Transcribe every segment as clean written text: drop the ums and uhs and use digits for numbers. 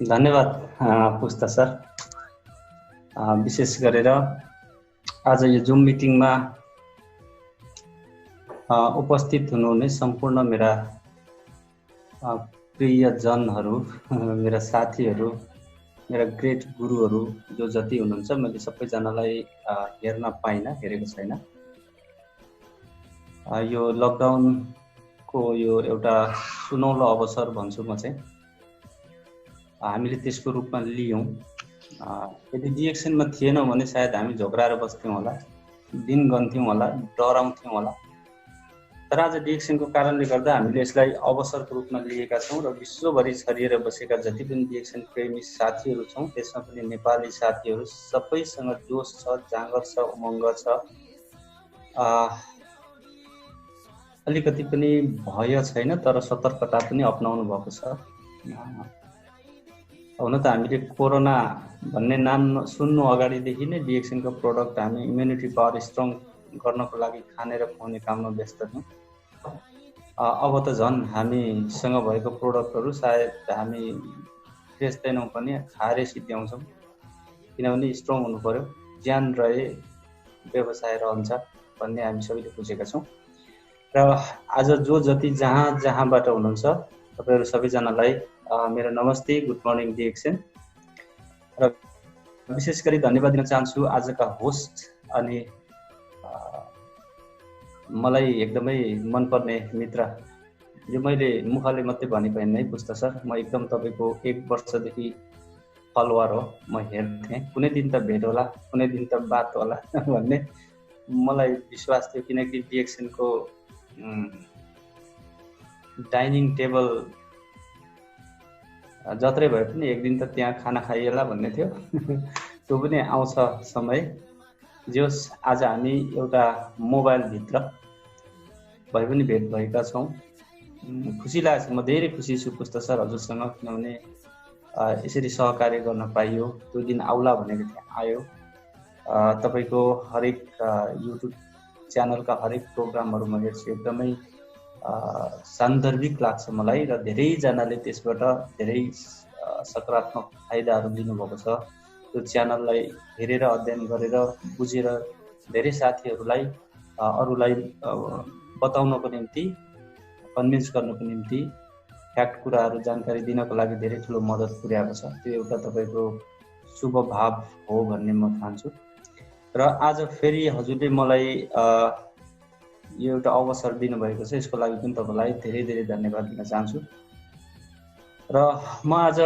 धन्यवाद पुष्ता सर। विशेष गरेर आज यो जुम मिटिङमा उपस्थित हुनुहुने सम्पूर्ण मेरा प्रियजनहरू, मेरा साथीहरू, मेरा ग्रेट गुरुहरू जो जति हुनुहुन्छ, मैले सबैजनालाई हेर्न पाइनँ, हेरेको छैन। यो लकडाउनको यो एउटा सुनौलो अवसर भन्छु म चाहिँ, हामीले त्यसको रूपमा लियौँ। यदि डिएक्सनमा थिएनौँ भने सायद हामी झोक्राएर बस्थ्यौँ होला, दिन गन्थ्यौँ होला, डराउँथ्यौँ होला। तर आज डिएक्सनको कारणले गर्दा हामीले यसलाई अवसरको रूपमा लिएका छौँ र विश्वभरि छरिएर बसेका जति पनि डिएक्सन प्रेमी साथीहरू छौँ, त्यसमा पनि नेपाली साथीहरू सबैसँग जोस छ, जाँगर छ, उमङ्ग छ। अलिकति पनि भय छैन, तर सतर्कता पनि अपनाउनु भएको छ। हुन त हामीले कोरोना भन्ने नाम सुन्नु अगाडिदेखि नै डिएक्सनको प्रोडक्ट हामी इम्युनिटी पावर स्ट्रङ गर्नको लागि खाने र खुवाउने काममा व्यस्त थियौँ। अब त झन् हामीसँग भएको प्रोडक्टहरू सायद हामी बेच्दैनौँ पनि, खाएरै सिद्ध्याउँछौँ, किनभने स्ट्रङ हुनु पर्यो, ज्यान रहे व्यवसाय रहन्छ भन्ने हामी सबैले बुझेका छौँ। र आज जो जति जहाँबाट हुनुहुन्छ तपाईँहरू सबैजनालाई मेरो नमस्ते, गुड मर्निङ डिएक्सन। र विशेष गरी धन्यवाद दिन चाहन्छु आजका होस्ट अनि मलाई एकदमै मनपर्ने मित्र। यो मैले मुखले मात्रै भनि पाइनँ है पुष्ता सर, म एकदम तपाईँको 1 वर्षदेखि फलोवर हो। म हेर्थेँ, कुनै दिन त भेट होला, कुनै दिन त बात होला भन्ने मलाई विश्वास थियो, किनकि डिएक्सनको डाइनिङ टेबल जत्रै भए पनि एक दिन त त्यहाँ खाना खाइएला भन्ने थियो। त्यो पनि आउँछ समय। जोस् आज हामी एउटा मोबाइलभित्र भए पनि भेट भएका छौँ। खुसी लागेको छ, म धेरै खुसी छु पुष्ता सर हजुरसँग, किनभने यसरी सहकार्य गर्न पाइयो। त्यो दिन आउला भनेको थियो, आयो। तपाईँको हरेक युट्युब च्यानलका हरेक प्रोग्रामहरू म हेर्छु, एकदमै सान्दर्भिक लाग्छ मलाई, र धेरैजनाले त्यसबाट धेरै सकारात्मक फाइदाहरू लिनुभएको छ। त्यो च्यानललाई हेरेर अध्ययन गरेर बुझेर धेरै साथीहरूलाई अरूलाई बताउनको निम्ति, कन्भिन्स गर्नको निम्ति, फ्याक्ट कुराहरू जानकारी दिनको लागि धेरै ठुलो मद्दत पुर्याएको छ। त्यो एउटा तपाईँको शुभ भाव हो भन्ने म ठान्छु। र आज फेरि हजुरले मलाई यो एउटा अवसर दिनुभएको छ, यसको लागि पनि तपाईँलाई धेरै धेरै धन्यवाद दिन चाहन्छु। र म आज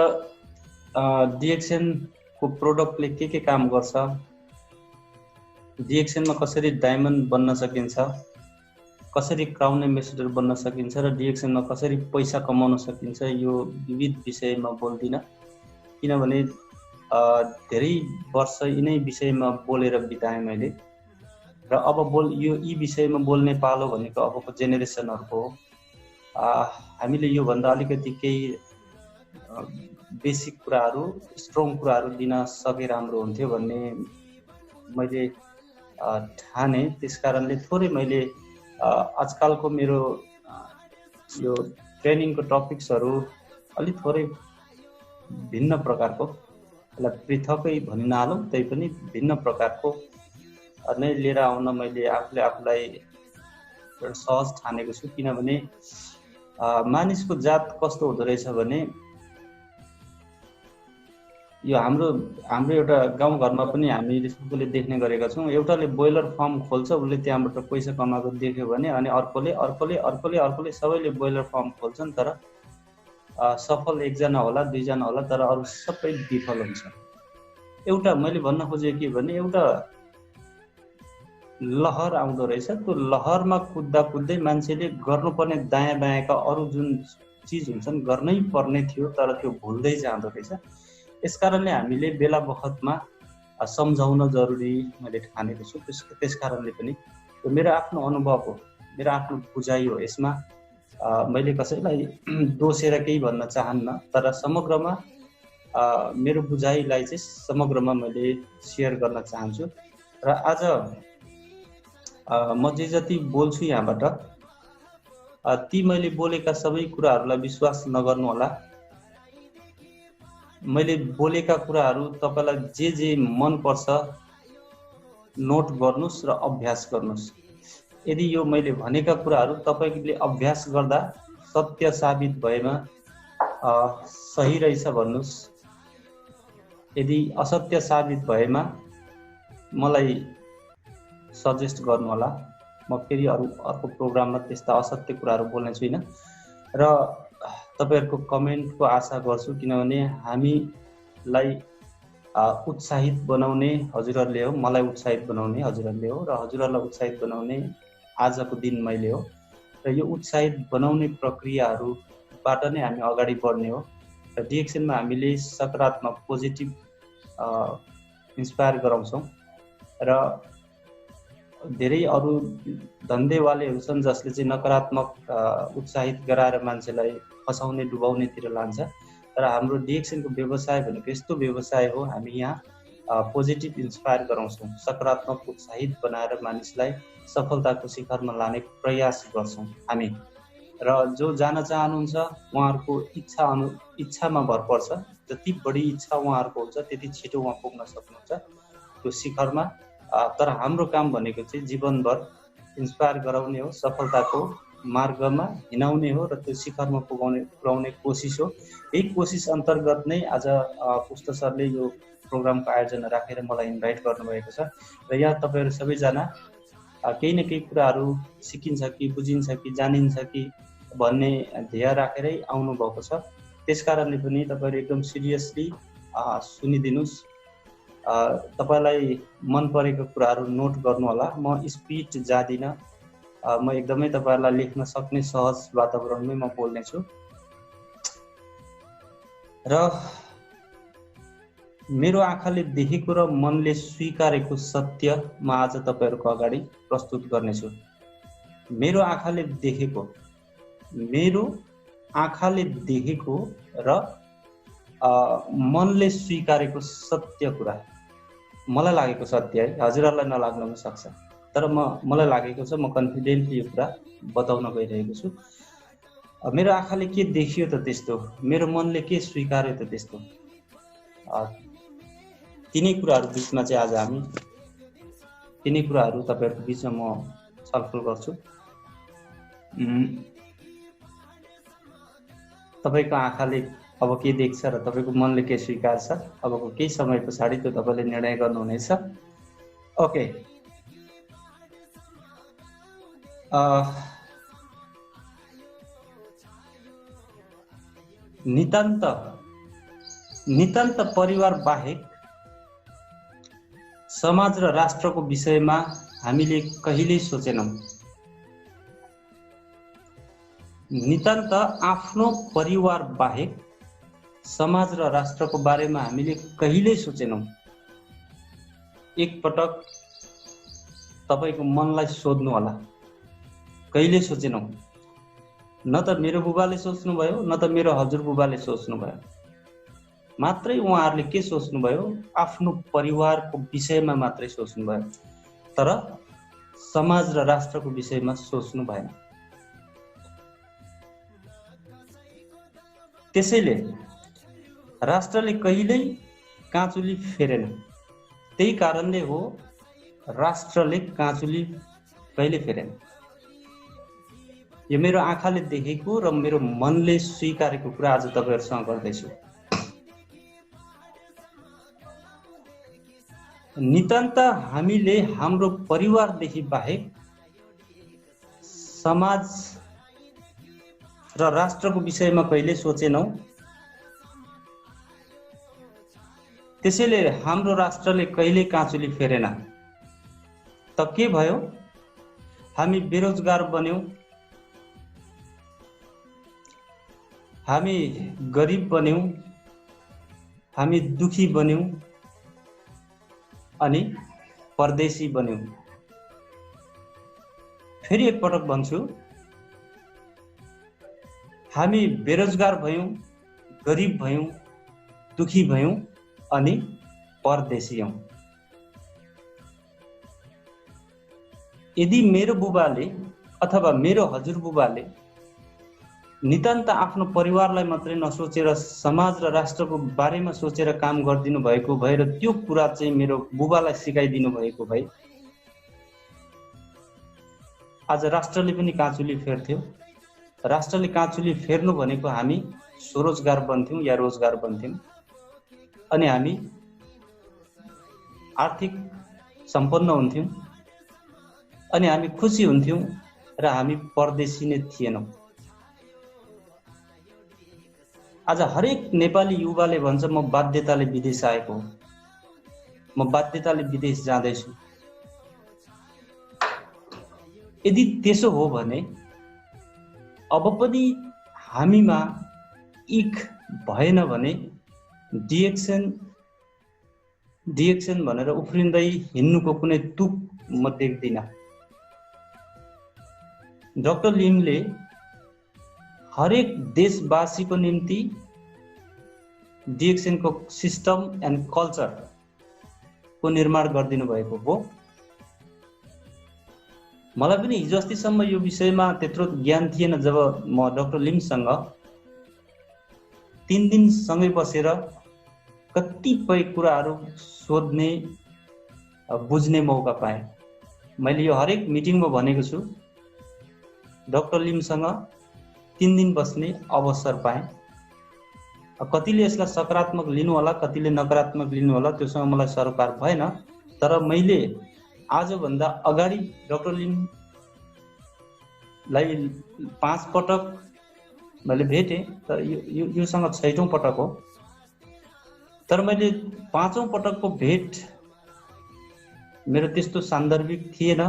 डिएक्सनको प्रोडक्टले के काम गर्छ, डिएक्सनमा कसरी डायमन्ड बन्न सकिन्छ, कसरी क्राउन एम्बेसडर बन्न सकिन्छ र डिएक्सनमा कसरी पैसा कमाउन सकिन्छ, यो विविध विषयमा बोल्दिनँ, किनभने धेरै वर्ष यिनै विषयमा बोलेर बिताएँ मैले। र अब यी विषयमा बोल्ने पालो भनेको अबको जेनेरेसनहरूको हो। हामीले योभन्दा अलिकति केही बेसिक कुराहरू, स्ट्रङ कुराहरू दिन सके राम्रो हुन्थ्यो भन्ने मैले ठाने। त्यस कारणले थोरै मैले आजकलको मेरो यो ट्रेनिङको टपिक्सहरू अलिक थोरै भिन्न प्रकारको, यसलाई पृथकै भनि नहालौँ, तैपनि भिन्न प्रकारको नै लिएर आउन मैले आफूलाई सहज ठानेको छु। किनभने मानिसको जात कस्तो हुँदो रहेछ भने, यो हाम्रो एउटा गाउँघरमा पनि हामीले सबैले देख्ने गरेका छौँ। एउटाले बोइलर फार्म खोल्छ, उसले त्यहाँबाट पैसा कमाएको देख्यो भने, अनि अर्कोले सबैले बोइलर फार्म खोल्छन्, तर सफल एकजना होला, दुईजना होला, तर अरू सबै विफल हुन्छ। एउटा मैले भन्न खोजेको के भने, एउटा लहर आउँदो रहेछ, त्यो लहरमा कुद्दै मान्छेले गर्नुपर्ने दायाँ बायाँका अरू जुन चिज हुन्छन् गर्नै पर्ने थियो, तर त्यो भुल्दै जाँदो रहेछ। यस कारणले हामीले बेला बखतमा सम्झाउन जरुरी मैले ठानेको छु। त्यस कारणले पनि यो मेरो आफ्नो अनुभव हो, मेरो आफ्नो बुझाइ हो। यसमा मैले कसैलाई दोषेर केही भन्न चाहन्न, तर समग्रमा मेरो बुझाइलाई चाहिँ समग्रमा मैले सेयर गर्न चाहन्छु। र आज म जे जति बोल्छु यहाँबाट, ती मैले बोलेका सबै कुराहरूलाई विश्वास नगर्नु होला। मैले बोलेका कुराहरू तपाईलाई जे जे मन पर्छ नोट गर्नुस् र अभ्यास गर्नुस्। यदि यो मैले भनेका कुराहरू तपाईले अभ्यास गर्दा सत्य साबित भएमा सही रहेछ भन्नुस्। यदि असत्य साबित भएमा मलाई सजेस्ट गर्नु होला। म फेरि अर्को प्रोग्राममा त्यस्ता असत्य कुराहरू बोल्ने छुइनँ र तपाईहरुको कमेन्टको आशा गर्छु, किनभने हामीलाई उत्साहित बनाउने हजुरहरूले हो, मलाई उत्साहित बनाउने हजुरहरूले हो र हजुरहरूलाई उत्साहित बनाउने आजको दिन मैले हो र यो उत्साहित बनाउने प्रक्रियाहरूबाट नै हामी अगाडि बढ्ने हो र डिएक्सनमा हामीले सकारात्मक पोजिटिभ इन्स्पायर गराउँछौँ र धेरै अरू धन्देवालेहरू छन् जसले चाहिँ नकारात्मक उत्साहित गराएर मान्छेलाई फसाउने डुबाउनेतिर लान्छ। तर हाम्रो डिएक्सनको व्यवसाय भनेको यस्तो व्यवसाय हो, हामी यहाँ पोजिटिभ इन्स्पायर गराउँछौँ, सकारात्मक उत्साहित बनाएर मानिसलाई सफलताको शिखरमा लाने प्रयास गर्छौँ हामी। र जो जान चाहनुहुन्छ उहाँहरूको इच्छामा भर पर्छ। जति बढी इच्छा उहाँहरूको हुन्छ त्यति छिटो उहाँ पुग्न सक्नुहुन्छ त्यो शिखरमा। तर हाम्रो काम भनेको चाहिँ जीवनभर इन्स्पायर गराउने हो, सफलताको मार्गमा हिँडाउने हो र त्यो शिखरमा पुर्याउने कोसिस हो। यही कोसिस अन्तर्गत नै आज पुष्ट सरले यो प्रोग्रामको आयोजना राखेर मलाई इन्भाइट गर्नुभएको छ र यहाँ तपाईहरु सबैजना केही न केही कुराहरू सिकिन्छ कि बुझिन्छ कि जानिन्छ कि भन्ने ध्येय राखेरै आउनु भएको छ। त्यसकारणले पनि तपाईहरु एकदम सिरियसली सुनिदिनुस्। तपाईलाई मन परेको कुराहरू नोट गर्नु होला। म स्पिड जादिन, म एकदमै तपाईहरुलाई लेख्न सक्ने सहज वातावरणमै म बोल्ने छु र मेरो आँखाले देखेको र मनले स्वीकारेको सत्य म आज तपाईहरुको अगाडि प्रस्तुत गर्नेछु। मेरो आँखाले देखेको र मनले स्वीकारेको सत्य कुरा, मलाई लागेको सत्य है, हजुरहरूलाई नलाग्न पनि सक्छ, तर मलाई लागेको छ, म कन्फिडेन्टली यो कुरा बताउन गइरहेको छु। मेरो आँखाले के देखियो त त्यस्तो, मेरो मनले के स्वीकार्यो त त्यस्तो, तिनै कुराहरू बिचमा चाहिँ आज हामी तिनै कुराहरू तपाईहरुको बिचमा म छलफल गर्छु। तपाईको आँखाले अब के देख्छ र तपाईको मनले के स्वीकार्छ, अबको केही समय पछाडि त्यो तपाईले निर्णय गर्नुहुनेछ। ओके, नितान्त परिवार बाहेक समाज र राष्ट्रको विषयमा हामीले कहिल्यै सोचेनौं। नितान्त आफ्नो परिवार बाहेक समाज र राष्ट्रको बारेमा हामीले कहिल्यै सोचेनौं। एक पटक तपाईको मनलाई सोध्नु होला, कहिले सोचेनौं। न त मेरो बुबाले सोच्नुभयो, न त मेरो हजुरबुबाले सोच्नुभयो। मात्रै उहाँहरूले के सोच्नुभयो, आफ्नो परिवारको विषयमा मात्रै सोच्नुभयो, तर समाज र राष्ट्रको विषयमा सोच्नु भएन। त्यसैले राष्ट्रले कहिल्यै काँचुली फेरेन। त्यही कारणले हो राष्ट्रले काँचुली कहिले फेरेन। यो मेरो आँखाले देखेको र मेरो मनले स्वीकारेको कुरा आज तपाईहरुसँग गर्दैछु। नितान्त हामीले हाम्रो परिवारदेखि बाहेक समाज र राष्ट्रको विषयमा कहिले सोचेनौं। त्यसैले हाम्रो राष्ट्रले कहिले काँचुली फेरेन। त के भयो, हामी बेरोजगार बन्यौं, हामी गरिब बन्यौं, हामी दुखी बन्यौं अनि परदेशी बन्यौं। फेरि एक पटक भन्छु, हामी बेरोजगार भयौं, गरिब भयौं, दुखी भयौं अनि परदेशी हौं। यदि मेरो बुबाले अथवा मेरो हजुरबुबाले नितान्त आफ्नो परिवारलाई मात्रै नसोचेर समाज र राष्ट्रको बारेमा सोचेर काम गरिदिनु भएको भए र त्यो कुरा चाहिँ मेरो बुबालाई सिकाइदिनु भएको भए आज राष्ट्रले पनि काँचुली फेर्थ्यो। राष्ट्रले काँचुली फेर्नु भनेको हामी स्वरोजगार बन्थ्यौँ या रोजगार बन्थ्यौँ, अनि हामी आर्थिक सम्पन्न हुन्थ्यौँ, अनि हामी खुसी हुन्थ्यौँ र हामी परदेशी नै थिएनौँ। आज हरेक नेपाली युवाले भन्छ म बाध्यताले विदेश आएको हो, म बाध्यताले विदेश जाँदैछु। यदि त्यसो हो भने अब पनि हामीमा इक भएन भने डिएक्सन भनेर उफ्रिँदै हिँड्नुको कुनै तुक म देख्दिनँ। डाक्टर लिमले हरेक देशवासीको निम्ति डिएक्सनको सिस्टम एन्ड कल्चरको निर्माण गरिदिनु भएको हो। मलाई पनि हिजो अस्तिसम्म यो विषयमा त्यत्रो ज्ञान थिएन। जब म डाक्टर लिमसँग 3 दिन सँगै बसेर कतिपय कुराहरू सोध्ने बुझ्ने मौका पाएँ। मैले यो हरेक मिटिङमा भनेको छु, डाक्टर लिमसँग 3 दिन बस्ने अवसर पाएँ। कतिले यसलाई सकारात्मक लिनु होला, कतिले नकारात्मक लिनु होला, त्योसँग मलाई सरोकार भएन। तर मैले आजभन्दा अगाडि डाक्टर लिमलाई 5 पटक मैले भेटेँ, तर योसँग 6औं पटक हो। तर मैले 5औं पटकको भेट मेरो त्यस्तो सान्दर्भिक थिएन।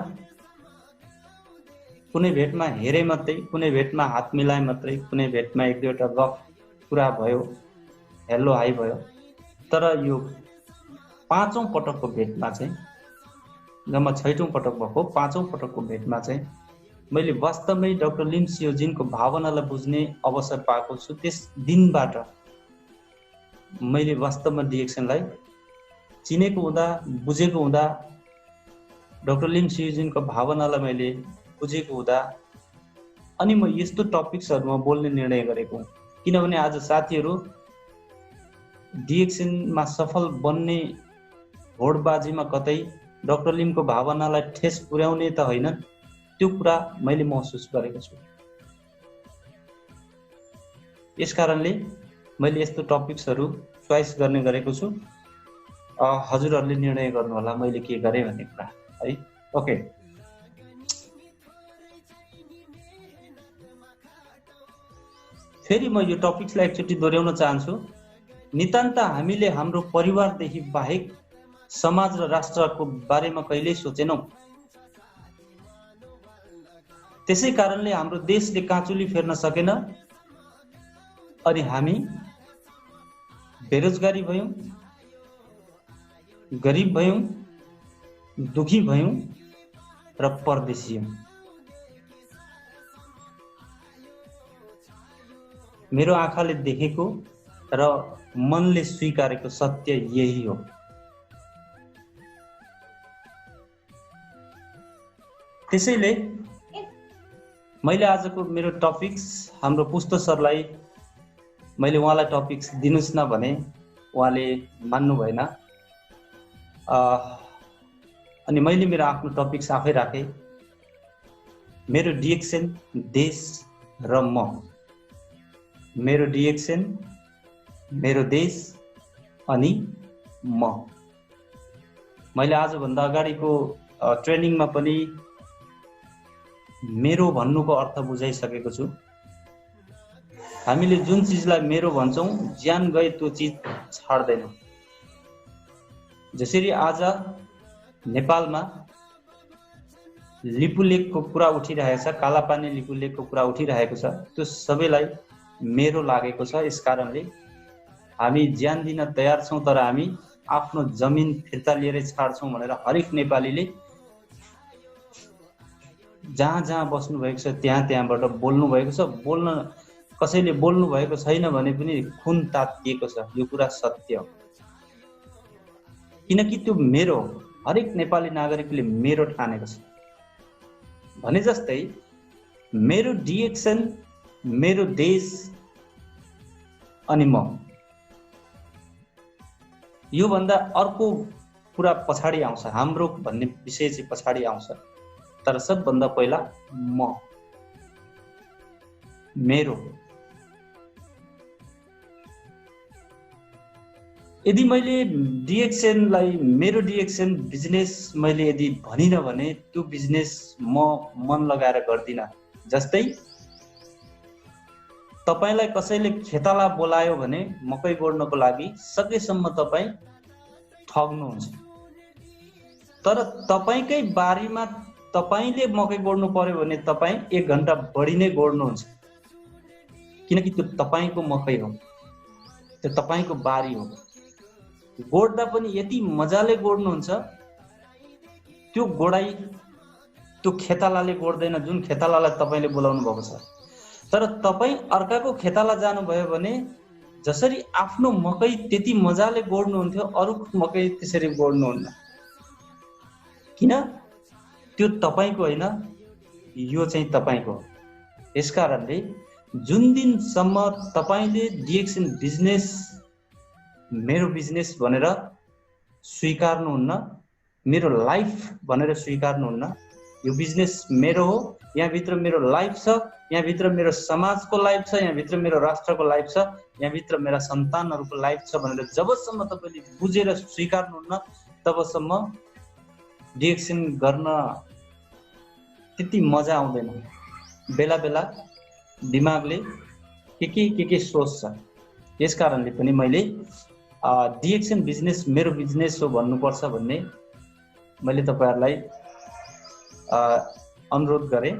कुनै भेटमा हेरे मात्रै, कुनै भेटमा हात मिलाए मात्रै, कुनै भेटमा 1-2वटा गफ कुरा भयो, हेलो हाई भयो। तर यो 5औं पटकको भेटमा चाहिँ, जम्मा 6औं पटक भएको 5औं पटकको भेटमा चाहिँ मैले वास्तवमै डाक्टर लिम सियोजिनको भावनालाई बुझ्ने अवसर पाएको छु। त्यस दिनबाट मैले वास्तवमा डिएक्सनलाई चिनेको हुँदा, बुझेको हुँदा, डाक्टर लिम सियोजिनको भावनालाई मैले बुझेको हुँदा अनि म यस्तो टपिक्सहरुमा बोल्ने निर्णय गरेको हुँ। किनभने आज साथीहरू डिएक्सनमा सफल बन्ने होडबाजीमा कतै डाक्टर लिमको भावनालाई ठेस पुर्याउने त होइन, त्यो कुरा मैले महसुस गरेको छु। यसकारणले मैले यस्तो टपिक्सहरु चोइस गर्ने गरेको छु। हजुरहरुले निर्णय गर्नु होला मैले के गरे भन्ने कुरा है। ओके, फेरि म यो टपिक्सलाई एकचोटि दोहोर्याउन चाहन्छु। नितान्त हामीले हाम्रो परिवारदेखि बाहेक समाज र राष्ट्रको बारेमा कहिल्यै सोचेनौं। त्यसै कारणले हाम्रो देशले काँचुली फेर्न सकेन अनि हामी बेरोजगारी भयौं, गरिब भयौं, दुखी भयौं र परदेशी हौं। मेरो आँखाले देखेको र मनले स्वीकारेको सत्य यही हो। त्यसैले मैले आजको मेरो टपिक्स हाम्रो पुष्ट सरलाई मैले उहाँलाई टपिक्स दिनुस् न भने उहाँले मान्नु भएन। अनि मैले मेरो आफ्नो टपिक्स आफै राखे। मेरो डिएक्सन देश र म, मेरो डिएक्सन मेरो देश अनि म। मैले आजभन्दा अगाडिको ट्रेनिङमा पनि मेरो भन्नुको अर्थ बुझाइसकेको छु। हामीले जुन चीजलाई मेरो भन्छौं, ज्यान गए त्यो चीज छाड्दैनौं। जसरी आज नेपालमा लिपुलेखको कुरा उठिरहेको छ, कालापानी लिपुलेखको कुरा उठिरहेको छ, त्यो सबैलाई मेरो लागेको छ। यसकारणले हामी ज्यान दिन तयार छौं, तर हामी आफ्नो जमिन फिर्ता लिएर छाड्छौं भनेर हरेक नेपालीले जहाँ जहाँ बस्नु भएको छ त्यहाँबाट बोल्नु भएको छ। बोल्न कसैले बोल्नु भएको छैन भने पनि खुन तातिएको छ। यो कुरा सत्य हो, किनकि त्यो मेरो हरेक नेपाली नागरिकले मेरो ठानेको छ। भने जस्तै मेरो डिएक्सन मेरो देश अनि म। यो भन्दा अर्को कुरा पछाडि आउँछ, हाम्रो भन्ने विषय चाहिँ पछाडि आउँछ। तर सबभन्दा पहिला म, मेरो। यदि मैले डिएक्सएनलाई मेरो डिएक्सएन बिजनेस मैले यदि भनिनँ भने त्यो बिजनेस म मन लगाएर गर्दिनँ। जस्तै तपाईलाई कसैले खेताला बोलायो भने मकै गोड्नको लागि सकेसम्म तपाईँ ठग्नुहुन्छ। तर तपाईँकै बारीमा तपाईँले मकै गोड्नु पर्यो भने तपाईँ 1 घन्टा बढी नै गोड्नुहुन्छ, किनकि त्यो तपाईँको मकै हो, त्यो तपाईँको बारी हो। गोड्दा पनि यति मजाले गोड्नुहुन्छ, त्यो गोडाई त्यो खेतालाले गोड्दैन जुन खेतालालाई तपाईँले बोलाउनु भएको छ। तर तपाईँ अर्काको खेताला जानुभयो भने जसरी आफ्नो मकै त्यति मजाले गोड्नुहुन्थ्यो अरूको मकै त्यसरी गोड्नुहुन्न। किन? त्यो तपाईँको होइन, यो चाहिँ तपाईँको। यसकारणले जुन दिनसम्म तपाईँले डिएक्सएन बिजनेस मेरो बिजनेस भनेर स्वीकार्नुहुन्न, मेरो लाइफ भनेर स्वीकार्नुहुन्न, यो बिजनेस मेरो हो, यहाँभित्र मेरो लाइफ छ, यहाँभित्र मेरो समाजको लाइफ छ, यहाँभित्र मेरो राष्ट्रको लाइफ छ, यहाँभित्र मेरा सन्तानहरूको लाइफ छ भनेर जबसम्म तपाईँले बुझेर स्वीकार्नुहुन्न तबसम्म डिएक्सएन गर्न त्यति मजा आउँदैन। बेला बेला दिमागले के सोच्छ। यसकारणले पनि मैले डिएक्सएन बिजनेस मेरो बिजनेस हो भन्नुपर्छ भन्ने मैले तपाईँहरूलाई अनुरोध गरेँ,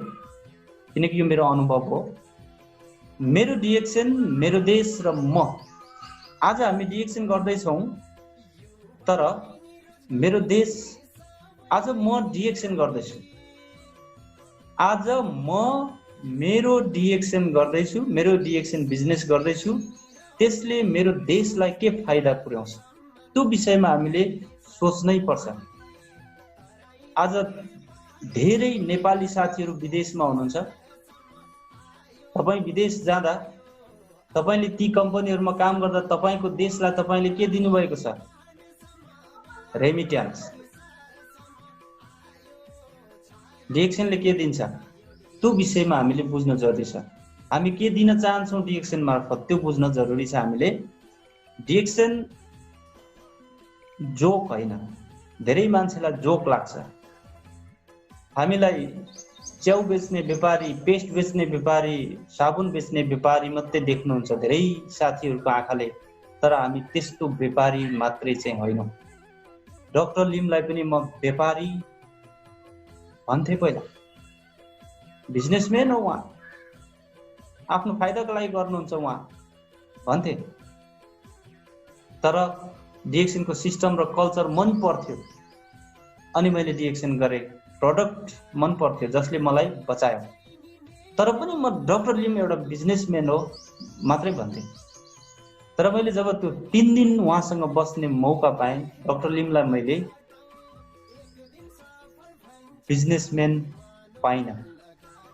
किनकि यो मेरो अनुभव हो। मेरो डिएक्सएन, मेरो देश र म। आज हामी डिएक्सएन गर्दैछौँ, तर मेरो देश, आज म डिएक्सएन गर्दैछु, आज म मेरो डिएक्सएन गर्दैछु, मेरो डिएक्सएन बिजनेस गर्दैछु, त्यसले मेरो देशलाई के फाइदा पुर्याउँछ त्यो विषयमा हामीले सोच्नै पर्छ। आज धेरै नेपाली साथीहरू विदेशमा हुनुहुन्छ। तपाईँ विदेश जाँदा तपाईँले ती कम्पनीहरूमा काम गर्दा तपाईँको देशलाई तपाईँले के दिनुभएको छ? रेमिट्यान्स। डिएक्सएनले के दिन्छ त्यो विषयमा हामीले बुझ्न जरुरी छ। हामी के दिन चाहन्छौँ डिएक्सएन मार्फत त्यो बुझ्न जरुरी छ। हामीले डिएक्सएन जोक होइन, धेरै मान्छेलाई जोक लाग्छ। हामीलाई च्याउ बेच्ने व्यापारी, पेस्ट बेच्ने व्यापारी, साबुन बेच्ने व्यापारी मात्रै देख्नुहुन्छ धेरै साथीहरूको आँखाले, तर हामी त्यस्तो व्यापारी मात्रै चाहिँ होइनौँ। डाक्टर लिमलाई पनि म व्यापारी भन्थे, पहिला बिजनेसम्यान हो उहाँ, आफ्नो फाइदाको लागि गर्नुहुन्छ उहाँ भन्थे। तर डिएक्सएनको सिस्टम र कल्चर मन पर्थ्यो अनि मैले डिएक्सएन गरेँ। प्रोडक्ट मन पर्थ्यो जसले मलाई बचायो। तर पनि म डाक्टर लिम एउटा बिजनेसम्यान हो मात्रै भन्थे। तर मैले जब त्यो 3 दिन उहाँसँग बस्ने मौका पाएँ, डाक्टर लिमलाई मैले बिजनेसम्यान पाइनँ।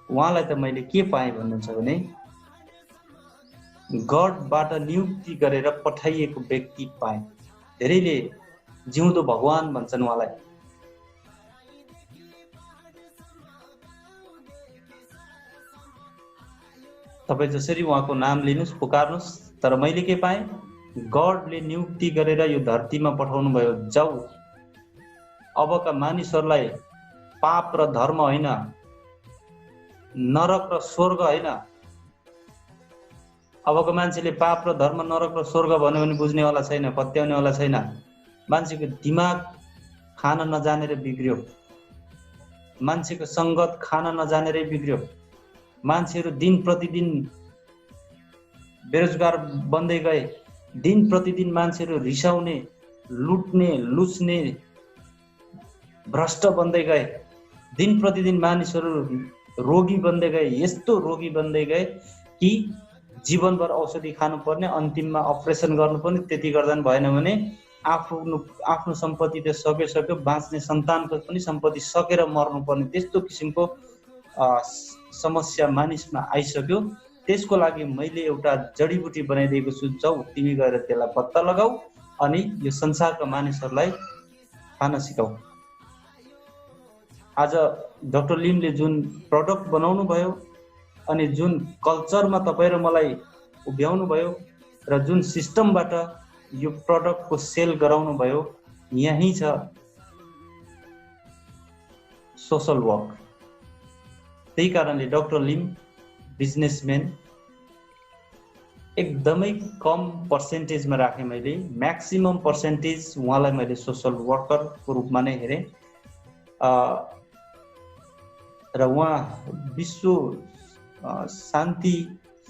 उहाँलाई त मैले के पाएँ भन्नुहुन्छ भने गडबाट नियुक्ति गरेर पठाइएको व्यक्ति पाएँ। धेरैले जिउँदो भगवान भन्छन् उहाँलाई। तपाईँ जसरी उहाँको नाम लिनुहोस्, पुकार्नुहोस्, तर मैले के पाएँ? गडले नियुक्ति गरेर यो धरतीमा पठाउनु भयो। जाऊ, अबका मानिसहरूलाई पाप र धर्म होइन, नरक र स्वर्ग होइन। अबको मान्छेले पाप र धर्म, नरक र स्वर्ग भन्यो भने बुझ्नेवाला छैन, पत्याउनेवाला छैन। मान्छेको दिमाग खान नजानेर बिग्रियो, मान्छेको सङ्गत खान नजानेरै बिग्रियो। मान्छेहरू दिन प्रतिदिन बेरोजगार बन्दै गए। दिन प्रतिदिन मान्छेहरू रिसाउने, लुट्ने, लुच्ने, भ्रष्ट बन्दै गए। दिन प्रतिदिन मानिसहरू रोगी बन्दै गए। यस्तो रोगी बन्दै गए कि जीवनभर औषधि खानुपर्ने, अन्तिममा अपरेसन गर्नुपर्ने। त्यति गर्दा भएन भने आफ्नो सम्पत्ति त सक्यो, बाँच्ने सन्तानको पनि सम्पत्ति सकेर मर्नुपर्ने, त्यस्तो किसिमको समस्या मानिसमा आइसक्यो। त्यसको लागि मैले एउटा जडीबुटी बनाइदिएको छु। जाऊ तिमी गएर त्यसलाई पत्ता लगाऊ अनि यो संसारका मानिसहरूलाई खान सिकाऊ। आज डाक्टर लिमले जुन प्रडक्ट बनाउनु भयो अनि जुन कल्चरमा तपाईँ र मलाई उभ्याउनु भयो र जुन सिस्टमबाट यो प्रडक्टको सेल गराउनु भयो, यही छ सोशल वर्क। त्यही कारणले डाक्टर लिम बिजनेसम्यान एकदमै कम पर्सेन्टेजमा राखेँ मैले, म्याक्सिमम पर्सेन्टेज उहाँलाई मैले सोशल वर्करको रूपमा नै हेरेँ। र उहाँ विश्व शान्ति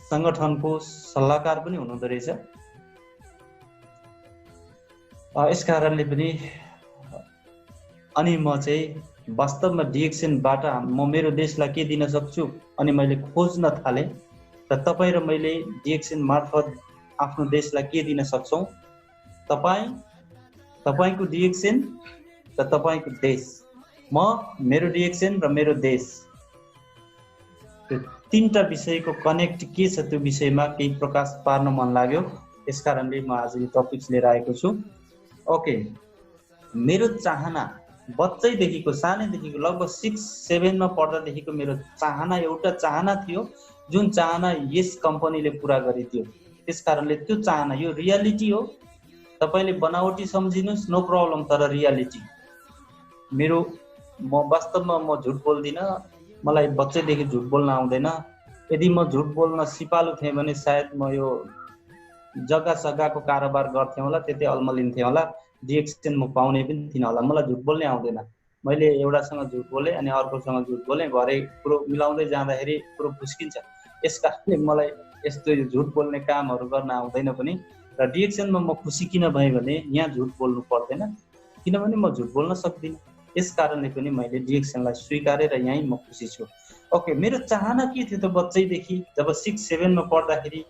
सङ्गठनको सल्लाहकार पनि हुनुहुँदो रहेछ। यस कारणले पनि अनि म चाहिँ वास्तवमा डिएक्सनबाट म मेरो देशलाई के दिन सक्छु अनि मैले खोज्न थालेँ र तपाईँ र मैले डिएक्सन मार्फत आफ्नो देशलाई के दिन सक्छौँ। तपाईँको डिएक्सन र तपाईँको देश, म मेरो डिएक्सन र मेरो देश, त्यो तीनटा विषयको कनेक्ट के छ त्यो विषयमा केही प्रकाश पार्न मन लाग्यो। त्यस कारणले म आज यो टपिक्स लिएर आएको छु। ओके, मेरो चाहना बच्चैदेखिको, सानैदेखिको लगभग 6-7 मा पढ्दादेखिको मेरो चाहना एउटा चाहना थियो, जुन चाहना यस कम्पनीले पुरा गरिदियो। त्यस कारणले त्यो चाहना, यो रियालिटी हो। तपाईँले बनावटी सम्झिनुहोस्, नो प्रब्लम, तर रियालिटी मेरो, म वास्तवमा म झुट बोल्दिनँ। मलाई बच्चैदेखि झुट बोल्न आउँदैन। यदि म झुट बोल्न सिपालु थिएँ भने सायद म यो जग्गा सग्गाको कारोबार गर्थेँ होला, त्यतै अल्मलिन्थेँ होला, डिएक्सन म पाउने पनि थिइनँ होला। मलाई झुट बोल्नै आउँदैन। मैले एउटासँग झुट बोलेँ अनि अर्कोसँग झुट बोलेँ, घरै कुरो मिलाउँदै जाँदाखेरि कुरो फुस्किन्छ। यस कारणले मलाई यस्तो झुट बोल्ने कामहरू गर्न आउँदैन पनि। र डिएक्सनमा म खुसी किन भएँ भने यहाँ झुट बोल्नु पर्दैन, किनभने म झुट बोल्न सक्दिनँ। यस कारणले पनि मैले डिएक्सनलाई स्वीकारेँ र यहीँ म खुसी छु। ओके, मेरो चाहना के थियो त बच्चैदेखि, जब 6-7 मा पढ्दाखेरि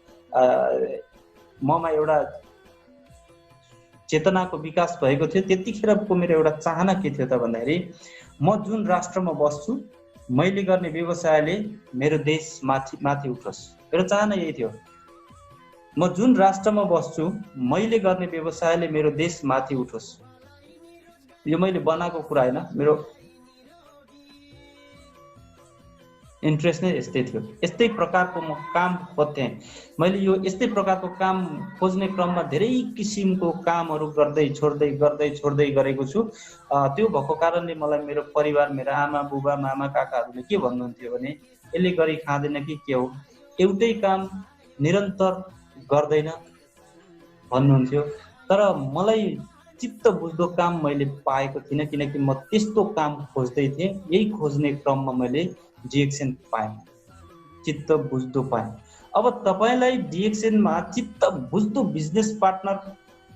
ममा एउटा चेतनाको विकास भएको थियो। त्यतिखेरको मेरो एउटा चाहना के थियो त भन्दाखेरि, म जुन राष्ट्रमा बस्छु मैले गर्ने व्यवसायले मेरो देश माथि उठोस्। मेरो चाहना यही थियो। म जुन राष्ट्रमा बस्छु मैले गर्ने व्यवसायले मेरो देश माथि उठोस्। यो मैले बनाएको कुरा होइन, मेरो इन्ट्रेस्ट नै यस्तै थियो। यस्तै प्रकारको म काम खोज्थेँ। मैले यो यस्तै प्रकारको काम खोज्ने क्रममा धेरै किसिमको कामहरू गर्दै छोड्दै गरेको छु। त्यो भएको कारणले मलाई मेरो परिवार, मेरो आमा बुबा मामा काकाहरूले के भन्नुहुन्थ्यो भने, यसले गरी खाँदैन कि के हो, एउटै काम निरन्तर गर्दैन भन्नुहुन्थ्यो। तर मलाई चित्त बुझ्दो काम मैले पाएको थिइनँ, किनकि म त्यस्तो काम खोज्दै थिएँ। यही खोज्ने क्रममा मैले डिएक्सन पाएँ, चित्त बुझ्दो पाएँ। अब तपाईँलाई डिएक्सनमा चित्त बुझ्दो बिजनेस पार्टनर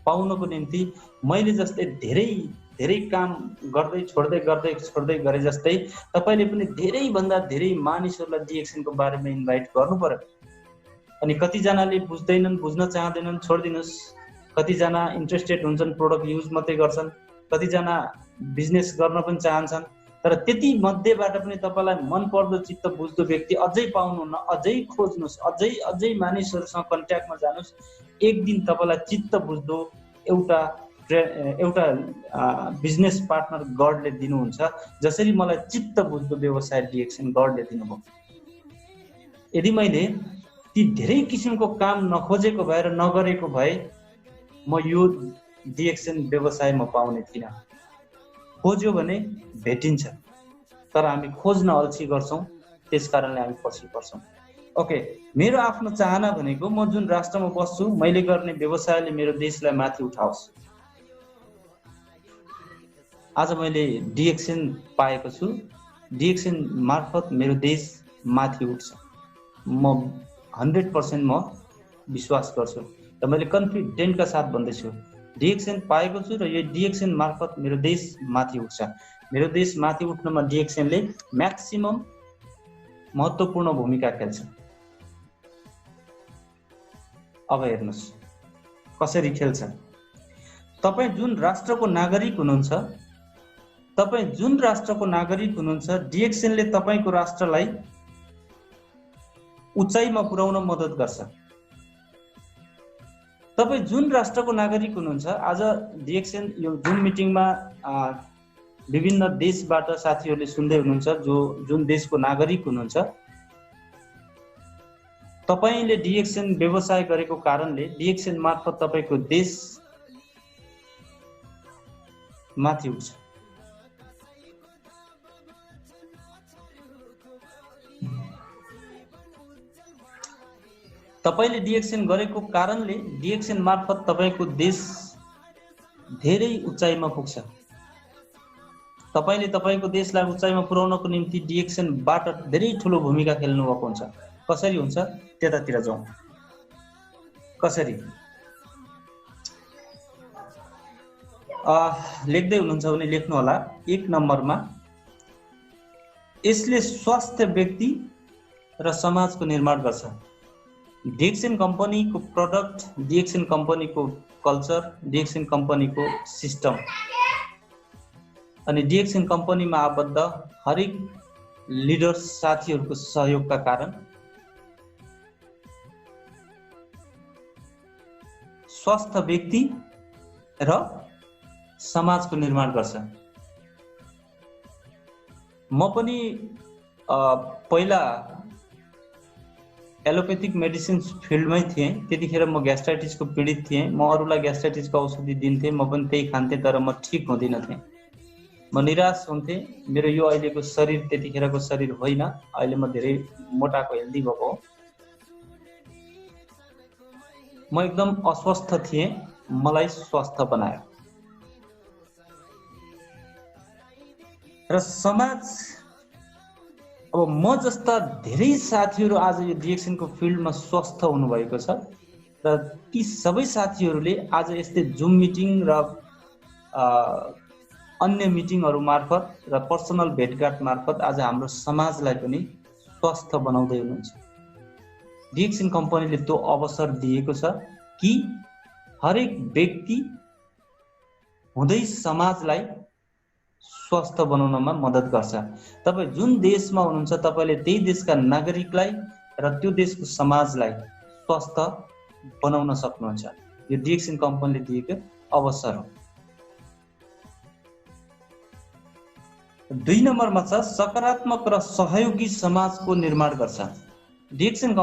पाउनको निम्ति मैले जस्तै धेरै काम गर्दै छोड्दै गरे जस्तै तपाईँले पनि धेरैभन्दा धेरै मानिसहरूलाई डिएक्सनको बारेमा इन्भाइट गर्नु पर्यो। अनि कतिजनाले बुझ्दैनन्, बुझ्न चाहँदैनन्, छोडिदिनुहोस्। कतिजना इन्ट्रेस्टेड हुन्छन्, प्रोडक्ट युज मात्रै गर्छन्। कतिजना बिजनेस गर्न पनि चाहन्छन्। तर त्यति मध्येबाट पनि तपाईँलाई मनपर्दो चित्त बुझ्दो व्यक्ति अझै पाउनुहुन्न, अझै खोज्नुहोस्, अझै मानिसहरूसँग कन्ट्याक्टमा जानुहोस्। एक दिन तपाईँलाई चित्त बुझ्दो एउटा बिजनेस पार्टनर गडले दिनुहुन्छ, जसरी मलाई चित्त बुझ्दो व्यवसाय डिएक्सन गडले दिनुभयो। यदि मैले ती धेरै किसिमको काम नखोजेको भए र नगरेको भए म यो डिएक्सन व्यवसाय म पाउने थिइनँ। खोज्यो भने भेटिन्छ, तर हामी खोज्न अल्छी गर्छौँ, त्यस कारणले हामी पछि पर्छौँ। ओके, मेरो आफ्नो चाहना भनेको म जुन राष्ट्रमा बस्छु मैले गर्ने व्यवसायले मेरो देशलाई माथि उठाओस्। आज मैले डिएक्सन पाएको छु। डिएक्सन मार्फत मेरो देश माथि उठ्छ। म 100% म विश्वास गर्छु र मैले कन्फिडेन्टका साथ भन्दैछु। डिएक्सन पाएको छु र यो डिएक्सन मार्फत मेरो देश माथि उठ्छ। मेरो देश माथि उठ्नमा डिएक्सनले म्याक्सिमम महत्त्वपूर्ण भूमिका खेल्छ। अब हेर्नुहोस् कसरी खेल्छ। तपाईँ जुन राष्ट्रको नागरिक हुनुहुन्छ, डिएक्सनले तपाईँको राष्ट्रलाई उचाइमा पुर्याउन मद्दत गर्छ। तपाईँ जुन राष्ट्रको नागरिक हुनुहुन्छ, आज डिएक्सन यो जुन मिटिङमा विभिन्न देशबाट साथीहरूले सुन्दै हुनुहुन्छ, जुन देशको नागरिक हुनुहुन्छ, तपाईले डिएक्सन व्यवसाय गरेको कारणले डिएक्सन मार्फत तपाईको देश माथि उठ्छ। तपाईले डिएक्सन गरेको कारणले डिएक्सन मार्फत तपाईको देश धेरै उचाइमा पुग्छ। तपाईले तपाईको देशलाई उचाइमा पुर्याउनको निम्ति डिएक्सनबाट धेरै ठूलो भूमिका खेल्नु भएको हुन्छ। कसरी हुन्छ त्यतातिर जाउँ। कसरी लेख्दै हुनुहुन्छ भने लेख्नु होला। 1 नम्बरमा यसले स्वस्थ व्यक्ति र समाजको निर्माण गर्छ। डिएक्सन कम्पनीको प्रोडक्ट, डिएक्सन कम्पनीको कल्चर, डिएक्सन कम्पनीको सिस्टम अनि डिएक्सन कम्पनीमा आबद्ध हरेक लिडर्स साथीहरूको सहयोगका कारण स्वस्थ व्यक्ति र समाजको निर्माण गर्छ। म पनि पहिला एलोपैथिक मेडिसिन फिल्डमै थिएँ। त्यतिखेर म ग्यास्ट्राइटिसको पीडित थिएँ। म अरूलाई ग्यास्ट्राइटिसको औषधि दिन्थेँ, म पनि त्यही खान्थेँ, तर म ठिक हुँदिन थिएँ। म निराश हुन्थेँ। मेरो यो अहिलेको शरीर त्यतिखेरको शरीर होइन। अहिले म धेरै मोटाको हेल्दी भएको हो। म एकदम अस्वस्थ थिएँ, मलाई स्वस्थ बनायो। र समाज, अब म जस्ता धेरै साथीहरू आज यो डिएक्सनको फिल्डमा स्वस्थ हुनुभएको छ र ती सबै साथीहरूले आज यस्तै जुम मिटिङ र अन्य मिटिङहरू मार्फत र पर्सनल भेटघाट मार्फत आज हाम्रो समाजलाई पनि स्वस्थ बनाउँदै हुनुहुन्छ। डिएक्सन कम्पनीले त्यो अवसर दिएको छ कि हरेक व्यक्ति हुँदै समाजलाई स्वस्थ बनाउनमा मद्दत गर्छ। तपाईँ जुन देशमा हुनुहुन्छ, तपाईँले त्यही देशका नागरिकलाई र त्यो देशको समाजलाई स्वस्थ बनाउन सक्नुहुन्छ। यो डिएक्सन कम्पनीले दिएको अवसर हो। 2 नम्बरमा छ सकारात्मक र सहयोगी समाजको निर्माण गर्छ। डिएक्सन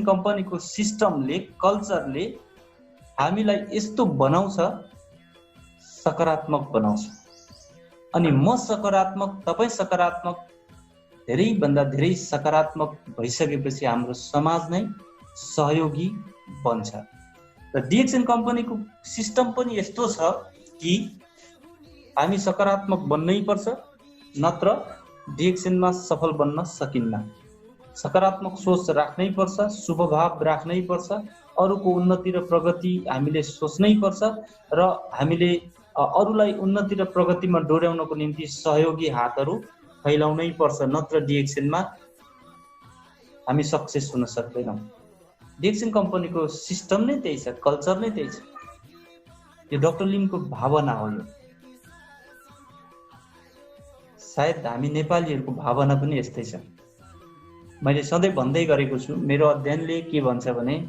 कम्पनीको सिस्टमले, कल्चरले हामीलाई यस्तो बनाउँछ, सकारात्मक बनाउँछ। अनि म सकारात्मक, तपाईँ सकारात्मक, धेरैभन्दा धेरै सकारात्मक भइसकेपछि हाम्रो समाज नै सहयोगी बन्छ। र डिएक्सन कम्पनीको सिस्टम पनि यस्तो छ कि हामी सकारात्मक बन्नै पर्छ, नत्र डिएक्सनमा सफल बन्न सकिन्न। सकारात्मक सोच राख्नै पर्छ, शुभ भाव राख्नै पर्छ, अरूको उन्नति र प्रगति हामीले सोच्नै पर्छ र हामीले अरूलाई उन्नति र प्रगतिमा डोर्याउनको निम्ति सहयोगी हातहरू फैलाउनै पर्छ, नत्र डिएक्सनमा हामी सक्सेस हुन सक्दैनौँ। डिएक्सन कम्पनीको सिस्टम नै त्यही छ, कल्चर नै त्यही छ। यो डाक्टर लिमको भावना हो। यो सायद हामी नेपालीहरूको भावना पनि यस्तै छ। मैले सधैँ भन्दै गरेको छु, मेरो अध्ययनले के भन्छ भने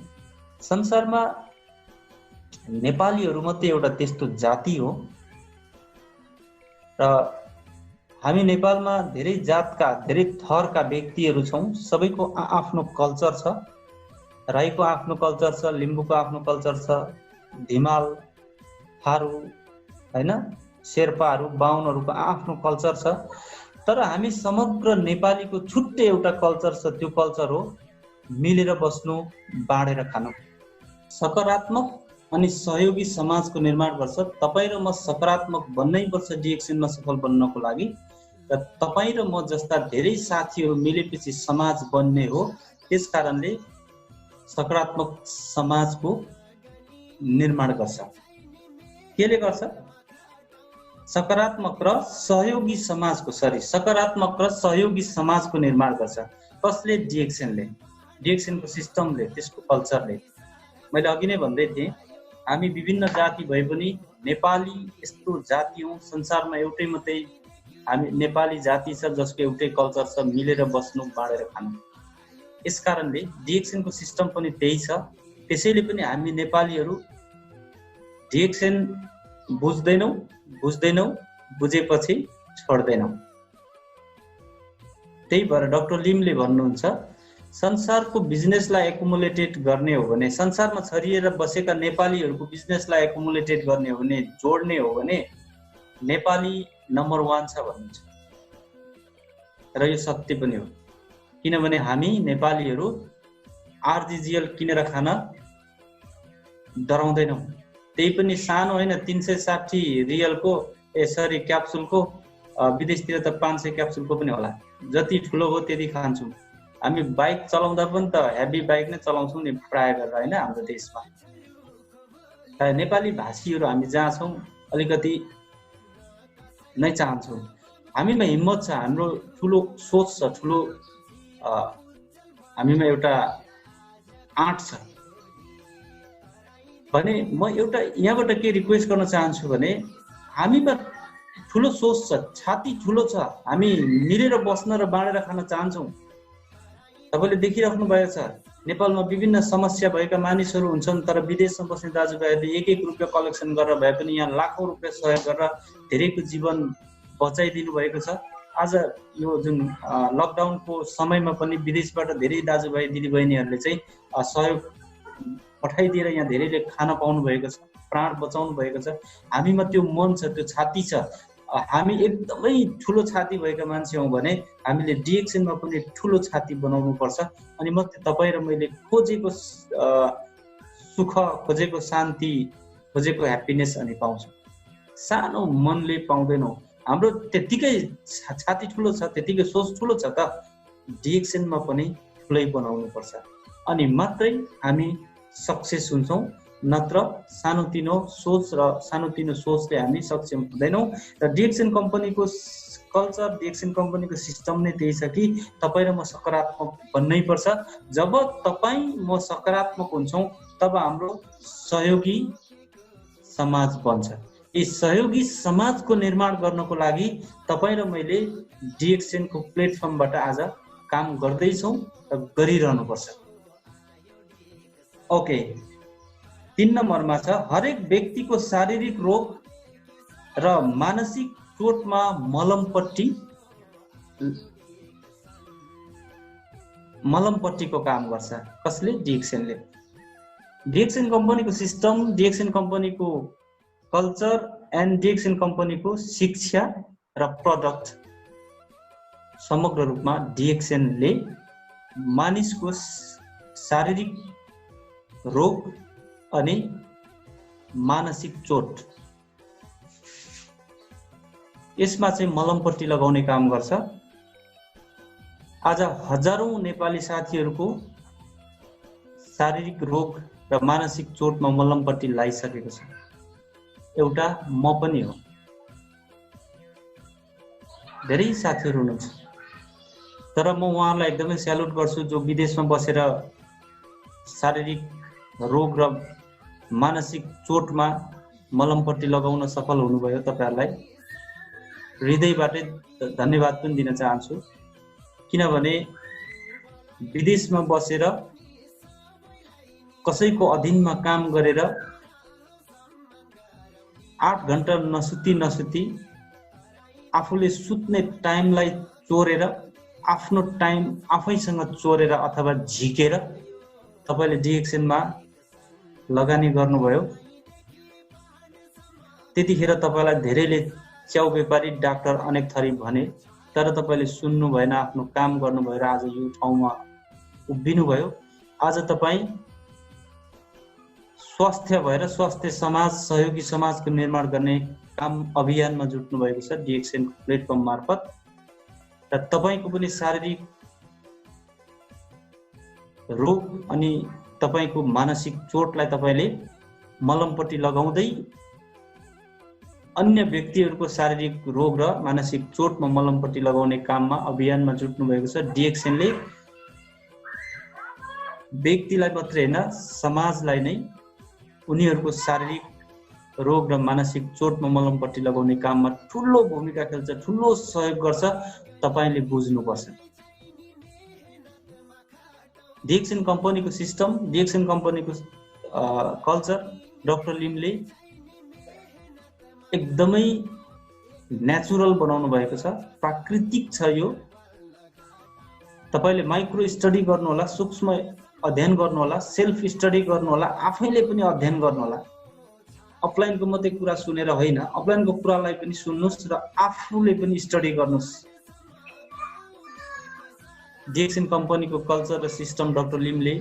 संसारमा नेपालीहरू मात्रै एउटा त्यस्तो जाति हो र हामी नेपालमा धेरै जातका, धेरै थरका व्यक्तिहरू छौँ। सबैको आफ्नो कल्चर छ। राईको आफ्नो कल्चर छ, लिम्बूको आफ्नो कल्चर छ, धिमाल, थारू, हैन, शेर्पाहरू, बाहुनहरूको आफ्नो कल्चर छ। तर हामी समग्र नेपालीको छुट्टै एउटा कल्चर छ। त्यो कल्चर हो मिलेर बस्नु, बाँडेर खानु। सकारात्मक अनि सहयोगी समाजको निर्माण गर्छ। तपाईँ र म सकारात्मक बन्नै पर्छ डिएक्सनमा सफल बन्नको लागि। र तपाईँ र म जस्ता धेरै साथीहरू मिलेपछि समाज बन्ने हो। त्यस कारणले सकारात्मक समाजको निर्माण गर्छ। केले गर्छ? सकारात्मक र सहयोगी समाजको सकारात्मक र सहयोगी समाजको निर्माण गर्छ। कसले? डिएक्सनले, डिएक्सनको सिस्टमले, त्यसको कल्चरले। मैले अघि नै भन्दै थिएँ, हामी विभिन्न जाति भए पनि नेपाली यस्तो जाति हौँ, संसारमा एउटै मात्रै हामी नेपाली जाति छ जसको एउटै कल्चर छ, मिलेर बस्नु, बाँडेर खानु। यसकारणले डिएक्सनको सिस्टम पनि त्यही छ। त्यसैले पनि हामी नेपालीहरू डिएक्सन बुझ्दैनौँ, बुझेपछि छोड्दैनौँ। त्यही भएर डाक्टर लिमले भन्नुहुन्छ संसारको बिजनेसलाई एकुमुलेटेड गर्ने हो भने, संसारमा छरिएर बसेका नेपालीहरूको बिजनेसलाई एकुमुलेटेड गर्ने हो भने, जोड्ने हो भने नेपाली नम्बर 1 छ भन्नुहुन्छ। र यो सत्य पनि हो, किनभने हामी नेपालीहरू आरजिजिएल किनेर खान डराउँदैनौँ। त्यही पनि सानो होइन, 360 रियलको क्याप्सुलको, विदेशतिर त 500 क्याप्सुलको पनि होला। जति ठुलो हो त्यति खान्छौँ। हामी बाइक चलाउँदा पनि त हेभी बाइक नै चलाउँछौँ नि प्राय गरेर, होइन? हाम्रो देशमा नेपाली भाषीहरू हामी जहाँ छौँ अलिकति नै चाहन्छौँ। हामीमा हिम्मत छ, हाम्रो ठुलो सोच छ, ठुलो हामीमा एउटा आँट छ भने म एउटा यहाँबाट के रिक्वेस्ट गर्न चाहन्छु भने हामीमा ठुलो सोच छ, छाती ठुलो छ, हामी मिलेर बस्न र बाँडेर खान चाहन्छौँ। तपाईँले देखिराख्नु भएको छ नेपालमा विभिन्न समस्या भएका मानिसहरू हुन्छन्, तर विदेशमा बस्ने दाजुभाइहरूले 1-1 रुपियाँ कलेक्सन गरेर भए पनि यहाँ लाखौँ रुपियाँ सहयोग गरेर धेरैको जीवन बचाइदिनु भएको छ। आज यो जुन लकडाउनको समयमा पनि विदेशबाट धेरै दाजुभाइ दिदीबहिनीहरूले चाहिँ सहयोग पठाइदिएर यहाँ धेरैले खान पाउनु भएको छ, प्राण बचाउनु भएको छ। हामीमा त्यो मन छ, त्यो छाती छ। हामी एकदमै ठुलो छाती भएका मान्छे हौँ भने हामीले डिएक्सनमा पनि ठुलो छाती बनाउनु पर्छ। अनि मात्रै तपाईँ र मैले खोजेको सुख, खोजेको शान्ति, खोजेको ह्याप्पिनेस अनि पाउँछौँ। सानो मनले पाउँदैनौँ। हाम्रो त्यतिकै छाती ठुलो छ, त्यतिकै सोच ठुलो छ त डिएक्सनमा पनि ठुलै बनाउनु पर्छ, अनि मात्रै हामी सक्सेस हुन्छौँ। नत्र सानोतिनो सोच र सानोतिनो सोचले हामी सक्षम हुँदैनौँ। र डिएक्सन कम्पनीको कल्चर, डिएक्सन कम्पनीको सिस्टम नै त्यही छ कि तपाईँ र म सकारात्मक बन्नै पर्छ। जब तपाईँ म सकारात्मक हुन्छौँ तब हाम्रो सहयोगी समाज बन्छ। यी सहयोगी समाजको निर्माण गर्नको लागि तपाईँ र मैले डिएक्सनको प्लेटफर्मबाट आज काम गर्दैछौँ र गरिरहनुपर्छ। ओके, 3 नम्बरमा छ हरेक व्यक्तिको शारीरिक रोग र मानसिक चोटमा मलमपट्टीको काम गर्छ। कसले? डिएक्सनले। डिएक्सन कम्पनीको सिस्टम, डिएक्सन कम्पनीको कल्चर एन्ड डिएक्सन कम्पनीको शिक्षा र प्रडक्ट समग्र रूपमा डिएक्सनले मानिसको शारीरिक रोग अनि मानसिक चोट, यसमा चाहिँ मलमपट्टी लगाउने काम गर्छ। आज हजारौं नेपाली साथीहरूको शारीरिक रोग र मानसिक चोटमा मलमपट्टी लगाइसकेको छ। एउटा म पनि हो। धेरै साथीहरू हुनुहुन्छ, तर म उहाँहरूलाई एकदमै स्यालुट गर्छु जो विदेशमा बसेर शारीरिक रोग र मानसिक चोटमा मलमपट्टी लगाउन सफल हुनुभयो। तपाईहरुलाई हृदयबाटै धन्यवाद पनि दिन चाहन्छु, किनभने विदेशमा बसेर कसैको अधीनमा काम गरेर 8 घण्टा नसुती आफूले सुत्ने टाइमलाई चोरेर, आफ्नो टाइम आफैसँग चोरेर अथवा झिकेर तपाईले डिएक्सनमा लगानी गर्नुभयो। त्यतिखेर तपाईलाई धेरैले च्याउ व्यापारी, डाक्टर अनेक थरी भने, तर तपाईले सुन्नु भएन, आफ्नो काम गर्नु भएर आज यो ठाउँमा उभिनु भयो। आज तपाई स्वास्थ्य भएर स्वास्थ्य समाज, सहयोगी समाजको निर्माण गर्ने काम अभियानमा जुट्नु भएको छ डिएक्सन प्लेटफर्म मार्फत। र तपाईको पनि शारीरिक रोग अनि तपाईको मानसिक चोटलाई तपाईले मलमपट्टी लगाउँदै अन्य व्यक्तिहरूको शारीरिक रोग र मानसिक चोटमा मलमपट्टी लगाउने काममा अभियानमा जुट्नु भएको छ। डिएक्सनले व्यक्तिलाई मात्रै हैन, समाजलाई नै उनीहरूको शारीरिक रोग र मानसिक चोटमा मलमपट्टी लगाउने काममा ठुलो भूमिका खेल्छ, ठुलो सहयोग गर्छ। तपाईले बुझ्नुपर्छ। डिएक्सन कम्पनीको सिस्टम, डिएक्सन कम्पनीको कल्चर डाक्टर लिमले एकदमै नेचुरल बनाउनु भएको छ, प्राकृतिक छ यो। तपाईले माइक्रो स्टडी गर्नु होला, सूक्ष्म अध्ययन गर्नु होला, सेल्फ स्टडी गर्नु होला, आफैले पनि अध्ययन गर्नु होला। अफलाइनको मात्रै कुरा सुनेर होइन, अफलाइनको कुरालाई पनि सुन्नुस् र आफूले पनि स्टडी गर्नुस्। डिएक्सन कम्पनीको कल्चर र सिस्टम डाक्टर लिमले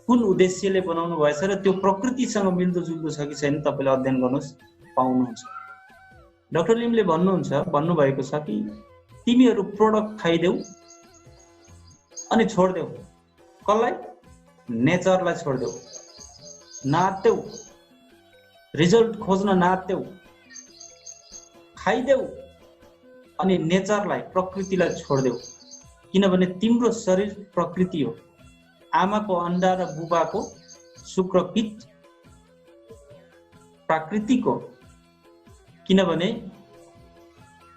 कुन उद्देश्यले बनाउनु भएछ र त्यो प्रकृतिसँग मिल्दोजुल्दो छ कि छैन तपाईले अध्ययन गर्नुस्, पाउनुहुन्छ। डाक्टर लिमले भन्नुभएको छ कि तिमीहरू प्रोडक्ट खाइदेऊ अनि छोड्देऊ। कसलाई? नेचरलाई छोड्देऊ। नात्देऊ, रिजल्ट खोज्न नात्देऊ, खाइदेऊ अनि नेचरलाई, प्रकृतिलाई छोड्देऊ। किनभने तिम्रो शरीर प्रकृति हो। आमाको अन्डा र बुबाको शुक्रपिण्ड प्राकृतिक हो। किनभने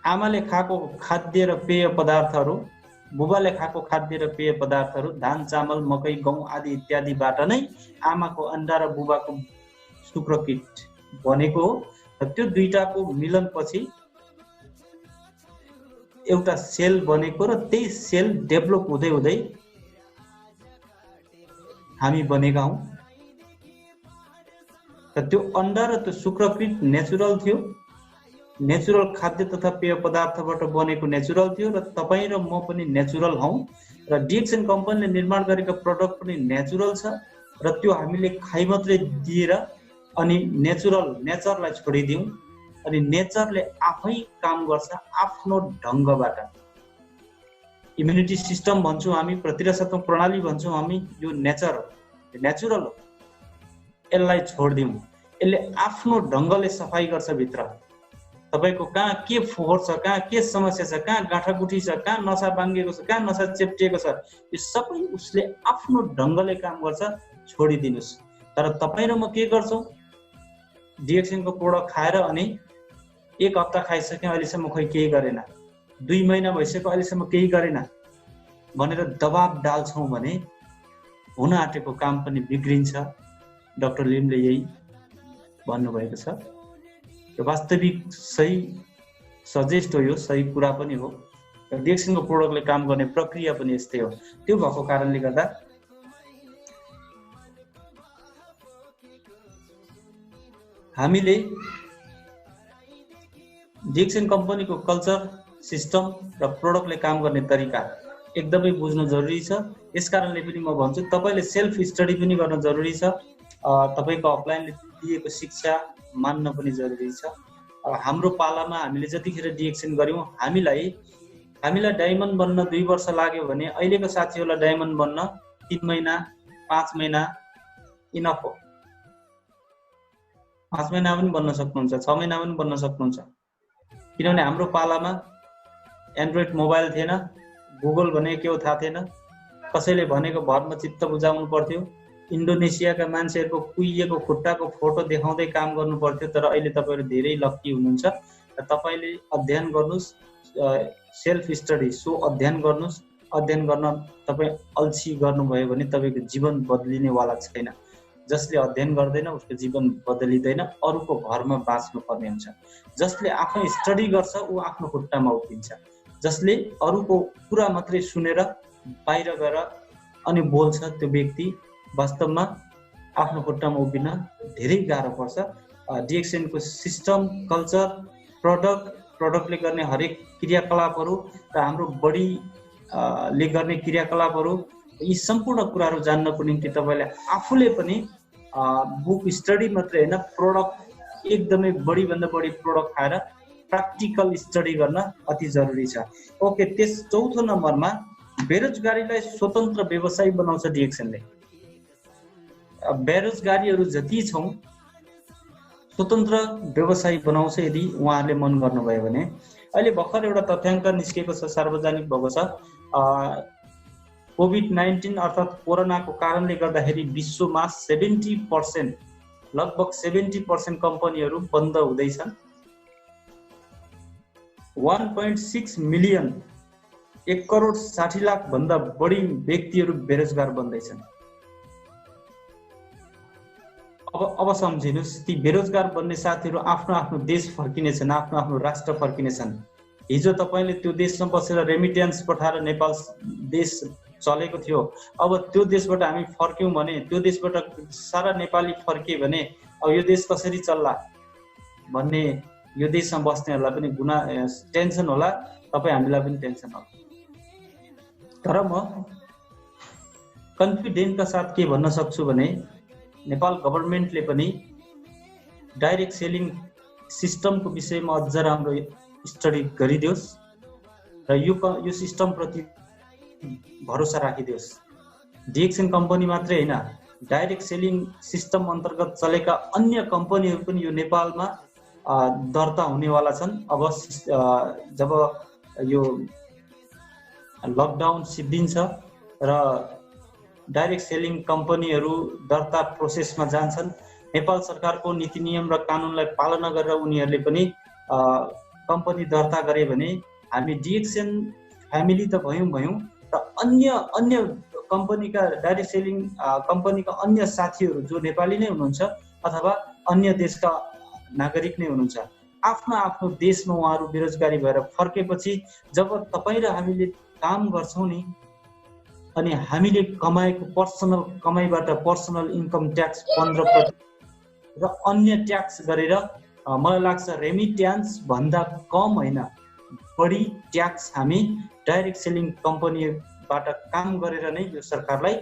आमाले खाएको खाद्य र पेय पदार्थहरू, बुबाले खाएको खाद्य र पेय पदार्थहरू, धान, चामल, मकै, गहुँ आदि इत्यादिबाट नै आमाको अन्डा र बुबाको शुक्रपिण्ड बनेको हो। र त्यो दुईटाको मिलनपछि एउटा सेल बनेको र त्यही सेल डेभलप हुँदै हुँदै हामी बनेका हौं। र त्यो अन्डा र त्यो शुक्रपिण्ड नेचुरल थियो, नेचुरल खाद्य तथा पेय पदार्थबाट बनेको नेचुरल थियो र तपाईँ र म पनि नेचुरल हौं। र डिएक्सन कम्पनीले निर्माण गरेको प्रोडक्ट पनि नेचुरल छ र त्यो हामीले खाइ मात्रै दिएर अनि नेचरलाई छोडिदियौं अनि नेचरले आफै काम गर्छ आफ्नो ढंगबाट। इम्युनिटी सिस्टम भन्छौं हामी, प्रतिरक्षात्मक प्रणाली भन्छौं हामी, यो नेचुरल हो। यसलाई छोडिदियौं, यसले आफ्नो ढंगले सफाई गर्छ भित्र। तपाईको कहाँ के फोहोर छ, कहाँ के समस्या छ, कहाँ गाँठागुठी छ, कहाँ नसा बाङ्गिएको छ, कहाँ नसा चेप्टिएको छ, यो सबै उसले आफ्नो ढंगले काम गर्छ, छोडिदिनुस्। तर तपाई र म के गर्छौं? डिएक्सन को प्रोडक्ट खाएर अनि एक हप्ता खाइसके अहिलेसम्म खोइ केही गरेन, 2 महिना भइसक्यो अहिलेसम्म केही गरेन भनेर दबाब डाल्छौं भने हुन आँटेको काम पनि बिग्रिन्छ। डाक्टर लिमले यही भन्नुभएको छ। यो वास्तविक सही सजेस्ट हो, यो सही कुरा पनि हो। डिएक्सन को प्रोडक्टले काम गर्ने प्रक्रिया पनि यस्तै हो। त्यो भएको कारणले गर्दा हामीले डिएक्सन कम्पनीको कल्चर, सिस्टम र प्रोडक्टले काम गर्ने तरिका एकदमै बुझ्नु जरुरी छ। यसकारणले पनि म भन्छु तपाईले सेल्फ स्टडी पनि गर्न जरुरी छ। तपाईको अफलाइनले दिएको शिक्षा मान्न पनि जरुरी छ। हाम्रो पालामा हामीले जतिखेर डिएक्सन गर्यौं हामीलाई डायमन्ड बन्न 2 वर्ष लाग्यो भने अहिलेको साथीहरुलाई डायमन्ड बन्न 3 महिना 5 महिना इनफ हो। 5 महिना पनि बन्न सक्नुहुन्छ, 6 महिना पनि बन्न सक्नुहुन्छ। किनभने हाम्रो पालामा एन्ड्रोइड मोबाइल थिएन, गुगल भने के हो थाहा थिएन, कसैले भनेको भरमा चित्त बुझाउनु पर्थ्यो, इन्डोनेसियाका मान्छेहरुको कुइएको खुट्टाको फोटो देखाउँदै काम गर्नु पर्थ्यो। तर अहिले तपाईहरु धेरै लक्की हुनुहुन्छ र तपाईले अध्ययन गर्नुस्, सेल्फ स्टडी सो अध्ययन गर्नुस्। अध्ययन गर्न तपाई अल्छी गर्नुभयो भने तपाईको जीवन बदलिने वाला छैन। जसले अध्ययन गर्दैन उसको जीवन बदलिदैन, अरूको भरमा बाँच्नु पर्ने हुन्छ। जसले आफै स्टडी गर्छ ऊ आफ्नो खुट्टामा उभिन्छ। जसले अरूको कुरा मात्रै सुनेर बाहिर गएर अनि बोल्छ त्यो व्यक्ति वास्तवमा आफ्नो खुट्टामा उभिन धेरै गाह्रो पर्छ। डिएक्सन को सिस्टम, कल्चर, प्रोडक्टले गर्ने हरेक क्रियाकलापहरू र हाम्रो बडी ले गर्ने क्रियाकलापहरू, यी सम्पूर्ण कुराहरू जान्नको निम्ति तपाईले आफूले पनि बुक स्टडी मात्रै हैन, प्रोडक्ट एकदमै बढी भन्दा बढी प्रोडक्ट खाएर प्र्याक्टिकल स्टडी गर्न अति जरुरी छ। ओके, त्यस चौथो नम्बरमा बेरोजगारीलाई स्वतन्त्र व्यवसाय बनाउँछ डिएक्सनले। बेरोजगारीहरू जति छौं स्वतन्त्र व्यवसाय बनाउँछ यदि उहाँहरूले मन गर्नुभयो भने। अहिले भर्खर एउटा तथ्याङ्क निस्केको छ, सार्वजनिक भएको छ। कोभिड-19 अर्थात् कोरोनाको कारणले गर्दाखेरि विश्वमा 70%, लगभग 70% कम्पनीहरू बन्द हुँदैछन्। 1.6 मिलियन 1,60,00,000 भन्दा बढी व्यक्तिहरू बेरोजगार बन्दैछन्। अब सम्झिनुस्, ती बेरोजगार बन्ने साथीहरू आफ्नो आफ्नो देश फर्किनेछन्, आफ्नो आफ्नो राष्ट्र फर्किनेछन्। हिजो तपाईले त्यो देशमा बसेर रेमिट्यान्स पठाएर नेपाल देश चलेको थियो, अब त्यो देशबाट हामी फर्क्यौं भने, त्यो देशबाट सारा नेपाली फर्किए भने अब यो देश कसरी चल्ला भन्ने यो देशमा बस्नेहरूलाई पनि टेन्सन होला, तपाईँ हामीलाई पनि टेन्सन होला। तर म कन्फिडेन्टका साथ के भन्न सक्छु भने नेपाल गभर्नमेन्टले पनि डाइरेक्ट सेलिङ सिस्टमको विषयमा अझ राम्रो स्टडी गरिदियोस् र यो सिस्टम प्रति भरोसा राखिदियोस्। डिएक्सन कम्पनी मात्रै होइन, डाइरेक्ट सेलिङ सिस्टम अन्तर्गत चलेका अन्य कम्पनीहरू पनि यो नेपालमा दर्ता हुनेवाला छन्। अब जब यो लकडाउन सिद्धिन्छ र डाइरेक्ट सेलिङ कम्पनीहरू दर्ता प्रोसेसमा जान्छन्, नेपाल सरकारको नीति नियम र कानुनलाई पालना गरेर उनीहरूले पनि कम्पनी दर्ता गरे भने हामी डिएक्सन फ्यामिली त भयौँ र अन्य कम्पनीका डाइरेक्ट सेलिङ कम्पनीका अन्य साथीहरू जो नेपाली नै हुनुहुन्छ अथवा अन्य देशका नागरिक नै हुनुहुन्छ, आफ्नो आफ्नो देशमा उहाँहरू बेरोजगारी भएर फर्केपछि जब तपाईँ र हामीले काम गर्छौँ नि, अनि हामीले कमाएको पर्सनल कमाइबाट पर्सनल इन्कम ट्याक्स 15% र अन्य ट्याक्स गरेर मलाई लाग्छ रेमिट्यान्स भन्दा कम होइन बढी ट्याक्स हामी डाइरेक्ट सेलिङ कम्पनीबाट काम गरेर नै यो सरकारलाई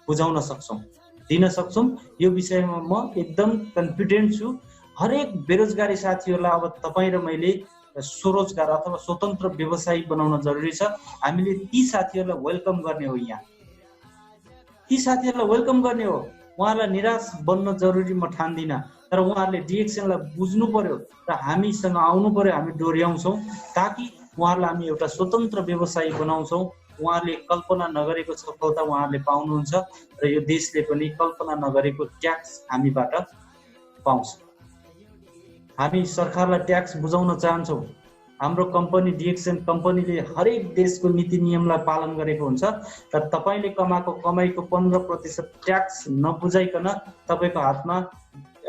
बुझाउन सक्छौँ, दिन सक्छौँ। यो विषयमा म एकदम कन्फिडेन्ट छु। हरेक बेरोजगारी साथीहरूलाई अब तपाईँ र मैले स्वरोजगार अथवा स्वतन्त्र व्यवसायी बनाउन जरुरी छ। हामीले ती साथीहरूलाई वेलकम गर्ने हो, यहाँ ती साथीहरूलाई वेलकम गर्ने हो। उहाँहरूलाई निराश बन्न जरुरी म ठान्दिनँ, तर उहाँहरूले डिएक्सनलाई बुझ्नु पर्यो र हामीसँग आउनु पर्यो। हामी डोर्याउँछौँ ताकि उहाँहरूलाई हामी एउटा स्वतन्त्र व्यवसायी बनाउँछौँ। उहाँहरूले कल्पना नगरेको सफलता उहाँहरूले पाउनुहुन्छ र यो देशले पनि कल्पना नगरेको ट्याक्स हामीबाट पाउँछ। हामी सरकारलाई ट्याक्स बुझाउन चाहन्छौँ। हाम्रो कम्पनी डिएक्सन कम्पनीले हरेक देशको नीति नियमलाई पालन गरेको हुन्छ र तपाईँले कमाएको कमाइको 15% ट्याक्स नबुझाइकन तपाईँको हातमा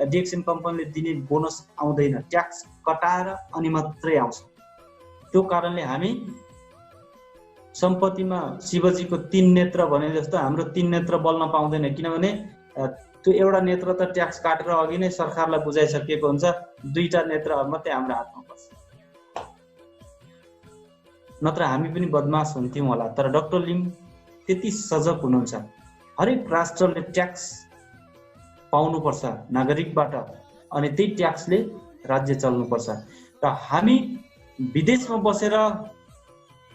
डिएक्सन कम्पनीले दिने बोनस आउँदैन, ट्याक्स कटाएर अनि मात्रै आउँछ। त्यो कारणले हामी सम्पत्तिमा शिवजीको 3 नेत्र भने जस्तो हाम्रो 3 नेत्र बल्न पाउँदैन, किनभने त्यो एउटा नेत्र त ट्याक्स काटेर अघि नै सरकारलाई बुझाइसकेको हुन्छ, 2टा नेत्रहरू मात्रै हाम्रो हातमा पर्छ। नत्र हामी पनि बदमास हुन्थ्यौँ होला। तर डाक्टर लिम त्यति सजग हुनुहुन्छ, हरेक राष्ट्रले ट्याक्स पाउनुपर्छ नागरिकबाट अनि त्यही ट्याक्सले राज्य चल्नुपर्छ। र हामी विदेशमा बसेर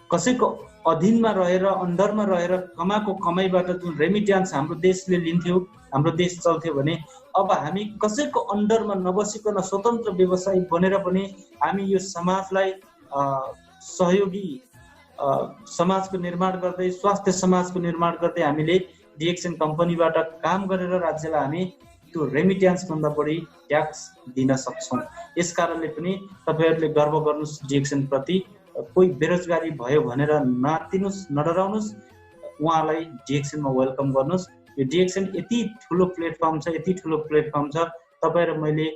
कसैको अधीनमा रहेर अन्डरमा रहेर कमाएको कमाइबाट जुन रेमिट्यान्स हाम्रो देशले लिन्थ्यो, हाम्रो देश चल्थ्यो भने अब हामी कसैको अन्डरमा नबसिकन स्वतन्त्र व्यवसायी बनेर पनि हामी यो समाजलाई सहयोगी समाजको निर्माण गर्दै, स्वास्थ्य समाजको निर्माण गर्दै हामीले डिएक्सन कम्पनीबाट काम गरेर राज्यलाई हामी त्यो रेमिट्यान्स भन्दा बढी ट्याक्स दिन सक्छौँ। यस कारणले पनि तपाईँहरूले गर्व गर्नुहोस् डिएक्सन प्रति। कोही बेरोजगारी भयो भनेर नातिनुस्, नडराउनुहोस्, उहाँलाई डिएक्सनमा वेलकम गर्नुहोस्। यो डिएक्सन यति ठुलो प्लेटफर्म छ, यति ठुलो प्लेटफर्म छ, तपाईँ र मैले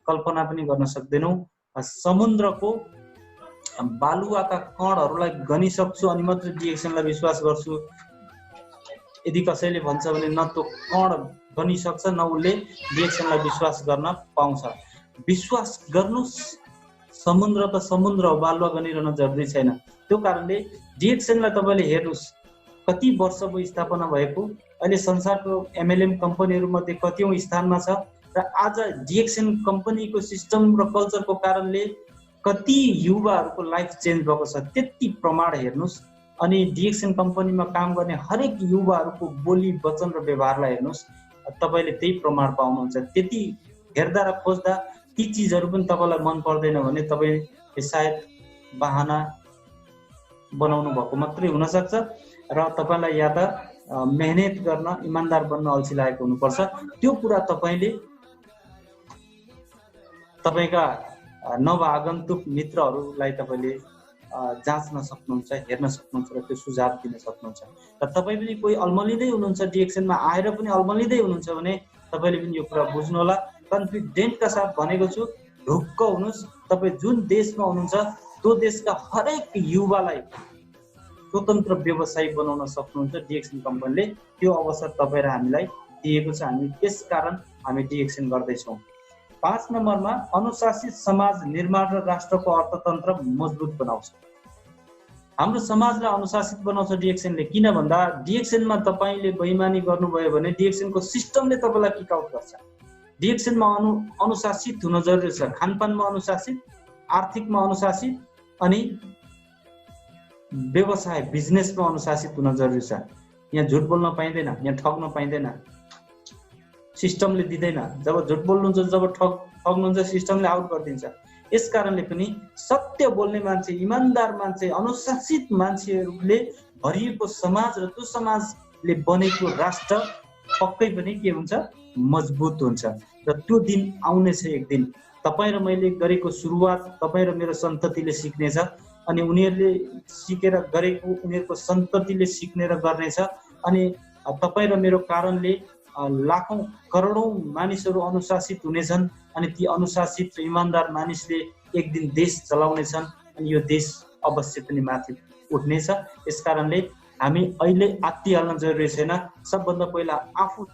कल्पना पनि गर्न सक्दैनौँ। समुद्रको बालुवाका कणहरूलाई गनिसक्छु अनि मात्र डिएक्सनलाई विश्वास गर्छु। यदि कसैले भन्छ भने न त्यो कण गनिसक्छ न उसले डिएक्सनलाई विश्वास गर्न पाउँछ। विश्वास गर्नुहोस्, समुद्र त समुद्र हो, बालुवा गनिरहन जरुरी छैन। त्यो कारणले डिएक्सनलाई तपाईँले हेर्नुहोस्, कति वर्ष भयो स्थापना भएको, अहिले संसारको एमएलएम कम्पनीहरू मध्ये कतिौं स्थानमा छ र आज डिएक्सन कम्पनीको सिस्टम र कल्चरको कारणले कति युवाहरूको लाइफ चेन्ज भएको छ। त्यति प्रमाण हेर्नुहोस् अनि डिएक्सन कम्पनीमा काम गर्ने हरेक युवाहरूको बोली वचन र व्यवहारलाई हेर्नुहोस्, तपाईँले त्यही प्रमाण पाउनुहुन्छ। त्यति हेर्दा र खोज्दा ती चिजहरू पनि तपाईँलाई मन पर्दैन भने तपाईँले सायद बहाना बनाउनु भएको मात्रै हुनसक्छ र तपाईँलाई या त मेहनत गर्न, इमान्दार बन्न अल्छी लागेको हुनुपर्छ। त्यो कुरा तपाईँले तपाईँका नव आगन्तुक मित्रहरूलाई तपाईँले जाँच्न सक्नुहुन्छ, हेर्न सक्नुहुन्छ र त्यो सुझाव दिन सक्नुहुन्छ। र तपाईँ पनि कोही अल्मलिँदै हुनुहुन्छ, डिएक्सनमा आएर पनि अल्मलिँदै हुनुहुन्छ भने तपाईँले पनि यो कुरा बुझ्नुहोला। कन्फिडेन्टका साथ भनेको छु, ढुक्क हुनुहोस्। तपाईँ जुन देशमा हुनुहुन्छ त्यो देशका हरेक युवालाई स्वतन्त्र व्यवसायी बनाउन सक्नुहुन्छ। डिएक्सन कम्पनीले त्यो अवसर तपाईँ र हामीलाई दिएको छ। हामी त्यसकारण हामी डिएक्सन गर्दैछौँ। 5 नम्बरमा अनुशासित समाज निर्माण र राष्ट्रको अर्थतन्त्र मजबुत बनाउँछ। हाम्रो समाजलाई अनुशासित बनाउँछ डिएक्सनले। किन भन्दा डिएक्सनमा तपाईँले बेइमानी गर्नुभयो भने डिएक्सनको सिस्टमले तपाईँलाई किक आउट गर्छ। डिएक्सनमा अनुशासित हुन जरुरी छ। खानपानमा अनुशासित, आर्थिकमा अनुशासित अनि व्यवसाय बिजनेसमा अनुशासित हुन जरुरी छ। यहाँ झुट बोल्न पाइँदैन, यहाँ ठग्न पाइँदैन, सिस्टमले दिँदैन। जब झुट बोल्नुहुन्छ, जब ठग्नुहुन्छ, सिस्टमले आउट गरिदिन्छ। यस कारणले पनि सत्य बोल्ने मान्छे, इमानदार मान्छे, अनुशासित मान्छेहरूले भरिएको समाज र त्यो समाजले बनेको राष्ट्र पक्कै पनि के हुन्छ, मजबुत हुन्छ। र त्यो दिन आउनेछ एक दिन। तपाईँ र मैले गरेको सुरुवात तपाईँ र मेरो सन्ततिले सिक्नेछ अनि उनीहरूले सिकेर गरेको उनीहरूको सन्ततिले सिक्ने र गर्नेछ। अनि तपाईँ र मेरो कारणले लाखौं करोडौं मानिसहरू अनुशासित हुनेछन् अनि ती अनुशासित र इमानदार मानिसले एक दिन देश चलाउनेछन् अनि यो देश अवश्य पनि माथि उठ्नेछ। यसकारणले हामी अहिले आत्तिहाल्न जरुरी छैन। सबभन्दा पहिला आफू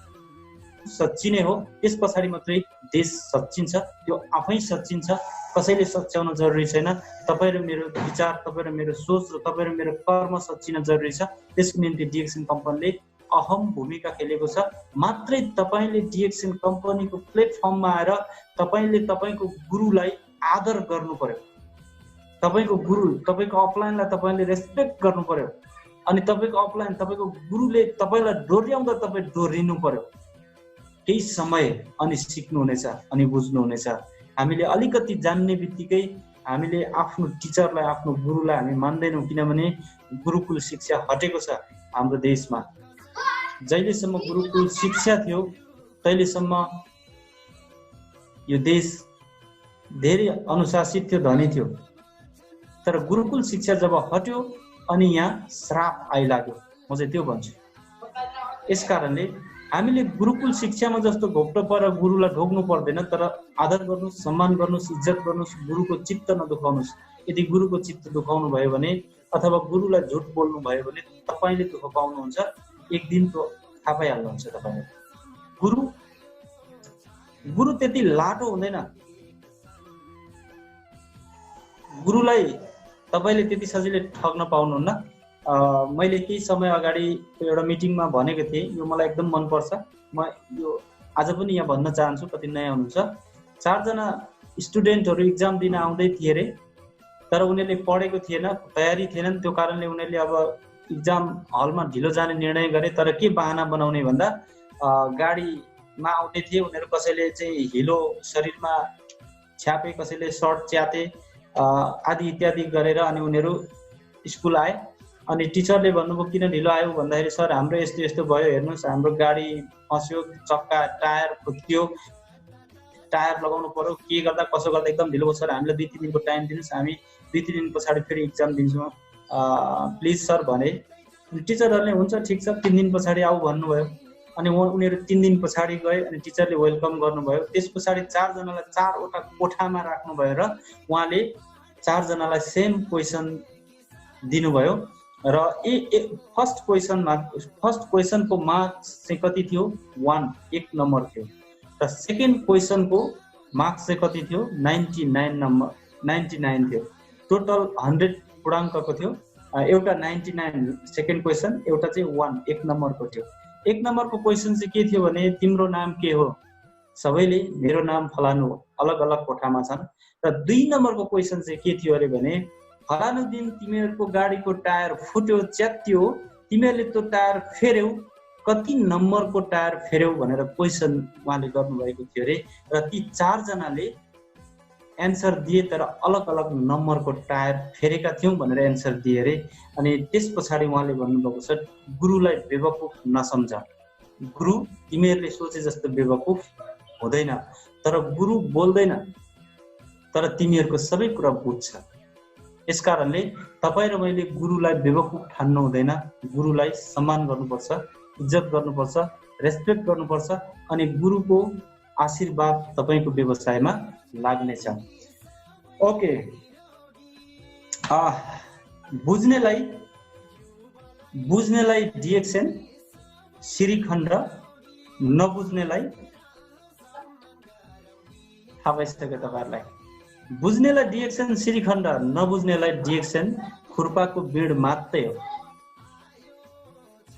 सच्चिने हो, त्यस पछाडि मात्रै देश सच्चिन्छ। त्यो आफै सच्चिन्छ, कसैले सच्याउन जरुरी छैन। तपाईँ र मेरो विचार, तपाईँ र मेरो सोच र तपाईँ र मेरो कर्म सच्चिन जरुरी छ। त्यसको निम्ति डिएक्सन कम्पनीले अहम भूमिका खेलेको छ। मात्रै तपाईले डिएक्सन कम्पनीको प्लेटफर्ममा आएर तपाईले तपाईको गुरुलाई आदर गर्नु पर्यो। तपाईको गुरु, तपाईको अपलाइनलाई तपाईले रेस्पेक्ट गर्नु पर्यो। अनि तपाईको अपलाइन, तपाईको गुरुले तपाईलाई डोर्याउँदा तपाई डोर्रिनु पर्यो। केही समय अनि सिक्नु हुनेछ अनि बुझ्नु हुनेछ। हामीले अलिकति जान्ने बित्तिकै हामीले आफ्नो टिचरलाई, आफ्नो गुरुलाई हामी मान्दैनौँ, किनभने गुरुकुल शिक्षा हटेको छ हाम्रो देशमा। जहिलेसम्म गुरुकुल शिक्षा थियो तहिलेसम्म यो देश धेरै अनुशासित थियो, धनी थियो। तर गुरुकुल शिक्षा जब हट्यो अनि यहाँ श्राप आइलाग्यो। म चाहिँ त्यो भन्छु। यसकारणले हामीले गुरुकुल शिक्षामा जस्तो घोप्टो पर गुरुलाई ढोक्नु पर्दैन, तर आदर गर्नुस्, सम्मान गर्नुस्, इज्जत गर्नुस्, गुरुको चित्त नदुखाउनुस्। यदि गुरुको चित्त दुखाउनु भयो भने अथवा गुरुलाई झुट बोल्नु भयो भने तपाईले दुःख पाउनुहुन्छ। एक दिन तो थाहा पाइहाल्नुहुन्छ तपाईले। गुरु त्यति लाटो हुँदैन। गुरुलाई तपाईले त्यति सजिलै ठग्न पाउनुहुन्न। मैले केही समय अगाडि एउटा मिटिङमा भनेको थिएँ, यो मलाई एकदम मन पर्छ। म यो आज पनि यहाँ भन्न चाहन्छु, कति नयाँ हुनुहुन्छ। 4 जना स्टुडेन्टहरू इक्जाम दिन आउँदै थिए रे, तर उनीहरूले पढेको थिएन, तयारी थिएनन्। त्यो कारणले उनीहरूले अब इक्जाम हलमा ढिलो जाने निर्णय गरे। तर के बहाना बनाउने भन्दा गाडीमा आउँदै थिए उनीहरू, कसैले चाहिँ हिलो शरीरमा छ्यापे, कसैले सर्ट च्याते आदि इत्यादि गरेर अनि उनीहरू स्कुल आए। अनि टिचरले भन्नुभयो किन ढिलो आयो भन्दाखेरि सर हाम्रो यस्तो यस्तो भयो, हेर्नुहोस् हाम्रो गाडी फस्यो, चक्का टायर फुत्कियो, टायर लगाउनु पर्यो, के गर्दा कसो गर्दा एकदम ढिलो भयो सर, हामीलाई 2-3 दिनको टाइम दिनुहोस्, हामी 2-3 दिन पछाडि फेरि इक्जाम दिन्छौँ प्लिज सर भने। टिचरहरूले हुन्छ ठिक छ 3 दिन पछाडि आऊ भन्नुभयो। अनि उनीहरू 3 दिन पछाडि गए अनि टिचरले वेलकम गर्नुभयो। त्यस पछाडि 4 जनालाई 4वटा कोठामा राख्नुभयो र उहाँले 4 जनालाई सेम क्वेसन दिनुभयो। र फर्स्ट क्वेसनको मार्क्स चाहिँ कति थियो? 1 नम्बर थियो। र सेकेन्ड क्वेसनको मार्क्स चाहिँ कति थियो? 99 थियो। टोटल 100 पूर्णाङ्कको थियो। एउटा 99 सेकेन्ड क्वेसन, एउटा चाहिँ 1 नम्बरको थियो। 1 नम्बरको क्वेसन चाहिँ के थियो भने तिम्रो नाम के हो? सबैले मेरो नाम फलानु हो, अलग अलग कोठामा छन्। र 2 नम्बरको क्वेसन चाहिँ के थियो अरे भने फलानु दिन तिमीहरूको गाडीको टायर फुट्यो, च्यात्यो, तिमीहरूले त्यो टायर फेर्यौ, कति नम्बरको टायर फेर्यौ भनेर क्वेसन उहाँले गर्नुभएको थियो अरे। र ती 4 जनाले एन्सर दिए, तर अलग अलग नम्बरको टायर फेरेका थियौँ भनेर एन्सर दिए अरे। अनि त्यस पछाडि उहाँले भन्नुभएको छ गुरुलाई बेवकुफ नसम्झ। गुरु तिमीहरूले सोचे जस्तो बेवकुफ हुँदैन, तर गुरु बोल्दैन तर तिमीहरूको सबै कुरा बुझ्छ। यसकारणले तपाईँ र मैले गुरुलाई बेवकुफ ठान्नु हुँदैन, गुरुलाई सम्मान गर्नुपर्छ, इज्जत गर्नुपर्छ, रेस्पेक्ट गर्नुपर्छ अनि गुरुको आशीर्वाद तपाईको व्यवसायमा लाग्नेछ। ओके, बुझ्नेलाई डिएक्सन श्रीखण्ड, नबुझ्नेलाई थाहा भइसक्यो तपाईहरुलाई। बुझ्नेलाई डिएक्सन श्रीखण्ड, नबुझ्नेलाई डिएक्सन खुर्पाको बिँड मात्रै हो।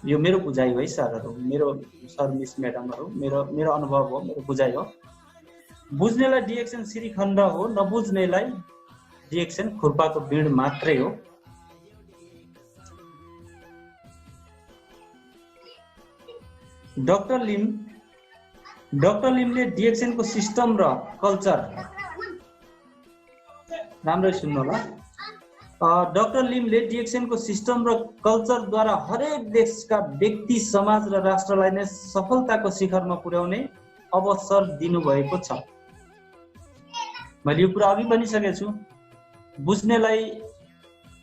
यो मेरो बुझाइ हो है सरहरु, मेरो सर मिस म्याडमहरु, मेरो अनुभव हो, मेरो बुझाइ हो। बुझ्नेलाई डिएक्सन श्रीखण्ड हो, नबुझ्नेलाई डिएक्सन खुर्पाको बिँड मात्रै हो। डाक्टर लिमले डिएक्सनको सिस्टम र कल्चर, राम्रै सुन्नु होला, डाक्टर लिमले डिएक्सनको सिस्टम र कल्चरद्वारा हरेक देशका व्यक्ति, समाज र राष्ट्रलाई नै सफलताको शिखरमा पुर्याउने अवसर दिनुभएको छ। मैले यो कुरा अघि भनिसकेको छु। बुझ्नेलाई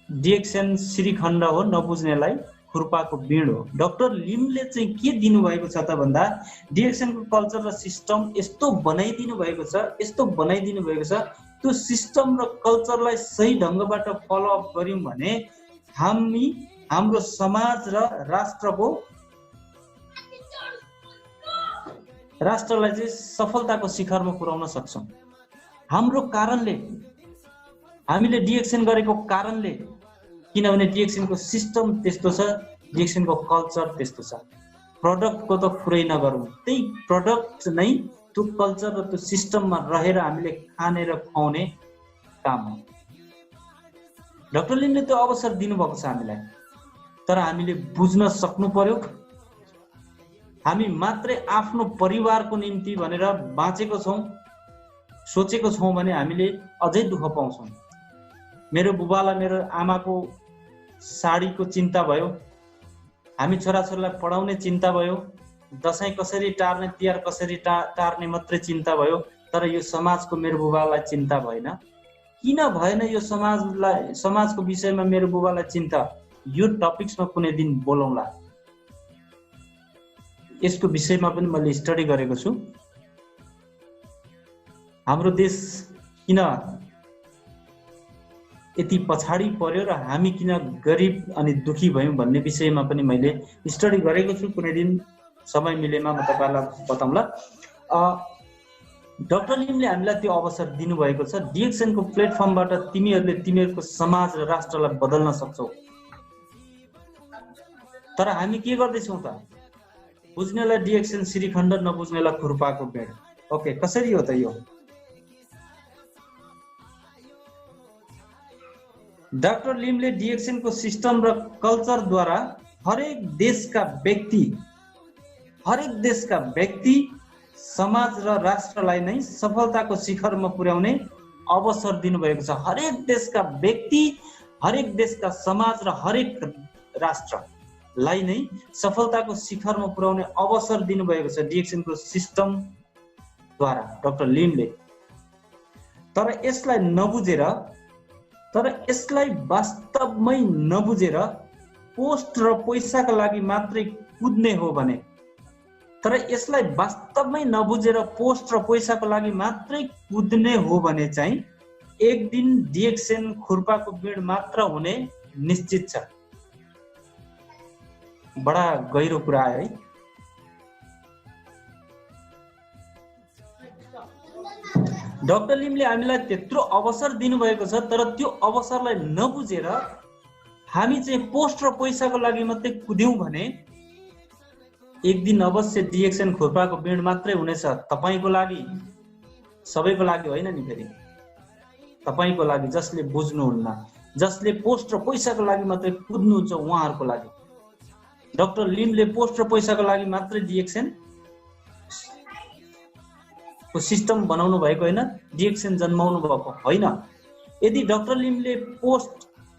डिएक्सन श्रीखण्ड हो, नबुझ्नेलाई खुर्पाको बिँड हो। डाक्टर लिमले चाहिँ के दिनुभएको छ त भन्दा डिएक्सनको कल्चर र सिस्टम यस्तो बनाइदिनु भएको छ, त्यो सिस्टम र कल्चरलाई सही ढङ्गबाट फलो अप गर्यौं भने हामी हाम्रो समाज र राष्ट्रलाई चाहिँ सफलताको शिखरमा पुर्याउन सक्छौं। हाम्रो कारणले, हामीले डिएक्सन गरेको कारणले, किनभने डिएक्सनको सिस्टम त्यस्तो छ, डिएक्सनको कल्चर त्यस्तो छ। प्रडक्टको त कुरै नगरौँ, त्यही प्रडक्ट नै त्यो कल्चर र त्यो सिस्टममा रहेर हामीले खाने र खुवाउने काम हो। डाक्टर लिमले त्यो अवसर दिनुभएको छ हामीलाई, तर हामीले बुझ्न सक्नु पर्यो। हामी मात्रै आफ्नो परिवारको निम्ति भनेर बाँचेको छौं, सोचेको छौं भने हामीले अझै दुःख पाउँछौं। मेरो बुबालाई मेरो आमाको साडीको चिन्ता भयो, हामी छोराछोरीलाई पढाउने चिन्ता भयो, दसैँ कसरी टार्ने, तिहार कसरी टार्ने मात्रै चिन्ता भयो, तर यो समाजको मेरो बुबालाई चिन्ता भएन। किन भएन यो समाजको विषयमा मेरो बुबालाई चिन्ता? यो टपिक्समा कुनै दिन बोलौँला। यसको विषयमा पनि मैले स्टडी गरेको छु। हाम्रो देश किन यति पछाडी पर्यो र हामी किन गरिब अनि दुखी भयौं भन्ने विषयमा पनि मैले स्टडी गरेको छु। कुनै दिन समय मिलेमा म तपाईहरुलाई बताउँला। डाक्टर लिमले हामीलाई त्यो अवसर दिनुभएको छ। डिएक्सनको प्लेटफर्मबाट तिमीहरूले तिमीहरूको समाज र राष्ट्रलाई बदल्न सक्छौ। तर हामी के गर्दैछौँ त? बुझ्नेलाई डिएक्सन श्रीखण्ड, नबुझ्नेलाई खुर्पाको बिँड। ओके, कसरी हो त यो? डाक्टर लिमले डिएक्सनको सिस्टम र कल्चरद्वारा हरेक देशका व्यक्ति, समाज र राष्ट्रलाई नै सफलताको शिखरमा पुर्याउने अवसर दिनुभएको छ। हरेक देशका व्यक्ति, हरेक देशका समाज र हरेक राष्ट्रलाई नै सफलताको शिखरमा पुर्याउने अवसर दिनुभएको छ डिएक्सनको सिस्टमद्वारा डाक्टर लिमले। तर यसलाई वास्तवमै नबुझेर पोस्ट र पैसाका लागि मात्रै कुद्ने हो भने, चाहिँ एक दिन डिएक्सन खुर्पाको बिँड मात्र हुने निश्चित छ। बडा गहिरो कुरा आयो है। डाक्टर लिमले हामीलाई त्यत्रो अवसर दिनुभएको छ, तर त्यो अवसरलाई नबुझेर हामी चाहिँ पोस्ट र पैसाको लागि मात्रै कुद्यौं भने एक दिन अवश्य डिएक्सन खुर्पाको बिँड मात्रै हुनेछ। तपाईको लागि, सबैको लागि होइन नि, फेरि तपाईको लागि, जसले बुझ्नुहुन्न, जसले पोस्ट र पैसाको लागि मात्रै कुद्नुहुन्छ, उहाँहरूको लागि। डाक्टर लिमले पोस्ट र पैसाको लागि मात्रै डिएक्सन को सिस्टम बनाउनु भएको होइन, डिएक्सन जन्माउनु भएको होइन। यदि डाक्टर लिमले पोस्ट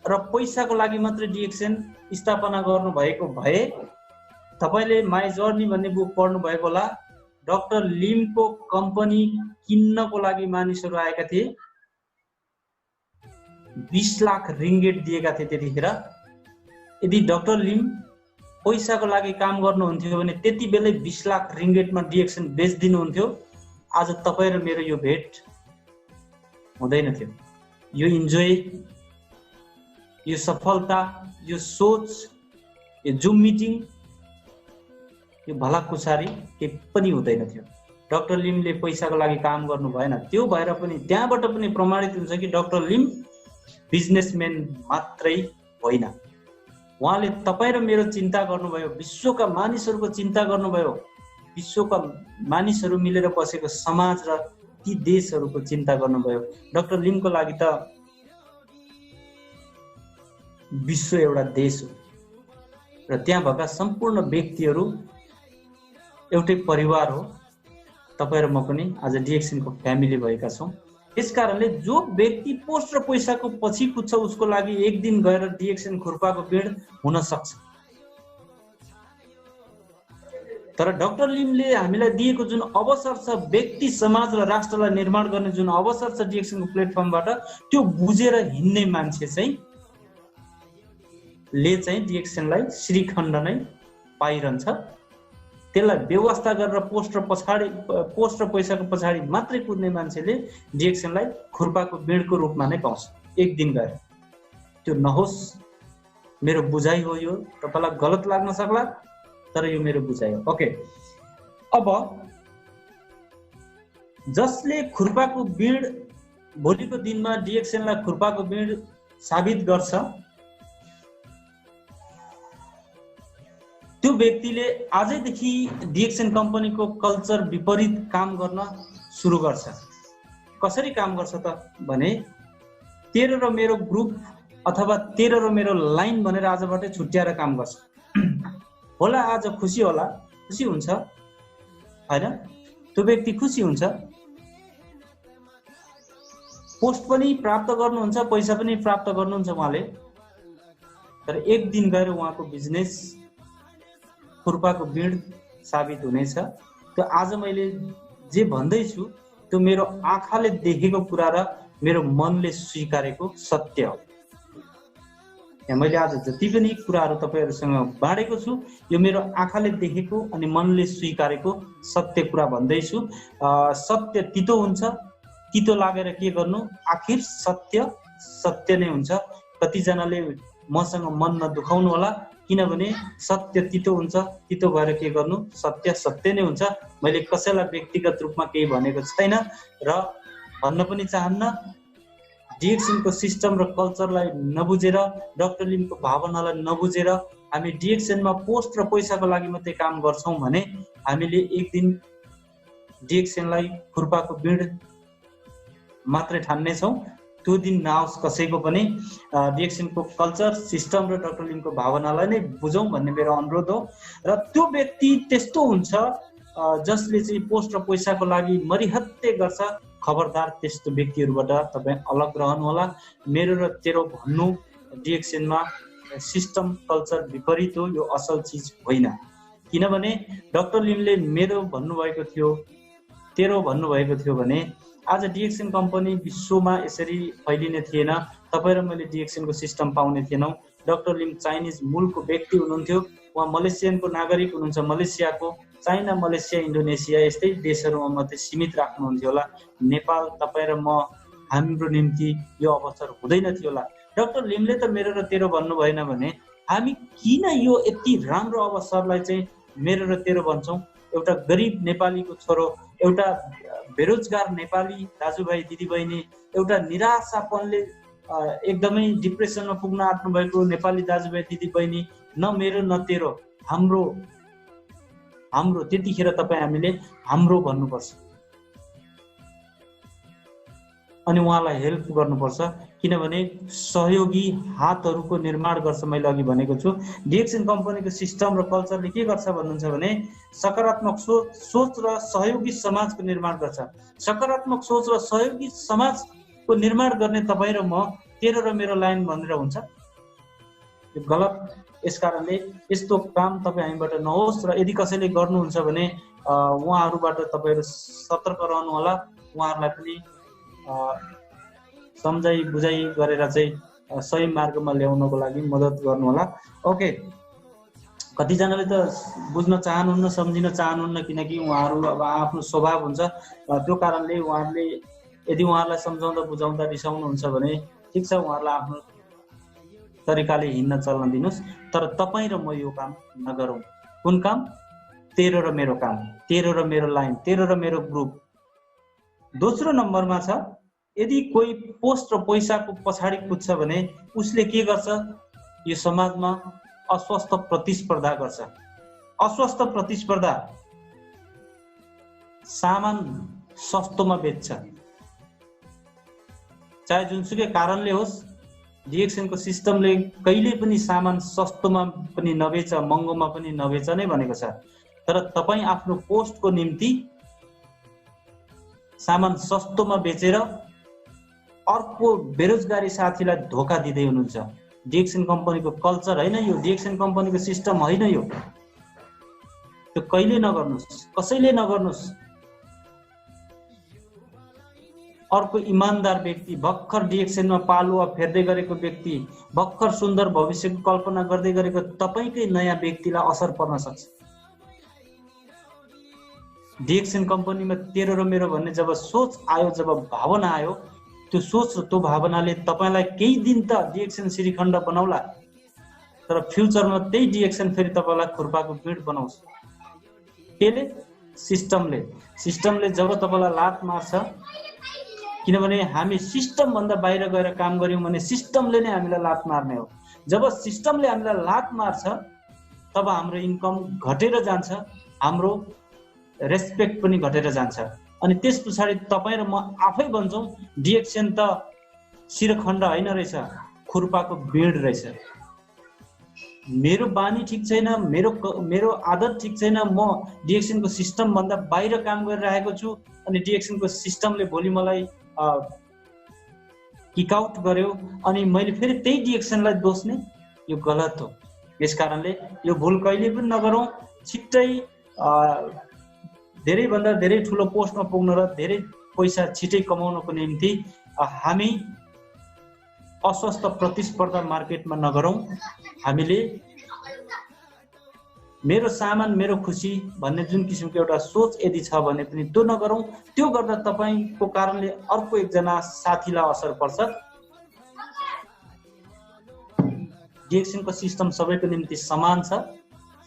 र पैसाको लागि मात्रै डिएक्सन स्थापना गर्नु भएको भए, तपाईले माई जर्नी भन्ने बुक पढ्नु भएको होला। डाक्टर लिमको कम्पनी किन्नको लागि मानिसहरू आएका थिए। 20 लाख रिङ्गेट दिएका थिए त्यतिखेर। यदि डाक्टर लिम पैसाको लागि काम गर्नुहुन्थ्यो भने त्यति बेलै 20 लाख रिङ्गेटमा डिएक्सन बेचिदिनुहुन्थ्यो। आज तपाईँ र मेरो यो भेट हुँदैन थियो। यो इन्जोय, यो सफलता, यो सोच, यो जुम मिटिङ, यो भलाकुसारी केही पनि हुँदैन थियो। डाक्टर लिमले पैसाको लागि काम गर्नु भएन। त्यो भएर पनि त्यहाँबाट पनि प्रमाणित हुन्छ कि डाक्टर लिम बिजनेसम्यान मात्रै होइन। उहाँले तपाईँ र मेरो चिन्ता गर्नुभयो, विश्वका मानिसहरूको चिन्ता गर्नुभयो, विश्वका मानिसहरू मिलेर बसेको समाज र ती देशहरूको चिन्ता गर्नुभयो। डाक्टर लिमको लागि त विश्व एउटा देश हो र त्यहाँ भएका सम्पूर्ण व्यक्तिहरू एउटै परिवार हो। तपाईँ र म पनि आज डिएक्सनको फ्यामिली भएका छौँ। यसकारणले जो व्यक्ति पोस्ट र पैसाको पछि कुद्छ उसको लागि एक दिन गएर डिएक्सन खुर्पाको बिड हुन सक्छ। तर डाक्टर लिमले हामीलाई दिएको जुन अवसर छ, व्यक्ति समाज र राष्ट्रलाई निर्माण गर्ने जुन अवसर छ डिएक्सनको प्लेटफर्मबाट, त्यो बुझेर हिँड्ने मान्छे चाहिँ डिएक्सनलाई श्रीखण्ड नै पाइरहन्छ। त्यसलाई व्यवस्था गरेर पोस्ट र पैसाको पछाडि मात्रै कुद्ने मान्छेले डिएक्सनलाई खुर्पाको बिडको रूपमा नै पाउँछ एक दिन गएर। त्यो नहोस्, मेरो बुझाइ हो यो। तपाईँलाई गलत लाग्न सक्ला, तर यो मेरो बुझाइ हो। ओके, अब जसले खुर्पाको बिड भोलिको दिनमा डिएक्सनलाई खुर्पाको बिड साबित गर्छ, त्यो व्यक्तिले आजैदेखि डिएक्सन कम्पनीको कल्चर विपरीत काम गर्न सुरु गर्छ। कसरी काम गर्छ त भने, तेरो र मेरो ग्रुप अथवा तेरो र मेरो लाइन भनेर आजबाटै छुट्याएर काम गर्छ। होला आज खुसी होला, खुसी हुन्छ हैन, त्यो व्यक्ति खुसी हुन्छ, पोस्ट पनि प्राप्त गर्नुहुन्छ, पैसा पनि प्राप्त गर्नुहुन्छ उहाँले। तर एक दिन गएर उहाँको बिजनेस खुर्पाको बिड साबित हुनेछ। त्यो आज मैले जे भन्दैछु त्यो मेरो आँखाले देखेको कुरा र मेरो मनले स्वीकारेको सत्य हो। यहाँ मैले आज जति पनि कुराहरू तपाईहरुसँग बाँडेको छु, यो मेरो आँखाले देखेको अनि मनले स्वीकारेको सत्य कुरा भन्दैछु। सत्य तितो हुन्छ, तितो लागेर के गर्नु, आखिर सत्य सत्य नै हुन्छ। कतिजनाले मसँग मन नदुखाउनु होला, किनभने सत्य तितो हुन्छ, तितो भएर के गर्नु, सत्य सत्य नै हुन्छ। मैले कसैलाई व्यक्तिगत रूपमा केही भनेको छैन र भन्न पनि चाहन्न। डिएक्सनको सिस्टम र कल्चरलाई नबुझेर, डाक्टर लिमको भावनालाई नबुझेर हामी डिएक्सनमा पोस्ट र पैसाको लागि मात्रै काम गर्छौं भने हामीले एक दिन डिएक्सनलाई खुर्पाको बिड मात्रै ठान्ने छौं। त्यो दिन नआओस् कसैको पनि। डिएक्सनको कल्चर, सिस्टम र डाक्टर लिमको भावनालाई नै बुझौं भन्ने मेरो अनुरोध हो। र त्यो व्यक्ति त्यस्तो हुन्छ जसले चाहिँ पोस्ट र पैसाको लागि मरिहत्ते गर्छ। खबरदार, त्यस्तो व्यक्तिहरूबाट तपाईँ अलग रहनु होला। मेरो र तेरो भन्नु डिएक्सनमा सिस्टम कल्चर विपरीत हो, यो असल चिज होइन। किनभने डाक्टर लिमले मेरो भन्नुभएको थियो, तेरो भन्नुभएको थियो भने आज डिएक्सन कम्पनी विश्वमा यसरी फैलिने थिएन। तपाईँ र मैले डिएक्सनको सिस्टम पाउने थिएनौँ। डाक्टर लिम चाइनिज मूलको व्यक्ति हुनुहुन्थ्यो, उहाँ मलेसियनको नागरिक हुनुहुन्छ, मलेसियाको। चाइना, मलेसिया, इन्डोनेसिया यस्तै देशहरूमा मात्रै सीमित राख्नुहुन्थ्यो होला। नेपाल, तपाईँ र म, हाम्रो निम्ति यो अवसर हुँदैन थियो होला। डाक्टर लिमले त मेरो र तेरो भन्नु भएन भने हामी किन यो यति राम्रो अवसरलाई चाहिँ मेरो र तेरो भन्छौँ? एउटा गरिब नेपालीको छोरो, एउटा बेरोजगार नेपाली दाजुभाइ दिदीबहिनी, एउटा निराशापनले एकदमै डिप्रेसनमा पुग्न आँट्नु भएको नेपाली दाजुभाइ दिदीबहिनी, न मेरो न तेरो, हाम्रो हाम्रो त्यतिखेर तपाईँ हामीले हाम्रो भन्नुपर्छ अनि उहाँलाई हेल्प गर्नुपर्छ। किनभने सहयोगी हातहरूको निर्माण गर्छ। मैले अघि भनेको छु, डिएक्सन कम्पनीको सिस्टम र कल्चरले के गर्छ भन्नुहुन्छ भने सकारात्मक सोच र सहयोगी समाजको निर्माण गर्छ। सकारात्मक सोच र सहयोगी समाजको निर्माण गर्ने तपाईँ र म, तेरो र मेरो लाइन भनेर हुन्छ, यो गलत। यसकारणले यस्तो काम तपाईँ हामीबाट नहोस्। र यदि कसैले गर्नुहुन्छ भने उहाँहरूबाट तपाईँहरू सतर्क रहनु होला। उहाँहरूलाई पनि सम्झाइ बुझाइ गरेर चाहिँ सही मार्गमा ल्याउनको लागि मद्दत गर्नु होला। ओके, कतिजनाले त बुझ्न चाहनुहुन्न, सम्झिन चाहनुहुन्न, किनकि उहाँहरू अब आफ्नो स्वभाव हुन्छ। त्यो कारणले उहाँहरूले यदि उहाँहरूलाई सम्झाउँदा बुझाउँदा रिसाउनुहुन्छ भने ठिक छ, उहाँहरूलाई आफ्नो तरिकाले हिँड्न चल्न दिनुहोस्। तर तपाईँ र म यो काम नगरौँ। कुन काम? तेरो र मेरो काम, तेरो र मेरो लाइन, तेरो र मेरो ग्रुप। दोस्रो नम्बरमा छ, यदि कोही पोस्ट र पैसाको पछाडि कुद्छ भने उसले के गर्छ? यो समाजमा अस्वस्थ प्रतिस्पर्धा गर्छ। अस्वस्थ प्रतिस्पर्धा, सामान सस्तोमा बेच्छ, चाहे जुनसुकै कारणले होस्। डिएक्सनको सिस्टमले कहिले पनि सामान सस्तोमा पनि नबेच, महँगोमा पनि नबेच नै भनेको छ। तर तपाईँ आफ्नो पोस्टको निम्ति सामान सस्तोमा बेचेर अर्को बेरोजगारी साथीलाई धोका दिँदै हुनुहुन्छ। डिएक्सन कम्पनीको कल्चर होइन यो, डिएक्सन कम्पनीको सिस्टम होइन यो। त्यो कहिले नगर्नुहोस्, कसैले नगर्नुहोस्। अर्को इमान्दार व्यक्ति, भर्खर डिएक्सनमा पालुवा फेर्दै गरेको व्यक्ति, भर्खर सुन्दर भविष्यको कल्पना गर्दै गरेको तपाईँकै नयाँ व्यक्तिलाई असर पर्न सक्छ। डिएक्सन कम्पनीमा तेरो र मेरो भन्ने जब सोच आयो, जब भावना आयो, त्यो सोच र त्यो भावनाले तपाईँलाई केही दिन त डिएक्सन श्रीखण्ड बनाउला, तर फ्युचरमा त्यही डिएक्सन फेरि तपाईँलाई खुर्पाको बिँड बनाउँछ। केले? सिस्टमले जब तपाईँलाई लात मार्छ, किनभने हामी सिस्टमभन्दा बाहिर गएर काम गऱ्यौँ भने सिस्टमले नै हामीलाई लात मार्ने हो। जब सिस्टमले हामीलाई लात मार्छ तब हाम्रो इन्कम घटेर जान्छ, हाम्रो रेस्पेक्ट पनि घटेर जान्छ। अनि त्यस पछाडि तपाईँ र म आफै भन्छौँ डिएक्सन त शिरखण्ड होइन रहेछ, खुर्पाको बिँड रहेछ। मेरो बानी ठिक छैन, मेरो आदत ठिक छैन, म डिएक्सनको सिस्टमभन्दा बाहिर काम गरिरहेको छु, अनि डिएक्सनको सिस्टमले भोलि मलाई किकआउट गर्यो अनि मैले फेरि त्यही डिएक्सनलाई दोष्ने, यो गलत हो। यस कारणले यो भुल कहिले पनि नगरौँ। छिट्टै धेरैभन्दा धेरै ठुलो पोस्टमा पुग्न र धेरै पैसा छिट्टै कमाउनको निम्ति हामी अस्वस्थ प्रतिस्पर्धा मार्केटमा नगरौँ। हामीले मेरो सामान मेरो खुसी भन्ने जुन किसिमको एउटा सोच यदि छ भने पनि त्यो नगरौँ। त्यो गर्दा तपाईँको कारणले अर्को एकजना साथीलाई असर पर्छ। डिएक्सनको सिस्टम सबैको निम्ति समान छ,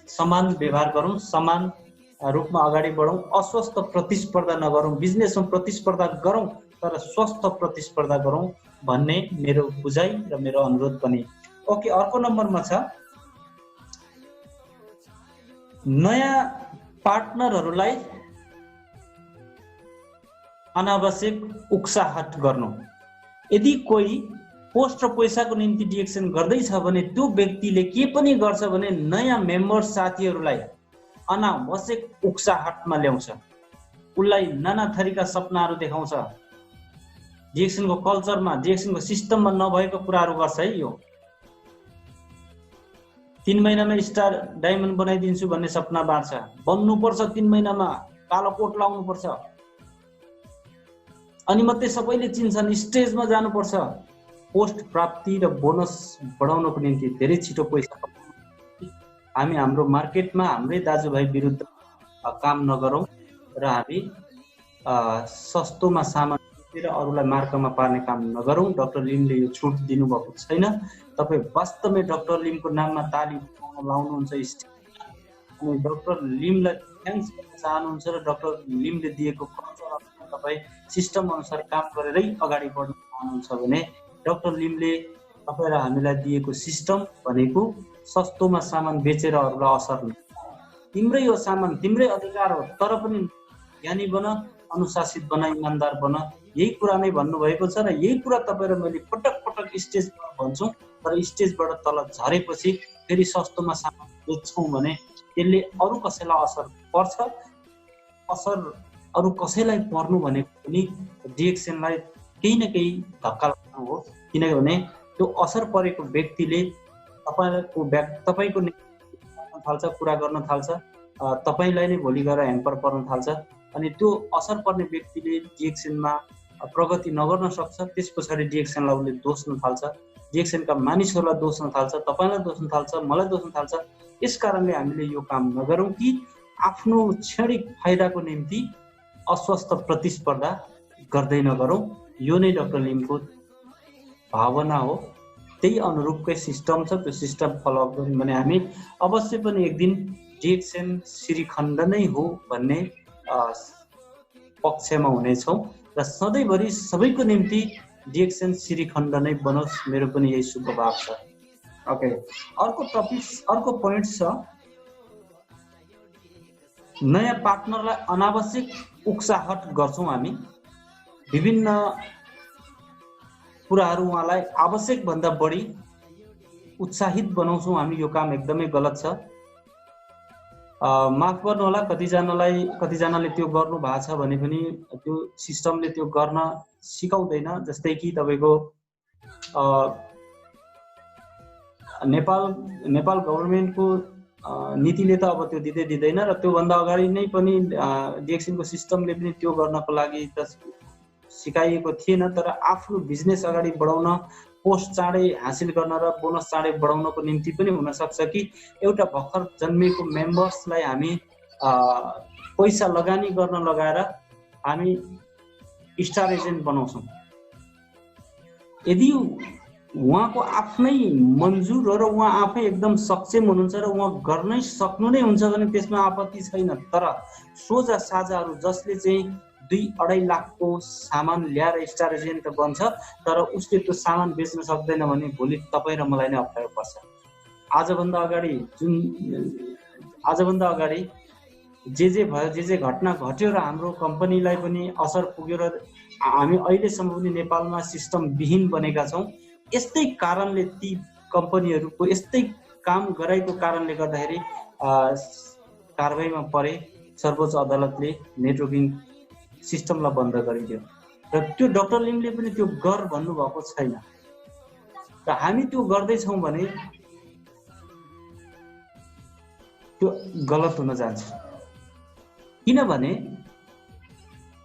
समान व्यवहार गरौँ, समान रूपमा अगाडि बढौँ, अस्वस्थ प्रतिस्पर्धा नगरौँ। बिजनेसमा प्रतिस्पर्धा गरौँ तर स्वस्थ प्रतिस्पर्धा गरौँ भन्ने मेरो बुझाइ र मेरो अनुरोध पनि। ओके, अर्को नम्बरमा छ, नयाँ पार्टनरहरूलाई अनावश्यक उक्साहट गर्नु। यदि कोही पोस्ट र पैसाको निम्ति डिएक्सन गर्दैछ भने त्यो व्यक्तिले के पनि गर्छ भने नयाँ मेम्बर साथीहरूलाई अनावश्यक उक्साहटमा ल्याउँछ, उसलाई नाना थरीका सपनाहरू देखाउँछ। डिएक्सनको कल्चरमा, डिएक्सनको सिस्टममा नभएको कुराहरू गर्छ है यो। 3 महिनामा स्टार डायमन्ड बनाइदिन्छु भन्ने सपना बाँड्छ। बन्नुपर्छ 3 महिनामा, कालो कोट लाउनुपर्छ, अनि मात्रै सबैले चिन्छन्, स्टेजमा जानुपर्छ। पोस्ट प्राप्ति र बोनस बढाउनको निम्ति धेरै छिटो पैसा हामी हाम्रो मार्केटमा हाम्रै दाजुभाइ विरुद्ध काम नगरौँ र हामी सस्तोमा सामान र अरूलाई मार्कामा पार्ने काम नगरौँ। डाक्टर लिमले यो छुट दिनुभएको छैन। तपाईँ वास्तवमै डाक्टर लिमको नाममा ताली लाउनुहुन्छ अनि डाक्टर लिमलाई थ्याङ्क्स गर्न चाहनुहुन्छ र डाक्टर लिमले दिएको कल्चर तपाईँ सिस्टम अनुसार काम गरेरै अगाडि बढ्न चाहनुहुन्छ भने डाक्टर लिमले तपाईँ र हामीलाई दिएको सिस्टम भनेको सस्तोमा सामान बेचेर अरूलाई असर हुन्छ। तिम्रै हो सामान, तिम्रै अधिकार हो, तर पनि ज्ञानी बन, अनुशासित बन, इमान्दार बन, यही कुरा नै भन्नुभएको छ र यही कुरा तपाईँ र मैले पटक पटक स्टेजमा भन्छौँ। तर स्टेजबाट तल झरेपछि फेरि सस्तोमा सामान बेच्छौँ भने त्यसले अरू कसैलाई असर पर्छ। असर अरू कसैलाई पर्नु भनेको पनि डिएक्सनलाई केही न केही धक्का लाग्नु हो, किनभने त्यो असर परेको व्यक्तिले तपाईँको थाल्छ, कुरा गर्न थाल्छ, तपाईँलाई नै भोलि गएर ह्याम्पर पर्न थाल्छ। अनि त्यो असर पर्ने व्यक्तिले डिएक्सनमा प्रगति नगर्न सक्छ। त्यस पछाडि डिएक्सनलाई उसले दोष्न थाल्छ, डिएक्सनका मानिसहरूलाई दोष्न थाल्छ, तपाईँलाई दोष्न थाल्छ, मलाई दोष्न थाल्छ। यस कारणले हामीले यो काम नगरौँ कि आफ्नो क्षणिक फाइदाको निम्ति अस्वस्थ प्रतिस्पर्धा गर्दै नगरौँ। यो नै डाक्टर लिमको भावना हो। त्यही अनुरूपकै सिस्टम छ, त्यो सिस्टम फलोअप गऱ्यौँ भने हामी अवश्य पनि एक दिन डिएक्सन श्रीखण्ड नै हो भन्ने पक्षमा हुनेछौँ र सधैँभरि सबैको निम्ति डिएक्सन श्रीखण्ड नै बनोस्, मेरो पनि यही शुभभाव छ। ओके, अर्को टपिक, अर्को पोइन्ट छ, नयाँ पार्टनरलाई अनावश्यक उक्साहट गर्छौँ हामी। विभिन्न कुराहरू उहाँलाई आवश्यक भन्दा बढी उत्साहित बनाउँछौँ हामी। यो काम एकदमै गलत छ। माफ गर्नु होला, कतिजनाले त्यो गर्नु भएको छ भने पनि त्यो सिस्टमले त्यो गर्न सिकाउँदैन। जस्तै कि तपाईँको नेपाल गभर्मेन्टको नीतिले त अब त्यो दिँदैन र त्योभन्दा अगाडि नै पनि डिएक्सनको सिस्टमले पनि त्यो गर्नको लागि त सिकाइएको थिएन। तर आफ्नो बिजनेस अगाडि बढाउन, पोस्ट चाँडै हासिल गर्न र बोनस चाँडै बढाउनको निम्ति पनि हुनसक्छ कि एउटा भर्खर जन्मिएको मेम्बर्सलाई हामी पैसा लगानी गर्न लगाएर हामी स्टार एजेन्ट बनाउँछौँ। यदि उहाँको आफ्नै मन्जुर हो र उहाँ आफै एकदम सक्षम हुनुहुन्छ र उहाँ गर्नै सक्नु नै हुन्छ भने त्यसमा आपत्ति छैन। तर सोझा साझाहरू जसले चाहिँ 2-2.5 लाखको सामान ल्याएर स्टार एजेन्ट त बन्छ, तर उसले त्यो सामान बेच्न सक्दैन भने भोलि तपाईँ र मलाई नै अप्ठ्यारो पर्छ। आजभन्दा अगाडि जे भयो, जे घटना घट्यो र हाम्रो कम्पनीलाई पनि असर पुग्यो र हामी अहिलेसम्म पनि नेपालमा सिस्टम विहीन बनेका छौँ। यस्तै कारणले ती कम्पनीहरूको यस्तै काम गराएको कारणले गर्दाखेरि कारबाहीमा परे, सर्वोच्च अदालतले नेटवर्किङ सिस्टमलाई बन्द गरिदियो र त्यो डाक्टर लिमले पनि त्यो गर भन्नुभएको छैन। र हामी त्यो गर्दैछौँ भने त्यो गलत हुन जान्छ। किनभने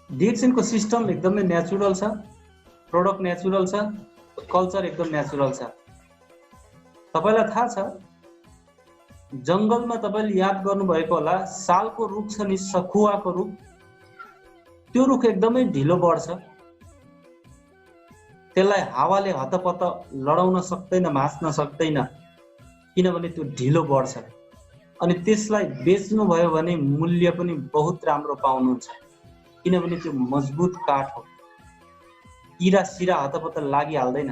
डिएक्सनको सिस्टम एकदमै नेचुरल छ, प्रोडक्ट नेचुरल छ, कल्चर एकदम नेचुरल छ। तपाईँलाई थाहा छ, जङ्गलमा तपाईँले याद गर्नुभएको होला, सालको रुख छ नि, सखुवाको रुख, त्यो रुख एकदमै ढिलो बढ्छ। त्यसलाई हावाले हतपत लडाउन सक्दैन, भाँच्न सक्दैन, किनभने त्यो ढिलो बढ्छ। अनि त्यसलाई बेच्नुभयो भने मूल्य पनि बहुत राम्रो पाउनुहुन्छ, किनभने त्यो मजबुत काठ हो। किरा सिरा हतपत्त लागिहाल्दैन,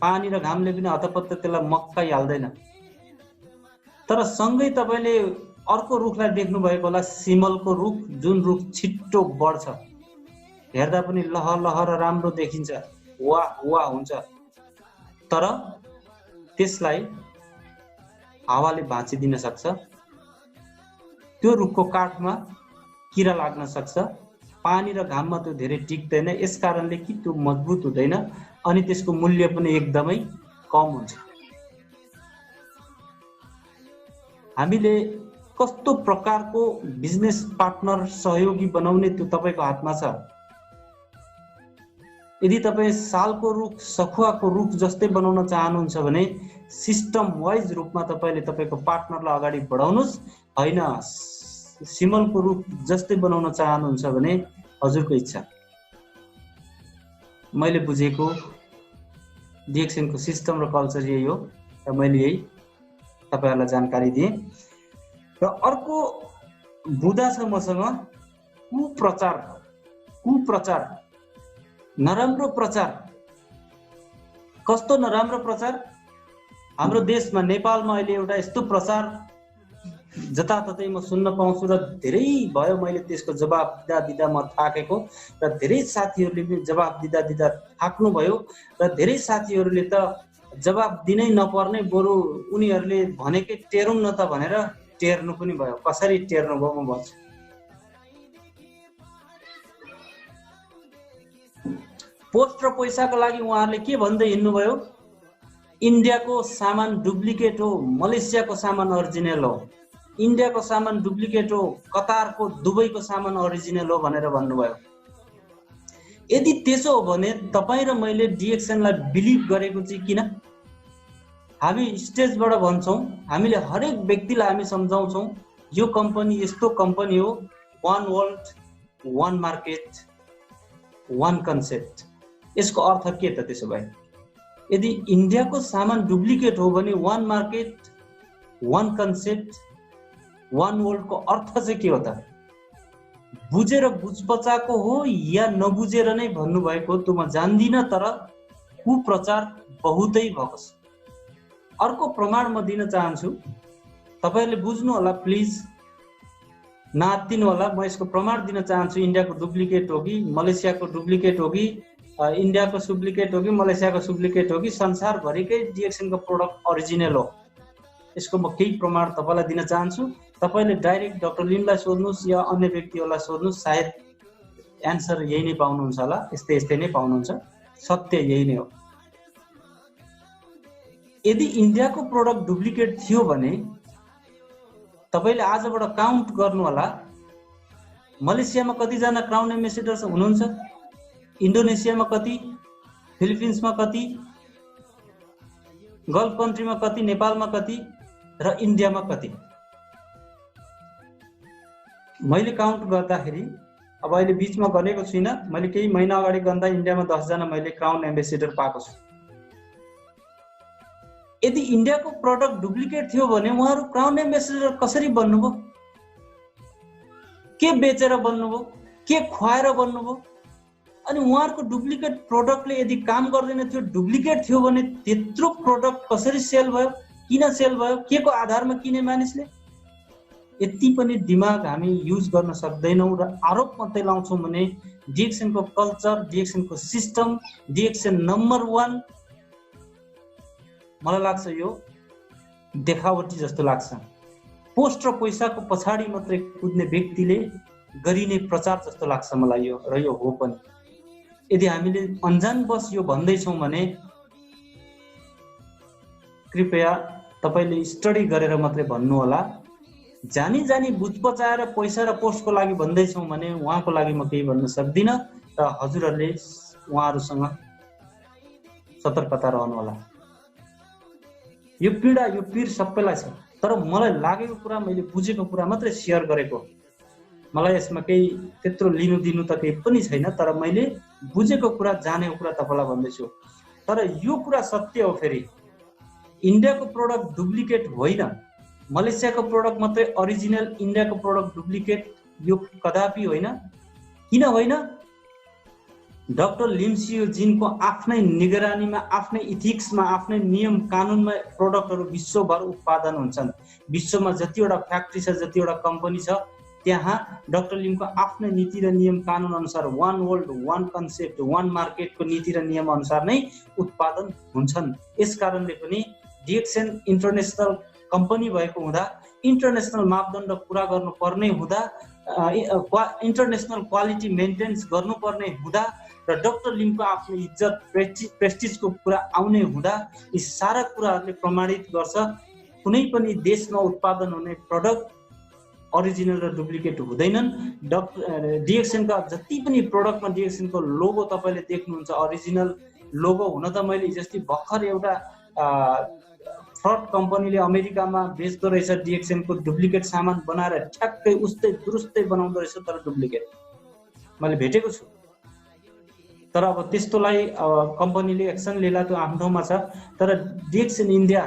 पानी र घामले पनि हतपत्त त्यसलाई मक्काइहाल्दैन। तर सँगै तपाईँले अर्को रुखलाई देख्नु भएको होला, सिमलको रुख, जुन रुख छिट्टो बढ्छ, हेर्दा पनि लह लह र राम्रो देखिन्छ, वाह वाह हुन्छ। तर त्यसलाई हावाले भाँचिदिन सक्छ, त्यो रुखको काठमा किरा लाग्न सक्छ, पानी र घाममा त्यो धेरै टिक्दैन। यस कारणले कि त्यो मजबुत हुँदैन अनि त्यसको मूल्य पनि एकदमै कम हुन्छ। हामीले कस्तो प्रकारको बिजनेस पार्टनर सहयोगी बनाउने त्यो तपाईँको हातमा छ। यदि तपाईँ सालको रुख, सखुवाको रुख जस्तै बनाउन चाहनुहुन्छ भने सिस्टम वाइज रूपमा तपाईँले तपाईँको पार्टनरलाई अगाडि बढाउनुहोस्। होइन, सिमलको रुख जस्तै बनाउन चाहनुहुन्छ भने हजुरको इच्छा। मैले बुझेको डिएक्सनको सिस्टम र कल्चर यही हो र मैले यही तपाईँहरूलाई जानकारी दिएँ। र अर्को बुदा छ मसँग, कुप्रचार, नराम्रो प्रचार। कस्तो नराम्रो प्रचार? हाम्रो देशमा, नेपालमा अहिले एउटा यस्तो प्रचार जताततै म सुन्न पाउँछु र धेरै भयो मैले त्यसको जवाब दिँदा म थाकेको, र धेरै साथीहरूले पनि जवाब दिँदा थाक्नुभयो, र धेरै साथीहरूले त जवाब दिनै नपर्ने, बरु उनीहरूले भनेकै टेरौँ न त भनेर टेर्नु पनि भयो। कसरी टेर्नु भयो म भन्छु। पोस्ट र पैसाको लागि उहाँहरूले के भन्दै हिँड्नुभयो? इन्डियाको सामान डुप्लिकेट हो, मलेसियाको सामान ओरिजिनल हो, इन्डियाको सामान डुप्लिकेट हो, कतारको, दुबईको सामान ओरिजिनल हो भनेर भन्नुभयो। यदि त्यसो हो भने तपाईँ र मैले डिएक्सएनलाई बिलिभ गरेको चाहिँ किन? हामी स्टेजबाट भन्छौँ, हामीले हरेक व्यक्तिलाई हामी सम्झाउँछौँ यो कम्पनी यस्तो कम्पनी हो, one world one market one concept. यसको अर्थ के त त्यसो भए? यदि इन्डियाको सामान डुप्लिकेट हो भने one market one concept one वर्ल्डको अर्थ चाहिँ के हो त? बुझेर बुझपचाएको हो या नबुझेर नै भन्नुभएको त्यो म जान्दिनँ, तर कुप्रचार बहुतै भएको छ। अर्को प्रमाण म दिन चाहन्छु, तपाईँहरूले बुझ्नु होला, प्लिज नआत्तिनु होला। म यसको प्रमाण दिन चाहन्छु। इन्डियाको डुप्लिकेट हो कि मलेसियाको डुप्लिकेट हो कि इन्डियाको डुप्लिकेट हो कि मलेसियाको डुप्लिकेट हो कि संसारभरिकै डिएक्सएनको प्रोडक्ट अरिजिनल हो। यसको म केही प्रमाण तपाईँलाई दिन चाहन्छु। तपाईँले डाइरेक्ट डाक्टर लिमलाई सोध्नुहोस् या अन्य व्यक्तिहरूलाई सोध्नुहोस्, सायद एन्सर यही नै पाउनुहुन्छ होला। यस्तै नै पाउनुहुन्छ। सत्य यही नै हो। यदि इन्डियाको प्रोडक्ट डुप्लिकेट थियो भने तपाईँले आजबाट काउन्ट गर्नु होला, मलेसियामा कतिजना क्राउन एम्बेसेडर हुनुहुन्छ, इन्डोनेसियामा कति, फिलिपिन्समा कति, गल्फ कन्ट्रीमा कति, नेपालमा कति र इन्डियामा कति। मैले काउन्ट गर्दाखेरि अब अहिले बिचमा गरेको छुइनँ, मैले केही महिना अगाडि गर्दा इन्डियामा 10 जना मैले क्राउन एम्बेसेडर पाएको छु। यदि इन्डियाको प्रोडक्ट डुप्लिकेट थियो भने उहाँहरू क्राउन एम्बेसेडर कसरी बन्नुभयो? के बेचेर बन्नुभयो? के खुवाएर बन्नुभयो? अनि उहाँहरूको डुप्लिकेट प्रोडक्टले यदि काम गर्दैन थियो, डुप्लिकेट थियो भने त्यत्रो प्रोडक्ट कसरी सेल भयो? किन सेल भयो? के को आधारमा किने मानिसले? यति पनि दिमाग हामी युज गर्न सक्दैनौँ र आरोप मात्रै लाउँछौँ भने डिएक्सएनको कल्चर, डिएक्सएनको सिस्टम, डिएक्सएन नम्बर 1 मलाई लाग्छ यो देखावटी जस्तो लाग्छ। पोस्ट र पैसाको पछाडि मात्रै कुद्ने व्यक्तिले गरिने प्रचार जस्तो लाग्छ मलाई यो, र यो हो पनि। यदि हामीले अन्जानवश यो भन्दैछौँ भने कृपया तपाईँले स्टडी गरेर मात्रै भन्नु होला। जानी जानी बुझपचाएर पैसा र पोस्टको लागि भन्दैछौँ भने उहाँको लागि म केही भन्न सक्दिनँ र हजुरहरूले उहाँहरूसँग सतर्कता रहनु होला। यो पीडा, यो पीर सबैलाई छ, तर मलाई लागेको कुरा, मैले बुझेको कुरा मात्रै सेयर गरेको। मलाई यसमा केही त्यत्रो लिनु दिनु त केही पनि छैन, तर मैले बुझेको कुरा, जानेको कुरा तपाईँलाई भन्दैछु। तर यो कुरा सत्य हो। फेरि इन्डियाको प्रोडक्ट डुप्लिकेट होइन, मलेसियाको प्रोडक्ट मात्रै अरिजिनल, इन्डियाको प्रोडक्ट डुप्लिकेट यो कदापि होइन। किन होइन? डाक्टर लिम्सियो जिनको आफ्नै निगरानीमा, आफ्नै इथिक्समा, आफ्नै नियम कानुनमा प्रोडक्टहरू विश्वभर उत्पादन हुन्छन्। विश्वमा जतिवटा फ्याक्ट्री छ, जतिवटा कम्पनी छ, त्यहाँ डाक्टर लिमको आफ्नै नीति र नियम कानुन अनुसार one world one concept one मार्केटको नीति र नियम अनुसार नै उत्पादन हुन्छन्। यस कारणले पनि डिएक्सएन इन्टरनेसनल कम्पनी भएको हुँदा, इन्टरनेसनल मापदण्ड पुरा गर्नुपर्ने हुँदा, इन्टरनेसनल क्वालिटी मेन्टेन्स गर्नुपर्ने हुँदा र डाक्टर लिमको आफ्नो इज्जत प्रेस्टिजको कुरा आउने हुँदा यी सारा कुराहरूले प्रमाणित गर्छ कुनै पनि देशमा उत्पादन हुने प्रोडक्ट अरिजिनल र डुप्लिकेट हुँदैनन्। डिएक्सएनका जति पनि प्रोडक्टमा डिएक्सएनको लोगो तपाईँले देख्नुहुन्छ अरिजिनल लोगो हुन त मैले जस्तै भर्खर एउटा फ्रड कम्पनीले अमेरिकामा बेच्दो रहेछ डिएक्सएनको डुप्लिकेट सामान बनाएर ठ्याक्कै उस्तै दुरुस्तै बनाउँदो रहेछ, तर डुप्लिकेट मैले भेटेको छु। तर अब त्यस्तोलाई कम्पनीले एक्सन लिएला, त्यो आफ्नो ठाउँमा छ। तर डिएक्सएन इन्डिया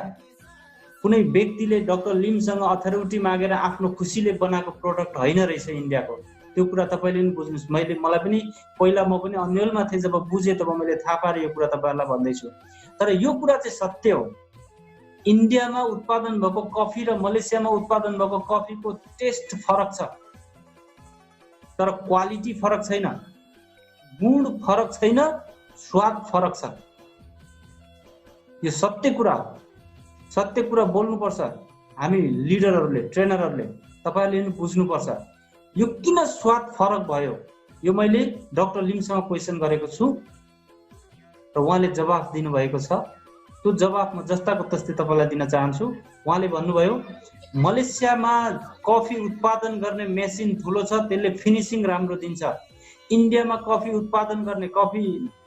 कुनै व्यक्तिले डाक्टर लिमसँग अथोरिटी मागेर आफ्नो खुसीले बनाएको प्रोडक्ट होइन रहेछ इन्डियाको। त्यो कुरा तपाईँले पनि बुझ्नुहोस्। मलाई पनि पहिला म पनि अन्यलमा थिएँ, जब बुझेँ तब मैले थाहा पाएँ यो कुरा तपाईँहरूलाई भन्दैछु। तर यो कुरा चाहिँ सत्य हो। इन्डियामा उत्पादन भएको कफी र मलेसियामा उत्पादन भएको कफीको टेस्ट फरक छ, तर क्वालिटी फरक छैन, गुण फरक छैन, स्वाद फरक छ। यो सत्य कुरा हो। सत्य कुरा बोल्नुपर्छ हामी लिडरहरूले, ट्रेनरहरूले, तपाईँहरूले पनि बुझ्नुपर्छ यो किन स्वाद फरक भयो। यो मैले डाक्टर लिमसँग क्वेसन गरेको छु र उहाँले जवाफ दिनुभएको छ। त्यो जवाफ म जस्ताको तस्तै तपाईँलाई दिन चाहन्छु। उहाँले भन्नुभयो मलेसियामा कफी उत्पादन गर्ने मेसिन ठुलो छ, त्यसले फिनिसिङ राम्रो दिन्छ। इन्डियामा कफी उत्पादन गर्ने, कफी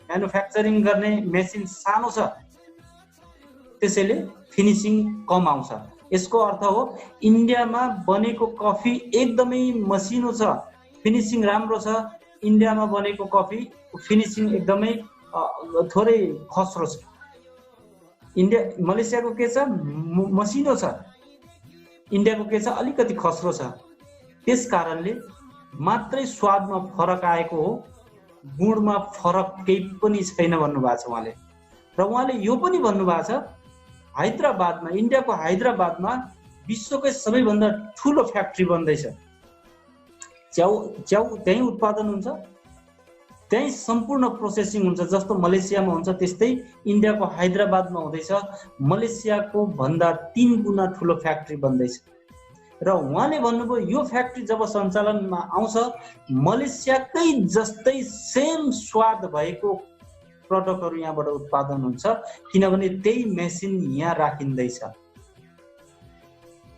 म्यानुफ्याक्चरिङ गर्ने मेसिन सानो छ, त्यसैले फिनिसिङ कम आउँछ। यसको अर्थ हो इन्डियामा बनेको कफी एकदमै मसिनो छ, फिनिसिङ राम्रो छ। इन्डियामा बनेको कफी फिनिसिङ एकदमै थोरै खस्रो छ। मलेसियाको के छ, मसिनो छ, इन्डियाको के छ, अलिकति खस्रो छ। त्यस कारणले मात्रै स्वादमा फरक आएको हो, गुणमा फरक केही पनि छैन भन्नुभएको छ उहाँले। र उहाँले यो पनि भन्नुभएको छ, हैदराबादमा, इन्डियाको हैदराबादमा विश्वकै सबैभन्दा ठुलो फ्याक्ट्री बन्दैछ। च्याउ त्यहीँ उत्पादन हुन्छ, त्यहीँ सम्पूर्ण प्रोसेसिङ हुन्छ। जस्तो मलेसियामा हुन्छ त्यस्तै इन्डियाको हैदराबादमा हुँदैछ। मलेसियाको भन्दा 3 गुणा ठुलो फ्याक्ट्री बन्दैछ। र उहाँले भन्नुभयो यो फ्याक्ट्री जब सञ्चालनमा आउँछ, मलेसियाकै जस्तै सेम स्वाद भएको प्रडक्टहरू यहाँबाट उत्पादन हुन्छ, किनभने त्यही मेसिन यहाँ राखिँदैछ।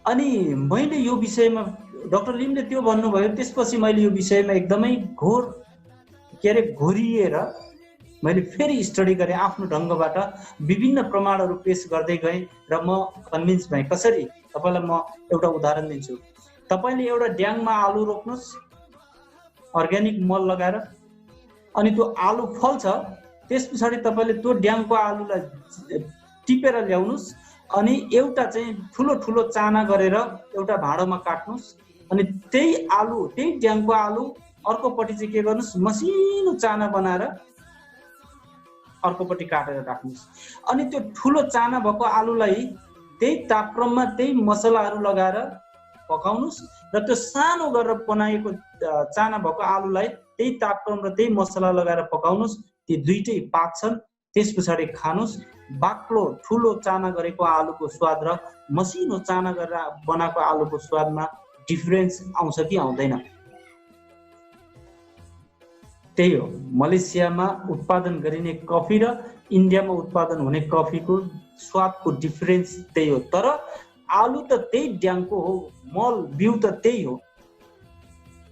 अनि मैले यो विषयमा, डाक्टर लिमले त्यो भन्नुभयो, त्यसपछि मैले यो विषयमा एकदमै घोरिएर मैले फेरि स्टडी गरेँ, आफ्नो ढङ्गबाट विभिन्न प्रमाणहरू पेश गर्दै गएँ र म कन्भिन्स भएँ। कसरी? तपाईँलाई म एउटा उदाहरण दिन्छु। तपाईँले एउटा ड्याङमा आलु रोप्नुहोस् अर्ग्यानिक मल लगाएर, अनि त्यो आलु फल्छ, त्यस पछाडि तपाईँले त्यो ड्याङको आलुलाई टिपेर ल्याउनुहोस्, अनि एउटा चाहिँ ठुलो ठुलो चाना गरेर एउटा भाँडोमा काट्नुहोस्, अनि त्यही आलु, त्यही ड्याङको आलु अर्कोपट्टि चाहिँ के गर्नुहोस्, मसिनो चाना बनाएर अर्कोपट्टि काटेर राख्नुहोस्। अनि त्यो ठुलो चाना भएको आलुलाई त्यही तापक्रममा त्यही मसलाहरू लगाएर पकाउनुहोस्, र त्यो सानो गरेर बनाएको चाना भएको आलुलाई त्यही तापक्रम र त्यही मसला लगाएर पकाउनुहोस्। ती दुईटै पाक्छन्, त्यस पछाडि खानुहोस्। बाक्लो ठुलो चाना गरेको आलुको स्वाद र मसिनो चाना गरेर बनाएको आलुको स्वादमा डिफरेन्स आउँछ कि आउँदैन? त्यही हो, मलेसियामा उत्पादन गरिने कफी र इन्डियामा उत्पादन हुने कफीको स्वादको डिफरेन्स त्यही हो। तर आलु त त्यही ड्याङको हो, मल बिउ त त्यही हो।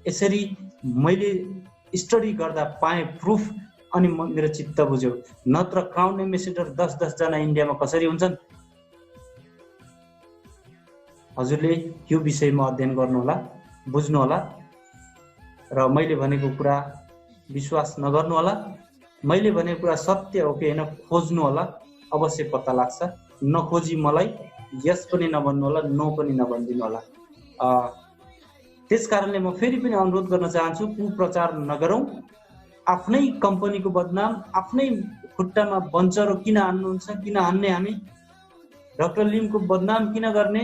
यसरी मैले स्टडी गर्दा पाएँ प्रुफ, अनि मेरो चित्त बुझ्यो। नत्र क्राउन एम्बेसेडर 10-10 जना इन्डियामा कसरी हुन्छन्? हजुरले यो विषयमा अध्ययन गर्नुहोला, बुझ्नुहोला, र मैले भनेको कुरा विश्वास नगर्नु होला। मैले भनेको कुरा सत्य हो कि होइन खोज्नु होला, अवश्य पत्ता लाग्छ। नखोजी मलाई यस पनि नभन्नु होला, नो पनि नभनिदिनु होला। त्यस कारणले म फेरि पनि अनुरोध गर्न चाहन्छु, कुप्रचार नगरौँ। आफ्नै कम्पनीको बदनाम, आफ्नै खुट्टामा बन्चरो किन हान्नुहुन्छ, किन हान्ने हामी? डाक्टर लिमको बदनाम किन गर्ने?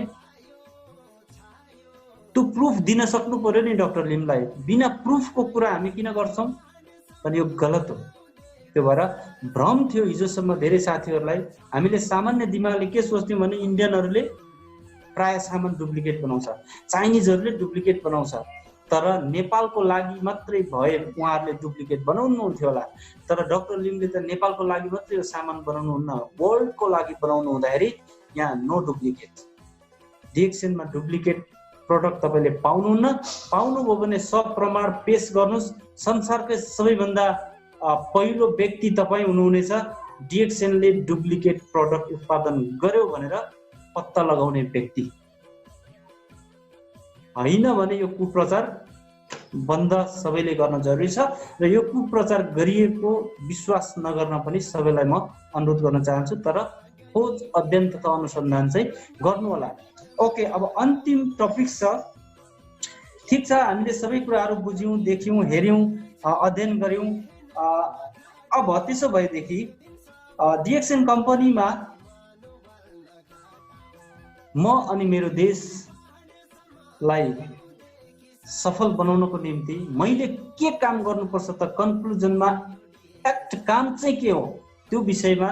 त्यो प्रुफ दिन सक्नु पर्यो नि डाक्टर लिमलाई। बिना प्रुफको कुरा हामी किन गर्छौँ? अनि यो गलत हो। त्यो भएर भ्रम थियो हिजोसम्म धेरै साथीहरूलाई। हामीले सामान्य दिमागले के सोच्थ्यौँ भने इन्डियनहरूले प्राय सामान डुप्लिकेट बनाउँछ, चाइनिजहरूले डुप्लिकेट बनाउँछ, तर नेपालको लागि मात्रै भए उहाँहरूले डुप्लिकेट बनाउनुहुन्थ्यो होला। तर डाक्टर लिमले त नेपालको लागि मात्रै यो सामान बनाउनुहुन्न, वर्ल्डको लागि बनाउनु हुँदाखेरि यहाँ नो डुप्लिकेट। डिएक्सएनमा डुप्लिकेट प्रोडक्ट तपाईँले पाउनुहुन्न। पाउनुभयो भने सब प्रमाण पेश गर्नुहोस्। संसारकै सबैभन्दा पहिलो व्यक्ति तपाईँ हुनुहुनेछ डिएक्सएनले डुप्लिकेट प्रोडक्ट उत्पादन गर्यो भनेर पत्ता लगाउने व्यक्ति। होइन भने यो कुप्रचार बन्द सबैले गर्न जरुरी छ, र यो कुप्रचार गरिएको विश्वास नगर्न पनि सबैलाई म अनुरोध गर्न चाहन्छु। तर खोज, अध्ययन तथा अनुसन्धान चाहिँ गर्नु होला। ओके, अब अन्तिम टपिक छ। ठिक छ, हामीले सबै कुराहरू बुझ्यौँ, देख्यौँ, हेऱ्यौँ, अध्ययन गऱ्यौँ। अब त्यसो भएदेखि डिएक्सएन कम्पनीमा म अनि मेरो देशलाई सफल बनाउनको निम्ति मैले के काम गर्नुपर्छ त? कन्क्लुजनमा एक्ट काम चाहिँ के हो त्यो विषयमा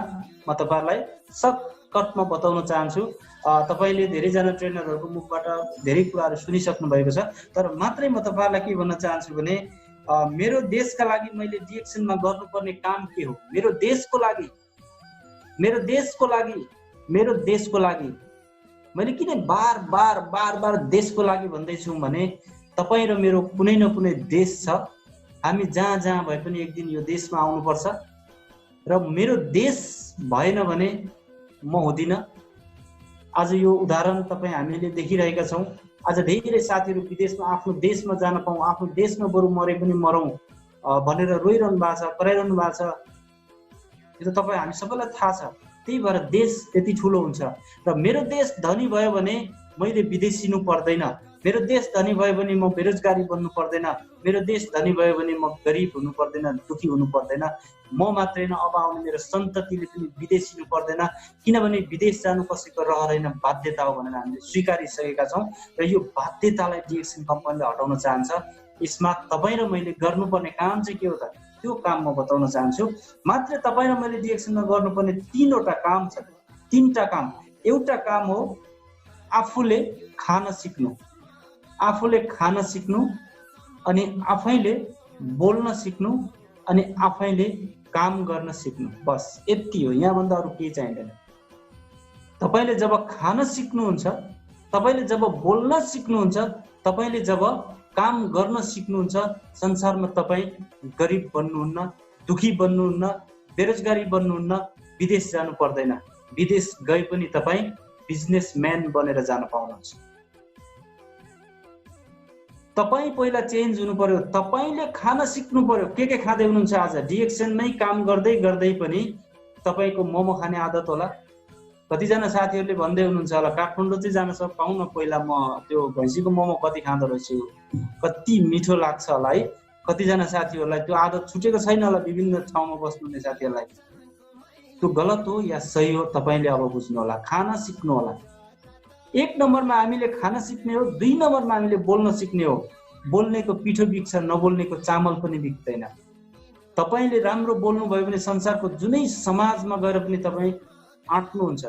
म तपाईहरुलाई सर्टकटमा बताउन चाहन्छु। तपाईले धेरैजना ट्रेनरहरूको मुखबाट धेरै कुराहरू सुनिसक्नु भएको छ, तर मात्रै म तपाईहरुलाई के भन्न चाहन्छु भने मेरो देशका लागि मैले डिएक्सएनमा गर्नुपर्ने काम के हो? मेरो देशको लागि मैले किन बार बार देशको लागि भन्दैछु भने तपाई र मेरो कुनै न कुनै देश छ, हामी जहाँ जहाँ भए पनि एक दिन यो देशमा आउनुपर्छ र मेरो देश भएन भने म हुँदिनँ। आज यो उदाहरण तपाईँ हामीले देखिरहेका छौँ। आज धेरै साथीहरू विदेशमा आफ्नो देशमा जान पाऊँ, आफ्नो देशमा बरु मरे पनि मरौँ भनेर रोइरहनु भएको छ, कराइरहनु भएको छ। यो त तपाईँ हामी सबैलाई थाहा छ। त्यही भएर देश त्यति ठुलो हुन्छ र मेरो देश धनी भयो भने मैले विदेशिनु पर्दैन, मेरो देश धनी भयो भने म बेरोजगारी बन्नु पर्दैन, मेरो देश धनी भयो भने म गरिब हुनु पर्दैन, दुखी हुनु पर्दैन। म मात्रै न, अब आउने मेरो सन्ततिले पनि विदेशिनु पर्दैन, किनभने विदेश जानु कसैको रहर होइन, बाध्यता हो भनेर हामीले स्वीकारिसकेका छौँ र यो बाध्यतालाई डिएक्सन कम्पनीले हटाउन चाहन्छ। यसमा तपाईँ र मैले गर्नुपर्ने काम चाहिँ के हो त, त्यो काम म बताउन चाहन्छु। मात्र तपाईँ र मैले डिएक्सनमा गर्नुपर्ने 3वटा काम छ। 3टा काम। एउटा काम हो आफूले खान सिक्नु, आफूले खान सिक्नु, अनि आफैले बोल्न सिक्नु, अनि आफैले काम गर्न सिक्नु। बस यति हो, यहाँभन्दा अरू केही चाहिँदैन। तपाईँले जब खान सिक्नुहुन्छ, तपाईँले जब बोल्न सिक्नुहुन्छ, तपाईँले जब काम गर्न सिक्नुहुन्छ, संसारमा तपाईँ गरिब बन्नुहुन्न, दुखी बन्नुहुन्न, बेरोजगारी बन्नुहुन्न, विदेश जानु पर्दैन। विदेश गए पनि तपाईँ बिजनेसम्यान बनेर जान पाउनुहुन्छ। तपाईँ पहिला चेन्ज हुनु पर्यो, तपाईँले खान सिक्नु पर्यो। के खाँदै हुनुहुन्छ आज? डिएक्सनमै काम गर्दै गर्दै पनि तपाईँको मोमो खाने आदत होला। कतिजना साथीहरूले भन्दै हुनुहुन्छ होला काठमाडौँ चाहिँ जान पाउँ न, पहिला म त्यो भैँसीको मोमो कति खाँदो रहेछु, कति मिठो लाग्छ होला है। कतिजना साथीहरूलाई त्यो आदत छुटेको छैन होला, विभिन्न ठाउँमा बस्नुहुने साथीहरूलाई। त्यो गलत हो या सही हो तपाईँले अब बुझ्नु होला, खान सिक्नु होला। 1 नम्बरमा हामीले खान सिक्ने हो, 2 नम्बरमा हामीले बोल्न सिक्ने हो। बोल्नेको पिठो बिक्छ, नबोल्नेको चामल पनि बिक्दैन। तपाईँले राम्रो बोल्नुभयो भने संसारको जुनै समाजमा गएर पनि तपाईँ आँट्नुहुन्छ।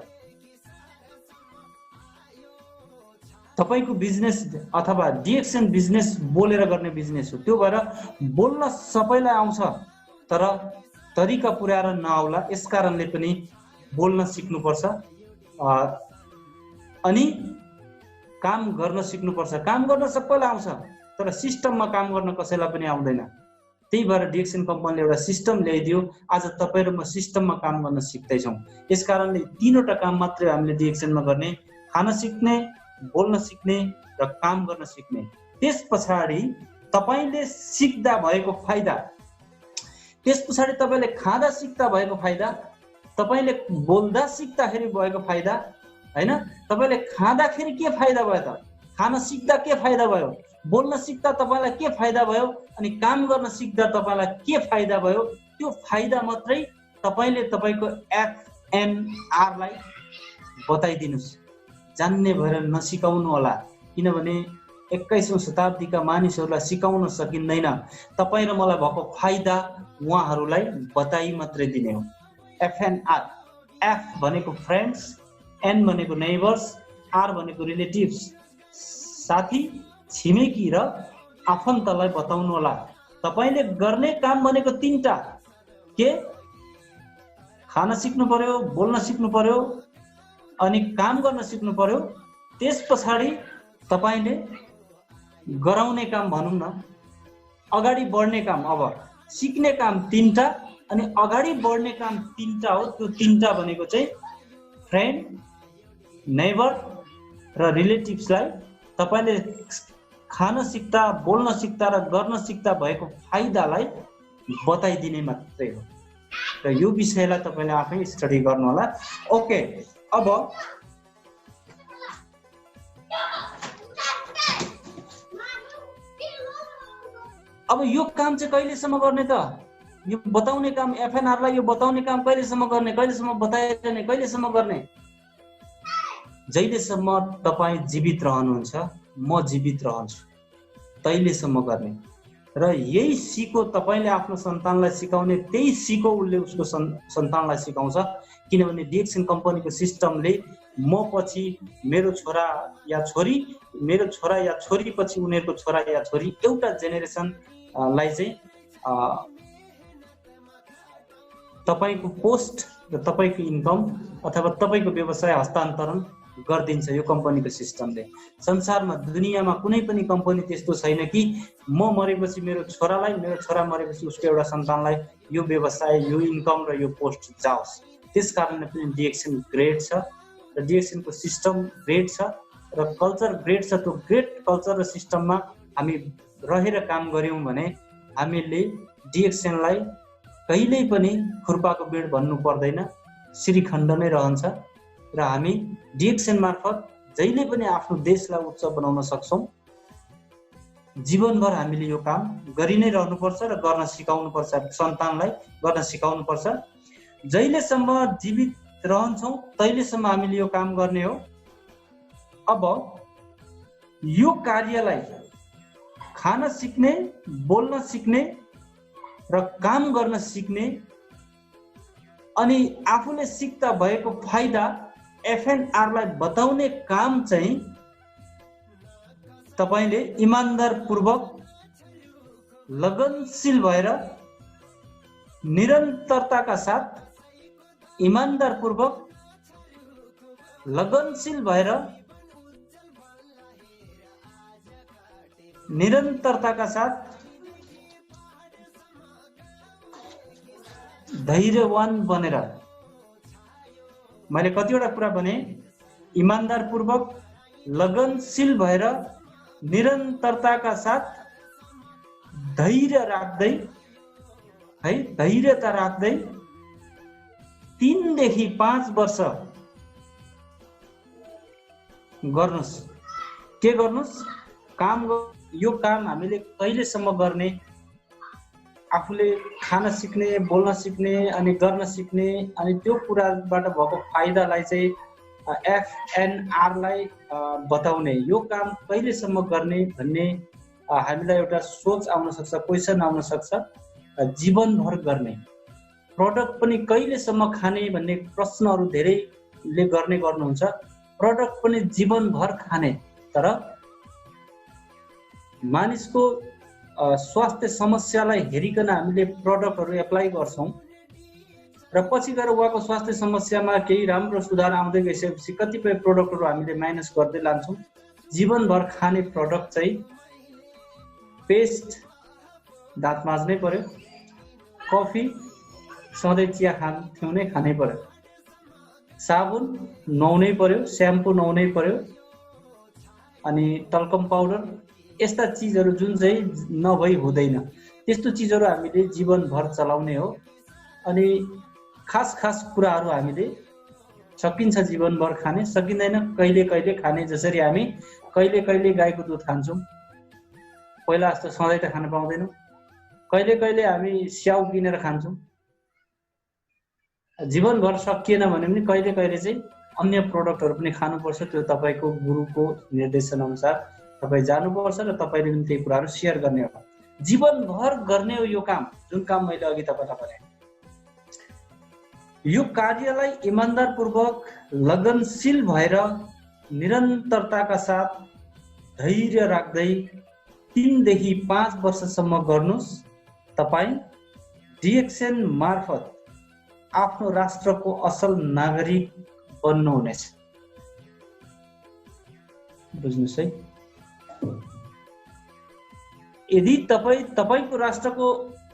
तपाईँको बिजनेस अथवा डिएक्सन बिजनेस बोलेर गर्ने बिजनेस हो। त्यो भएर बोल्न सबैलाई आउँछ, तर तरिका पुर्याएर नआउला। यसकारणले पनि बोल्न सिक्नुपर्छ, अनि काम गर्न सिक्नुपर्छ। काम गर्न सबैलाई आउँछ, तर सिस्टममा काम गर्न कसैलाई पनि आउँदैन। त्यही भएर डिएक्सन कम्पनीले एउटा सिस्टम ल्याइदियो। आज तपाईँ र म सिस्टममा काम गर्न सिक्दैछौँ। यसकारणले 3वटा काम मात्रै हामीले डिएक्सनमा गर्ने, खान सिक्ने, बोल्न सिक्ने र काम गर्न सिक्ने। त्यस पछाडि तपाईँले सिक्दा भएको फाइदा, त्यस पछाडि तपाईँले खाँदा सिक्दा भएको फाइदा, तपाईँले बोल्दा सिक्दाखेरि भएको फाइदा हैन, तपाईँले खाँदाखेरि के फाइदा भयो त, खान सिक्दा के फाइदा भयो, बोल्न सिक्दा तपाईँलाई के फाइदा भयो, अनि काम गर्न सिक्दा तपाईँलाई के फाइदा भयो, त्यो फाइदा मात्रै तपाईँले तपाईँको एफएनआरलाई बताइदिनुहोस्। जान्ने भएर नसिकाउनु होला, किनभने 21औं शताब्दीका मानिसहरूलाई सिकाउन सकिँदैन। तपाईँ र मलाई भएको फाइदा उहाँहरूलाई बताइ मात्रै दिने हो। एफएनआर, एफ भनेको फ्रेन्ड्स, एन भनेको नेबर्स, आर भनेको रिलेटिभ्स, साथी, छिमेकी र आफन्तलाई बताउनु होला। तपाईँले गर्ने काम भनेको 3टा के, खान सिक्नु पर्यो, बोल्न सिक्नु पर्यो, अनि काम गर्न सिक्नु पर्यो। त्यस पछाडि तपाईँले गराउने काम भनौँ न, अगाडि बढ्ने काम। अब सिक्ने काम 3टा अनि अगाडि बढ्ने काम 3टा हो। त्यो 3टा भनेको चाहिँ फ्रेन्ड, नेबर र रिलेटिभ्सलाई तपाईँले खान सिक्दा, बोल्न सिक्दा र गर्न सिक्दा भएको फाइदालाई बताइदिने मात्रै हो। र यो विषयलाई तपाईँले आफै स्टडी गर्नु होला। ओके, अब यो काम चाहिँ कहिलेसम्म गर्ने त? यो बताउने काम, एफएनआरलाई यो बताउने काम कहिलेसम्म गर्ने, कहिलेसम्म बताइरहने, कहिलेसम्म गर्ने? जहिलेसम्म तपाईँ जीवित रहनुहुन्छ, म जीवित रहन्छु, तहिलेसम्म गर्ने। र यही सिको तपाईँले आफ्नो सन्तानलाई सिकाउने, त्यही सिको उसले उसको सन्तानलाई सिकाउँछ। किनभने डिएक्सन कम्पनीको सिस्टमले म पछि मेरो छोरा या छोरी, मेरो छोरा या छोरी पछि उनीहरूको छोरा या छोरी, एउटा जेनेरेसनलाई चाहिँ तपाईँको पोस्ट र तपाईँको इन्कम अथवा तपाईँको व्यवसाय हस्तान्तरण गरिदिन्छ यो कम्पनीको सिस्टमले। संसारमा दुनियाँमा कुनै पनि कम्पनी त्यस्तो छैन कि म मरेपछि मेरो छोरालाई, मेरो छोरा मरेपछि उसको एउटा सन्तानलाई यो व्यवसाय, यो इन्कम र यो पोस्ट जाओस्। त्यस कारणले पनि डिएक्सन ग्रेट छ र डिएक्सनको सिस्टम ग्रेट छ र कल्चर ग्रेट छ। त्यो ग्रेट कल्चर र सिस्टममा हामी रहेर काम गऱ्यौँ भने हामीले डिएक्सनलाई कहिल्यै पनि खुर्पाको बिड भन्नु पर्दैन, श्रीखण्ड नै रहन्छ र हामी डिएक्सन मार्फत जहिले पनि आफ्नो देशलाई उच्च बनाउन सक्छौँ। जीवनभर हामीले यो काम गरि नै रहनुपर्छ र गर्न सिकाउनुपर्छ, सन्तानलाई गर्न सिकाउनुपर्छ। जहिलेसम्म जीवित रहन्छौँ तहिलेसम्म हामीले यो काम गर्ने हो। अब यो कार्यलाई खान सिक्ने, बोल्न सिक्ने र काम गर्न सिक्ने अनि आफूले सिक्दा भएको फाइदा एफएनआरलाई बताउने काम चाहिँ तपाईले इमानदारपूर्वक, लगनशील भएर, निरन्तरताका साथ, ईमानदारपूर्वक, लगनशील भएर, निरन्तरताका साथ, धैर्यवान बनेर, मैले कतिवटा कुरा भने, ईमानदारपूर्वक, लगनशील भएर, निरन्तरताका साथ, धैर्य राख्दै है, धैर्यता राख्दै 3 देखि 5 वर्ष गर्नुस्। के गर्नुस्? काम। यो काम हामीले कहिलेसम्म गर्ने? आफूले खान सिक्ने, बोल्न सिक्ने अनि गर्न सिक्ने अनि त्यो कुराबाट भएको फाइदालाई चाहिँ एफएनआरलाई बताउने, यो काम कहिलेसम्म गर्ने भन्ने हामीलाई एउटा सोच आउन सक्छ, क्वेसन आउन सक्छ। जीवनभर गर्ने। प्रडक्ट पनि कहिलेसम्म खाने भन्ने प्रश्नहरू धेरैले गर्नुहुन्छ। प्रडक्ट पनि जीवनभर खाने, तर मानिसको स्वास्थ्य समस्यालाई हेरिकन हामीले प्रडक्टहरू एप्लाई गर्छौँ र पछि गएर उहाँको स्वास्थ्य समस्यामा केही राम्रो सुधार आउँदै गइसकेपछि कतिपय प्रडक्टहरू हामीले माइनस गर्दै लान्छौँ। जीवनभर खाने प्रडक्ट चाहिँ पेस्ट, दाँत माझ्नै पर्यो, कफी सधैँ चिया खानै पर्यो, साबुन नुहाउनै पर्यो, स्याम्पू नुहाउनै पर्यो, अनि टल्कम पाउडर, यस्ता चिजहरू जुन चाहिँ नभई हुँदैन, त्यस्तो चिजहरू हामीले जीवनभर चलाउने हो। अनि खास कुराहरू हामीले सकिन्छ जीवनभर खाने, सकिँदैन कहिले कहिले खाने। जसरी हामी कहिले कहिले गाईको दुध खान्छौँ, पहिला जस्तो सधैँ त खान पाउँदैनौँ। कहिले कहिले हामी स्याउ किनेर खान्छौँ। जीवनभर सकिएन भने पनि कहिले कहिले चाहिँ अन्य प्रडक्टहरू पनि खानुपर्छ। त्यो तपाईँको गुरुको निर्देशन अनुसार तपाईँ जानुपर्छ र तपाईँले पनि त्यही कुराहरू सेयर गर्ने हो। जीवनभर गर्ने हो यो काम, जुन काम मैले अघि तपाईँलाई भने। यो कार्यलाई इमानदारपूर्वक, लगनशील भएर, निरन्तरताका साथ, धैर्य राख्दै 3 देखि 5 वर्षसम्म गर्नुस्। तपाईँ डिएक्सन मार्फत आफ्नो राष्ट्रको असल नागरिक बन्नुहुनेछ। बुझ्नुस् है? यदि तपाईको राष्ट्रको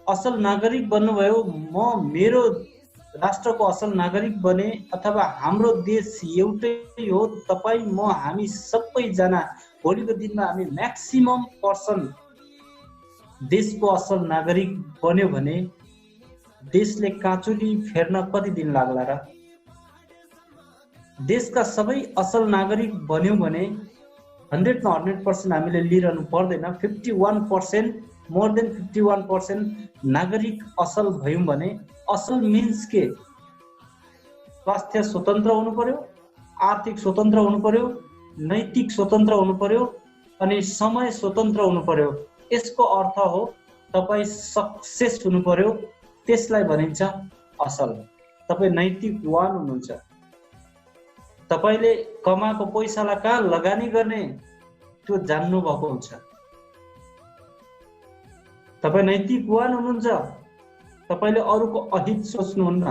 असल नागरिक बन्नुभयो, म मेरो राष्ट्रको असल नागरिक बने, अथवा हाम्रो देश एउटै हो, तपाईँ म हामी सबैजना भोलिको दिनमा हामी म्याक्सिमम पर्सन देशको असल नागरिक बन्यो भने देशले काँचुली फेर्न कति दिन लाग्ला र? देशका सबै असल नागरिक बन्यौँ भने 100मा 100% हामीले लिइरहनु पर्दैन। 51%, मोर देन 51% नागरिक असल भयौँ भने, असल मिन्स के? स्वास्थ्य स्वतन्त्र हुनु पर्यो, आर्थिक स्वतन्त्र हुनु पर्यो, नैतिक स्वतन्त्र हुनु पर्यो अनि समय स्वतन्त्र हुनु पर्यो। यसको अर्थ हो तपाईँ सक्सेस हुनु पर्यो, त्यसलाई भनिन्छ असल। तपाईँ नैतिकवान हुनुहुन्छ। तपाईले कमाएको पैसालाई कहाँ लगानी गर्ने त्यो जान्नु भएको हुन्छ। तपाईँ नैतिकवान हुनुहुन्छ। तपाईले अरूको अहित सोच्नुहुन्न,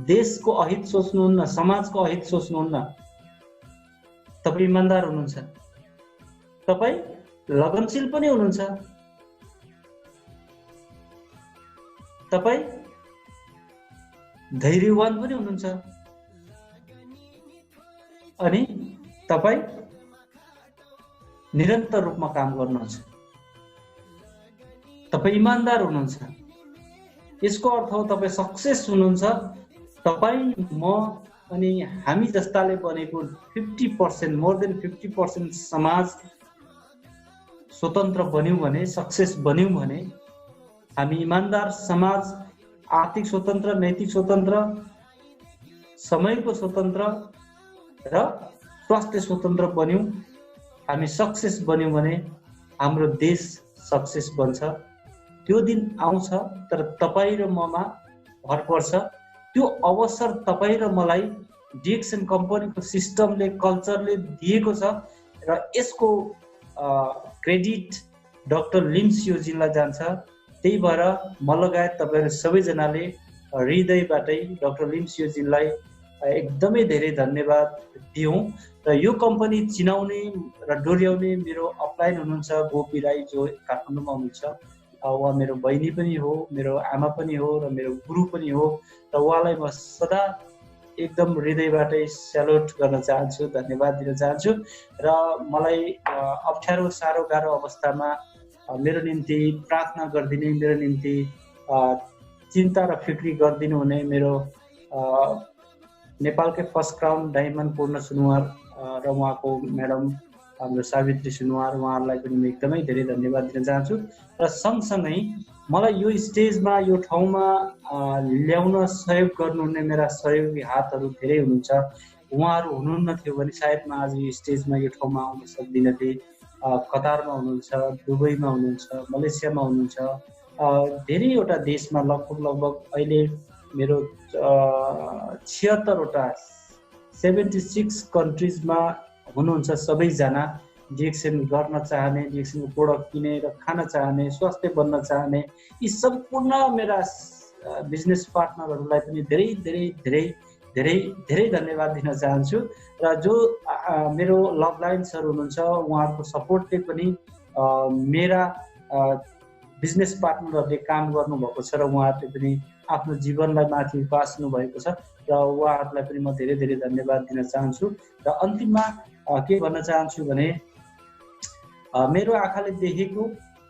देशको अहित सोच्नुहुन्न, समाजको अहित सोच्नुहुन्न। तपाईँ इमान्दार हुनुहुन्छ, तपाईँ लगनशील पनि हुनुहुन्छ, तपाईँ धैर्यवान पनि हुनुहुन्छ, अनि तपाईँ निरन्तर रूपमा काम गर्नुहुन्छ, तपाईँ इमान्दार हुनुहुन्छ। यसको अर्थ हो तपाईँ सक्सेस हुनुहुन्छ। तपाईँ, म अनि हामी जस्ताले बनेको 50%, मोर देन 50% समाज स्वतन्त्र बन्यौँ भने, सक्सेस बन्यौँ भने, हामी इमान्दार समाज, आर्थिक स्वतन्त्र, नैतिक स्वतन्त्र, समयको स्वतन्त्र र स्वास्थ्य स्वतन्त्र बन्यौँ, हामी सक्सेस बन्यौँ भने हाम्रो देश सक्सेस बन्छ। त्यो दिन आउँछ, तर तपाईँ र ममा भर पर्छ। त्यो अवसर तपाईँ र मलाई डिएक्सन कम्पनीको सिस्टमले, कल्चरले दिएको छ र यसको क्रेडिट डाक्टर लिम्सियोजीलाई जान्छ। त्यही भएर म लगायत तपाईँहरू सबैजनाले हृदयबाटै डाक्टर लिम्सियोजीलाई एकदमै धेरै धन्यवाद दियौँ। र यो कम्पनी चिनाउने र डोर्याउने मेरो अपलाइन हुनुहुन्छ गोपी राई, जो काठमाडौँमा हुनुहुन्छ। उहाँ मेरो बहिनी पनि हो, मेरो आमा पनि हो र मेरो गुरु पनि हो। र उहाँलाई म सदा एकदम हृदयबाटै स्यालुट गर्न चाहन्छु, धन्यवाद दिन चाहन्छु। र मलाई अप्ठ्यारो, साह्रो, गाह्रो अवस्थामा मेरो निम्ति प्रार्थना गरिदिने, मेरो निम्ति चिन्ता र फिक्री गरिदिनु हुने मेरो नेपालकै फर्स्ट क्राउन डायमन्ड पूर्ण सुनुवार र उहाँको म्याडम हाम्रो सावित्री सुनुवार, उहाँहरूलाई पनि म एकदमै धेरै धन्यवाद दिन चाहन्छु। र सँगसँगै मलाई यो स्टेजमा, यो ठाउँमा ल्याउन सहयोग गर्नुहुने मेरा सहयोगी हातहरू धेरै हुनुहुन्छ। उहाँहरू हुनुहुन्न थियो भने सायद म आज यो स्टेजमा, यो ठाउँमा आउन सक्दिनँ थिएँ। कतारमा हुनुहुन्छ, दुबईमा हुनुहुन्छ, मलेसियामा हुनुहुन्छ, धेरैवटा देशमा लगभग अहिले मेरो 76वटा 76 कन्ट्रिजमा हुनुहुन्छ सबैजना डिएक्सन गर्न चाहने, डिएक्सनको प्रोडक्ट किनेर खान चाहने, स्वास्थ्य बन्न चाहने, यी सम्पूर्ण मेरा बिजनेस पार्टनरहरूलाई पनि धेरै धेरै धेरै धेरै धेरै धन्यवाद दिन चाहन्छु। र जो मेरो लभ लाइन्सहरू हुनुहुन्छ, उहाँहरूको सपोर्टले पनि मेरा बिजनेस पार्टनरहरूले काम गर्नुभएको छ र उहाँहरूले पनि आफ्नो जीवनलाई माथि बाँच्नु भएको छ र उहाँहरूलाई पनि म धेरै धेरै धन्यवाद दिन चाहन्छु। र अन्तिममा के भन्न चाहन्छु भने, मेरो आँखाले देखेको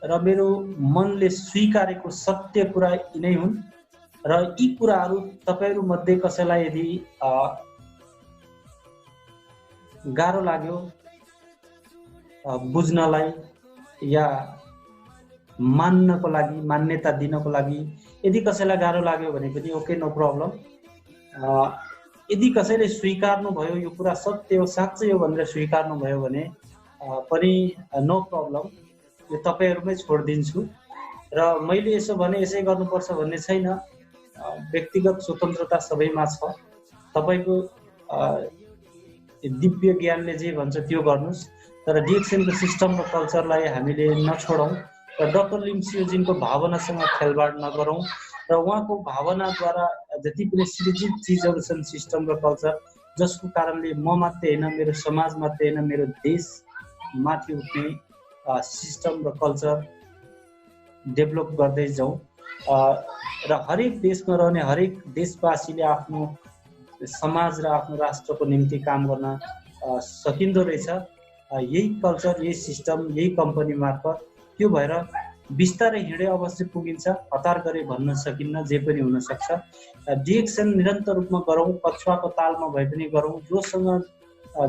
र मेरो मनले स्वीकारेको सत्य कुरा यिनै हुन्। र यी कुराहरू तपाईँहरू मध्ये कसैलाई यदि गाह्रो लाग्यो बुझ्नलाई या मान्नको लागि, मान्यता दिनको लागि यदि कसैलाई गाह्रो लाग्यो भने पनि ओके, नो प्रब्लम। यदि कसैले स्वीकार्नु भयो, यो कुरा सत्य हो, साँच्चै हो भनेर स्वीकार्नु भयो भने पनि नो प्रब्लम, यो तपाईँहरूमै छोडिदिन्छु। र मैले यसो भने यसै गर्नुपर्छ भन्ने छैन। व्यक्तिगत स्वतन्त्रता सबैमा छ। तपाईँको दिव्य ज्ञानले जे भन्छ त्यो गर्नुहोस्, तर डिएक्सनको सिस्टम र कल्चरलाई हामीले नछोडौँ र डाक्टर लिम्सियोजीको भावनासँग खेलबाड नगरौँ। र उहाँको भावनाद्वारा जति पनि सृजित चिजहरू छन्, सिस्टम र कल्चर, जसको कारणले म मात्रै होइन, मेरो समाज मात्रै होइन, मेरो देश माथि उठ्ने सिस्टम र कल्चर डेभलप गर्दै जाउँ। र हरेक देशमा रहने हरेक देशवासीले आफ्नो समाज र आफ्नो राष्ट्रको निम्ति काम गर्न सकिँदो रहेछ। यही कल्चर, यही सिस्टम, यही कम्पनी मार्फत। त्यो भएर बिस्तारै हिँडे अवश्य पुगिन्छ, हतार गरे भन्न सकिन्न, जे पनि हुनसक्छ। डिएक्सन निरन्तर रूपमा गरौँ, पछुवाको तालमा भए पनि गरौँ, जोसँग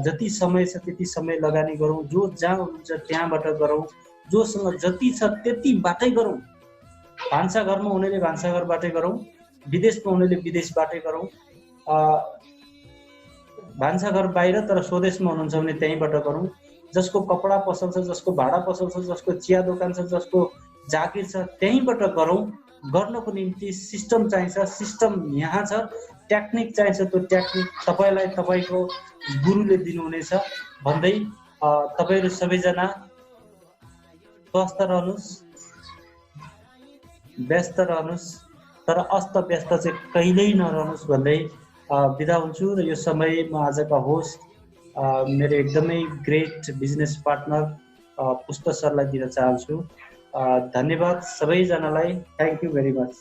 जति समय छ त्यति समय लगानी गरौँ, जो जहाँ हुनुहुन्छ त्यहाँबाट गरौँ, जोसँग जति छ त्यतिबाटै गरौँ। भान्साघरमा हुनेले भान्साघरबाटै गरौँ, विदेशमा हुनेले विदेशबाटै गरौँ। भान्साघर बाहिर तर स्वदेशमा हुनुहुन्छ भने त्यहीँबाट गरौँ। जसको कपडा पसल छ, जसको भाडा पसल छ, जसको चिया दोकान छ, जसको जागिर छ, त्यहीँबाट गरौँ। गर्नको निम्ति सिस्टम चाहिन्छ, सिस्टम यहाँ छ। टेक्निक चाहिन्छ, त्यो टेक्निक तपाईँलाई तपाईँको गुरुले दिनुहुनेछ भन्दै तपाईँहरू सबैजना स्वस्थ रहनुहोस्, व्यस्त रहनुहोस्, तर अस्त व्यस्त चाहिँ कहिल्यै नरहनुहोस् भन्दै बिदा हुन्छु। र यो समय म आजका होस्ट मेरो एकदमै ग्रेट बिजनेस पार्टनर पुष्प सरलाई दिन चाहन्छु। धन्यवाद सबैजनालाई। Thank you very much.